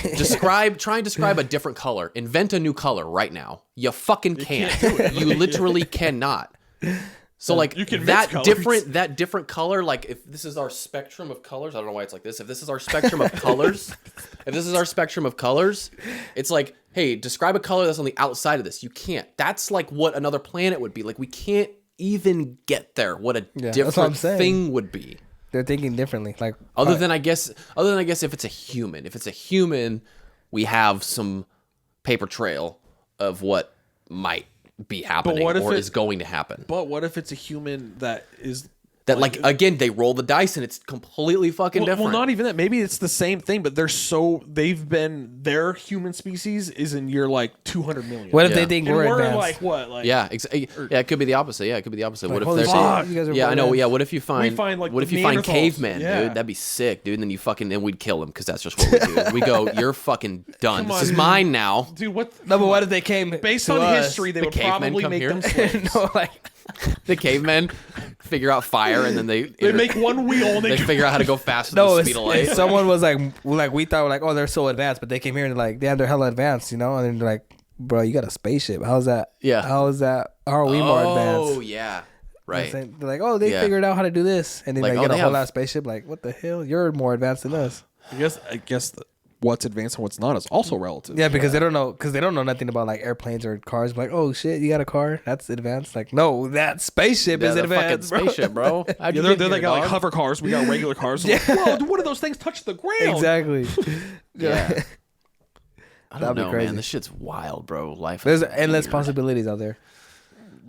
Try and describe a different color. Invent a new color right now. You fucking can't. You literally cannot. So like
you can
that different color, like if this is our spectrum of colors, I don't know why it's like this. If this is our spectrum of colors, it's like, hey, describe a color that's on the outside of this. You can't. That's like what another planet would be. Like we can't even get there. What a different thing would be.
They're thinking differently. Like
other than I guess if it's a human, we have some paper trail of what might be happening is going to happen.
But what if it's a human that is
that like again they roll the dice and it's completely fucking different.
Well, not even that. Maybe it's the same thing, but their human species is in year like 200 million.
What if they think we're advanced?
Like what? Like
it could be the opposite. Yeah, it could be the opposite.
Like,
what if they're
you guys are
I know.
advanced.
Yeah, what if you find
like
what if you find cavemen, dude? That'd be sick, dude. And then you fucking and we'd kill them because that's just what we do. We go, you're fucking done. This is mine now,
dude. What?
No, but what if they came
based on history? They would probably make them slaves.
No, like
the cavemen figure out fire and then they
make one wheel and
they figure out how to go faster than the speed of light.
Someone was like we thought like, oh, they're so advanced, but they came here and like, damn, they're hella advanced, you know? And they're like, bro, you got a spaceship. How's that?
Yeah.
How is that? How are we more advanced?
Oh yeah. Right.
They're like, oh, they figured out how to do this, and then
like,
they get a whole lot spaceship. Like, what the hell? You're more advanced than us.
I guess what's advanced and what's not is also relative.
Yeah, because they don't know nothing about like airplanes or cars. Like, oh shit, you got a car? That's advanced. Like, no, that spaceship is advanced,
fucking spaceship, bro.
They got like hover cars. We got regular cars. So like, whoa, one of those things touched the ground.
Exactly.
Yeah. I don't know, man. This shit's wild, bro. Life.
There's endless possibilities out there.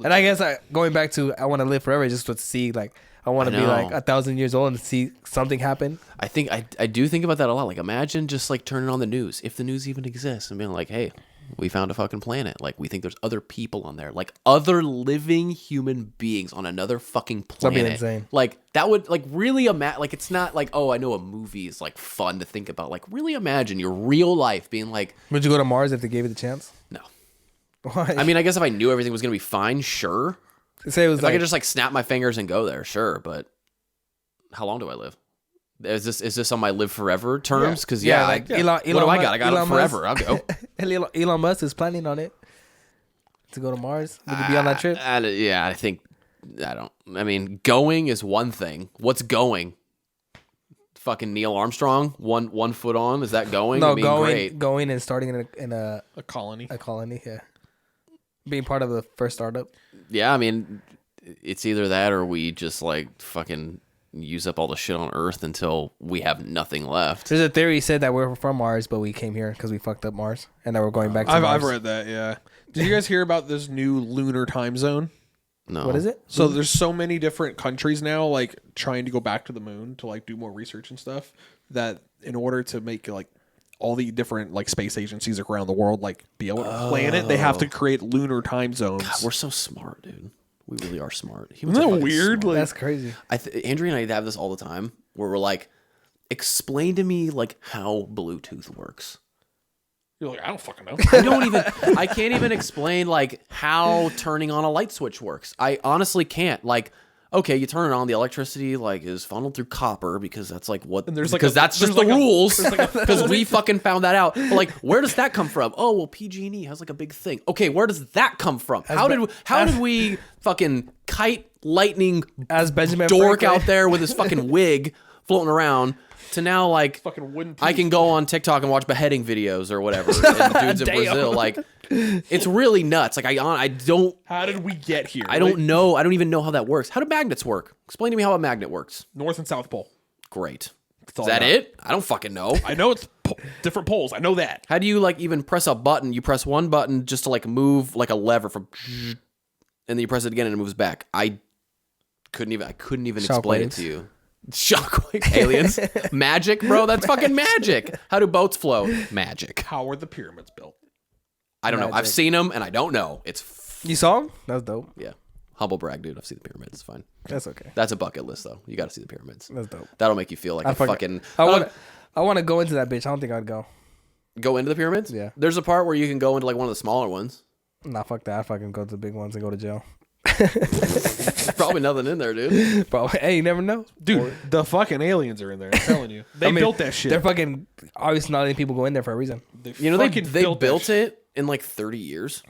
And I guess going back to I want to live forever, just to see like I want to be like 1,000 years old and see something happen.
I think I do think about that a lot. Like imagine just like turning on the news, if the news even exists, and being like, hey, we found a fucking planet. Like we think there's other people on there, like other living human beings on another fucking planet.
That'd be insane.
Like that would like really like it's not like, oh, I know a movie is like fun to think about. Like really imagine your real life being like,
would you go to Mars if they gave you the chance?
No.
Why?
I mean, I guess if I knew everything was gonna be fine, sure.
Say it was
if I could just like snap my fingers and go there, sure. But how long do I live? Is this on my live forever terms? Because what do I got? I got it forever. I'll go.
Elon Musk is planning on it to go to Mars. Would you be on that trip?
I think I mean, going is one thing. What's going? Fucking Neil Armstrong, one foot on. Is that going?
No,
I mean,
going and starting in a
colony.
A colony, yeah. Being part of the first startup.
Yeah, I mean, it's either that or we just like fucking use up all the shit on Earth until we have nothing left.
There's a theory said that we're from Mars, but we came here because we fucked up Mars, and now we're going back to Mars.
I've read that, yeah. Did you guys hear about this new lunar time zone?
No.
What is it?
So there's so many different countries now, like trying to go back to the moon to like do more research and stuff. That in order to make like all the different like space agencies around the world like be able to plan it, they have to create lunar time zones.
God, we're so smart, dude. We really are smart.
Isn't that weird?
Like, that's crazy.
Andrea and I have this all the time where we're like, explain to me like how Bluetooth works.
You're like, I don't fucking know.
I can't even explain like how turning on a light switch works. I honestly can't. Like, okay, you turn it on, the electricity like is funneled through copper because that's like what, because that's just the rules. Because we fucking found that out. But like, where does that come from? Oh, well, PG&E has like a big thing. Okay, where does that come from? How did we fucking kite lightning
as Benjamin
dork
Franklin
out there with his fucking wig floating around to now like
fucking wooden
I can go on TikTok and watch beheading videos or whatever. And dudes in Brazil, like it's really nuts. Like I don't.
How did we get here?
I don't know. I don't even know how that works. How do magnets work? Explain to me how a magnet works.
North and South Pole.
Great. Is that it? I don't fucking know.
I know it's different poles. I know that.
How do you like even press a button? You press one button just to like move like a lever from, and then you press it again and it moves back. I couldn't even explain it to you. Shockwave aliens, magic, bro. That's fucking magic. How do boats float? Magic.
How were the pyramids built?
I don't know. I've seen them and I don't know.
You saw them? That's dope.
Yeah. Humble brag, dude. I've seen the pyramids. It's fine.
That's okay.
That's a bucket list, though. You got to see the pyramids.
That's dope.
That'll make you feel like fucking.
I want to go into that bitch. I don't think I'd go.
Go into the pyramids?
Yeah.
There's a part where you can go into like one of the smaller ones.
Nah, fuck that. I fucking go to the big ones and go to jail.
Probably nothing in there, dude.
Probably. Hey, you never know,
dude. The fucking aliens are in there. I'm telling you, they built that shit.
They're fucking. Obviously, not many people go in there for a reason.
They built it in like 30 years.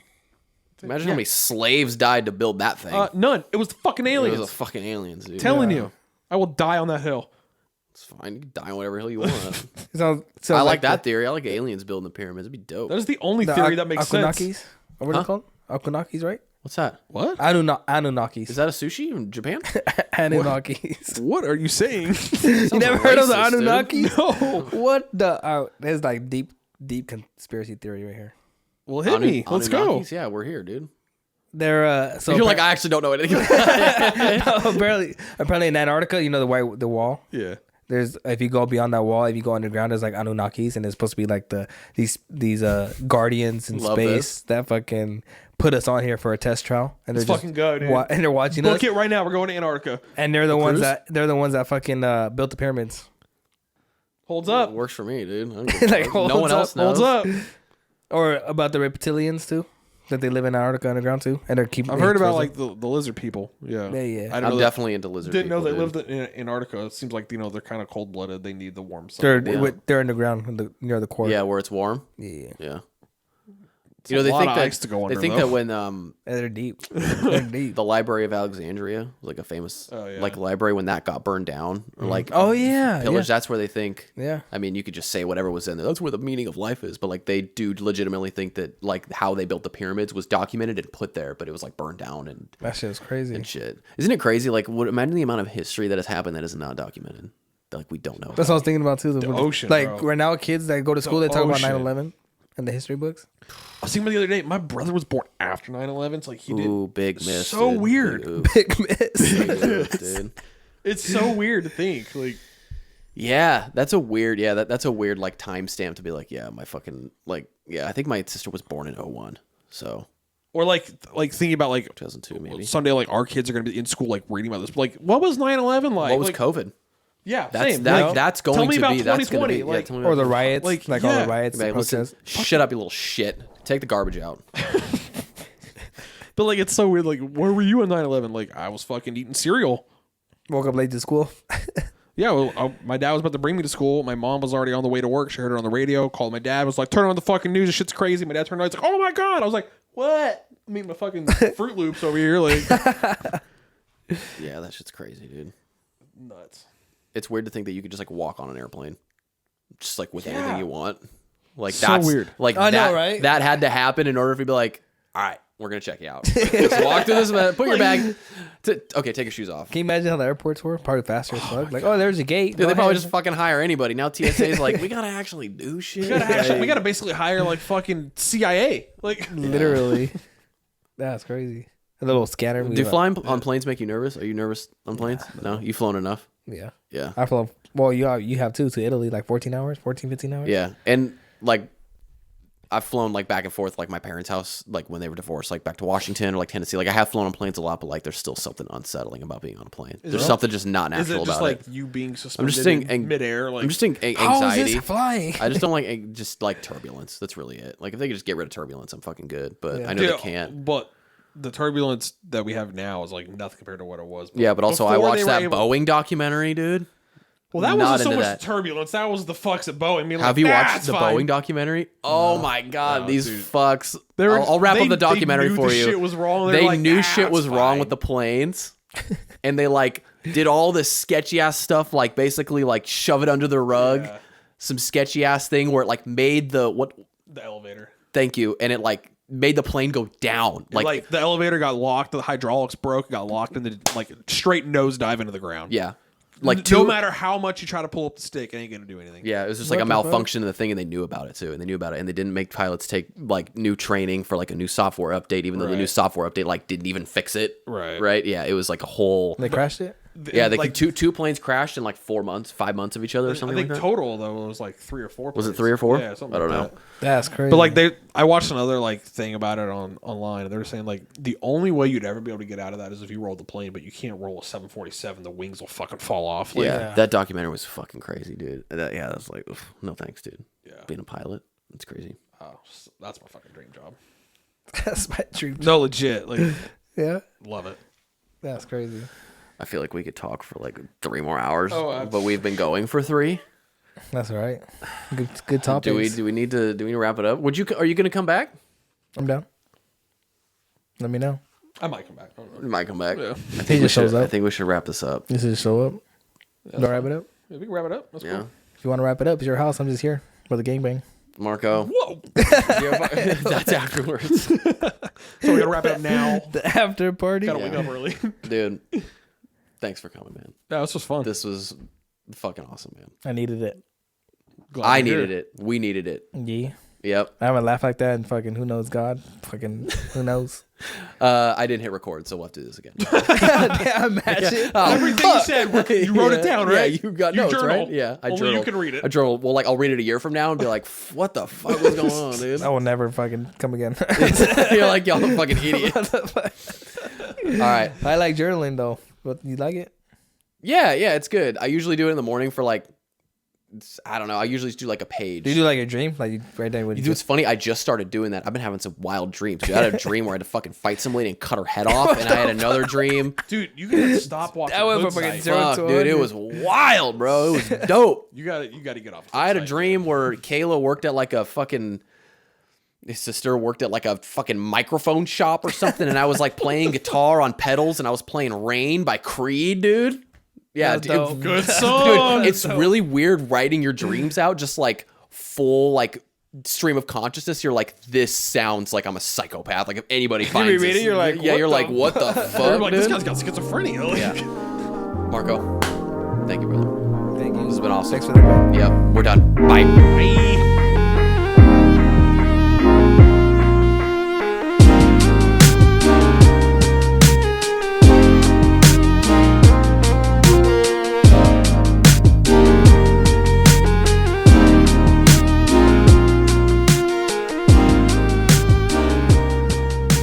Imagine how many slaves died to build that thing.
None. It was the fucking aliens.
It was the fucking aliens, dude.
Telling you, I will die on that hill.
It's fine. You can die on whatever hill you want.
I
like that theory. I like aliens building the pyramids. It'd be dope.
That is the only theory that makes sense.
What are they called? Anunnakis, right?
What's that?
What?
Anunnakis.
Is that a sushi in Japan?
Anunnakis.
What are you saying?
You never heard of the Anunnakis?
No.
What the? There's like deep conspiracy theory right here.
Well, hit me. Let's go.
Yeah, we're here, dude.
They're
so you're like, I actually don't know anything.
Apparently in Antarctica, you know the wall.
Yeah.
There's if you go beyond that wall, if you go underground, there's like Anunnakis, and it's supposed to be like these guardians in space that fucking put us on here for a test trial. And they're just
fucking go, dude.
And they're watching us.
Book it right now. We're going to Antarctica.
And they're the ones that fucking built the pyramids.
Holds up.
It works for me, dude.
Like,
no one else knows.
Holds up.
Or about the reptilians too. That they live in Antarctica underground too, and they're keeping.
I've heard about like the lizard people. Yeah,
yeah.
I'm definitely into lizard.
Didn't know
people,
they
dude.
lived in Antarctica. It seems like they're kind of cold blooded. They need the warm sun.
They're underground near the core.
Yeah, where it's warm.
Yeah.
You know, they think that when
they're deep. They're deep.
The Library of Alexandria, like a famous like library, when that got burned down or like pillaged, that's where they think.
Yeah.
I mean, you could just say whatever was in there. That's where the meaning of life is. But like they do legitimately think that like how they built the pyramids was documented and put there, but it was like burned down and
that shit is crazy
and shit. Isn't it crazy? Like, imagine the amount of history that has happened that is not documented. Like we don't know.
That's what I was thinking about too.
The ocean,
like
bro.
right now, kids that go to school, they talk about 9/11 in the history books.
I was thinking the other day, my brother was born after 9/11. So like he did.
Big miss.
So
dude.
weird.
Big miss.
Dude.
It's so weird to think. Like,
yeah, that's a weird. Yeah, that's a weird like timestamp to be like, yeah, my fucking like, yeah. I think my sister was born in 01. So.
Or like thinking about like
2002 maybe.
Someday like our kids are gonna be in school like reading about this. Like, what was 9/11 like?
What was COVID?
Yeah,
that's
same.
that's going
tell me
to
about
be
2020,
that's going to be
Or the riots,
like,
all the riots.
Man, listen, shut up, you little shit. Take the garbage out.
But like, it's so weird. Like, where were you in 9/11? Like, I was fucking eating cereal.
Woke up late to school.
Yeah, well, my dad was about to bring me to school. My mom was already on the way to work. She heard it on the radio. Called my dad. Was like, "Turn on the fucking news. This shit's crazy." My dad turned on. He's like, "Oh my god!" I was like, "What?" I'm eating my fucking Fruit Loops over here. Like,
Yeah, that shit's crazy, dude.
Nuts.
It's weird to think that you could just like walk on an airplane, just like with anything you want. Like
So
that's
weird.
Like
I
that,
know, right?
That had to happen in order for you to be like, all right, we're gonna check you out. Just walk through this. Put your bag. Okay, take your shoes off.
Can you imagine how the airports were? Probably faster as fuck. Like, oh, there's a gate.
Dude, they probably just fucking hire anybody. Now TSA's like, we gotta actually do shit.
We gotta basically hire like fucking CIA. Like,
literally. That's crazy. A little scanner.
Do flying on planes make you nervous? Are you nervous on planes? No, you flown enough.
Yeah.
Yeah.
I flew. Well, you have too to Italy, like 14 hours, 14, 15 hours.
Yeah, and like I've flown like back and forth, like my parents' house, like when they were divorced, like back to Washington or like Tennessee. Like I have flown on planes a lot, but like there's still something unsettling about being on a plane. There's something just not natural
is it just
about
like
it.
you being
I'm
suspended
just saying
in midair? Like,
I'm just saying
How is
anxiety.
this flying?
I just don't like just like turbulence. That's really it. Like if they could just get rid of turbulence, I'm fucking good. But I know they can't.
But the turbulence that we have now is like nothing compared to what it was.
Yeah, but also I
before
watched
they were
that
able-
Boeing documentary, dude.
Well, that
Not
wasn't so
into
much
that.
turbulence. That was the fucks at Boeing. Being
Have
like,
you
"Nah,
watched
it's
the
fine."
Boeing documentary? Oh my god,
No,
these
dude.
fucks!
They were-
I'll wrap up the documentary
they knew
for
the
you.
shit was wrong.
They
were like,
knew
"Nah,
shit
it's
was wrong
fine."
with the planes, and they like did all this sketchy ass stuff, like basically like shove it under the rug.
Yeah.
Some sketchy ass thing where it like made the
elevator.
Thank you. And it like made the plane go down.
Like the elevator got locked, the hydraulics broke, got locked, and then like straight nosedive into the ground.
Yeah. Like
no matter how much you try to pull up the stick, it ain't gonna do anything.
Yeah, it was just like a malfunction in the thing, and they knew about it too. And they didn't make pilots take like new training for like a new software update, even though the new software update like didn't even fix it. Right. Yeah, it was like a whole.
They crashed it.
Yeah, they two planes crashed in like 5 months of each other or something.
I think
like that.
Total though it was like 3 or 4.
Was it 3 or 4?
Yeah, something.
I don't know.
That.
That's crazy.
But like I watched another like thing about it online, and they were saying like the only way you'd ever be able to get out of that is if you rolled the plane, but you can't roll a 747. The wings will fucking fall off. Like,
yeah, that documentary was fucking crazy, dude. That was like, oof, no thanks, dude. Yeah, being a pilot, it's crazy.
Oh, that's my fucking dream job.
That's my dream job.
No, legit. Like,
yeah,
love it.
That's crazy.
I feel like we could talk for like 3 more hours, but we've been going for 3.
That's all right. Good topics.
Do we need to wrap it up? Are you gonna come back?
I'm down. Let me know.
I might come back. I don't know.
You might come back.
Yeah.
I think we should wrap this up.
You should just show up. Don't wrap it up.
Yeah, we can wrap it up. That's cool.
If you want to wrap it up, it's your house. I'm just here for the gangbang.
Marco.
Whoa.
That's afterwards.
So we gotta wrap it up now.
The after party.
Gotta wake up early.
Dude, thanks for coming, man.
Yeah, this was fun.
This was fucking awesome, man.
I needed it.
I needed it. We needed it.
Yeah.
Yep.
I haven't laughed like that and fucking who knows God. Fucking who knows.
I didn't hit record, so we'll have to do this again.
Imagine.
Everything you said, you wrote it down, right?
Yeah, you got notes,
journaled.
right? Yeah, I
Only
journaled.
you can read it.
I journaled. Well, like I'll read it a year from now and be like, what the fuck was going on, dude?
I will never fucking come again.
You're like, y'all a fucking idiot. All right.
I like journaling though. But you like it?
Yeah, it's good. I usually do it in the morning for like, I don't know. I usually just do like a page.
Do you do like a dream? Like you write down what you
Dude, it's funny. I just started doing that. I've been having some wild dreams. Dude, I had a dream where I had to fucking fight some lady and cut her head off, and I had another dream.
Dude, you gotta stop watching.
That went
Hood
from fucking
Site.
0
Fuck,
to
dude,
100.
it was wild, bro. It was dope.
You gotta get off.
I had a dream where Kayla worked at like a fucking. His sister worked at like a fucking microphone shop or something, and I was like playing guitar on pedals, and I was playing "Rain" by Creed, dude. Yeah, dude,
Good song.
Dude, it's really weird writing your dreams out, just like full like stream of consciousness. You're like, this sounds like I'm a psychopath. Like if anybody finds
read
this,
it, you're like,
yeah,
what
you're
the
like, what the fuck,
You're like, this
dude?
guy's got schizophrenia. Like,
Yeah, Marco, thank you, brother.
Thank you.
This has been awesome.
Thanks for the
Yep, we're done. Bye.
Bye.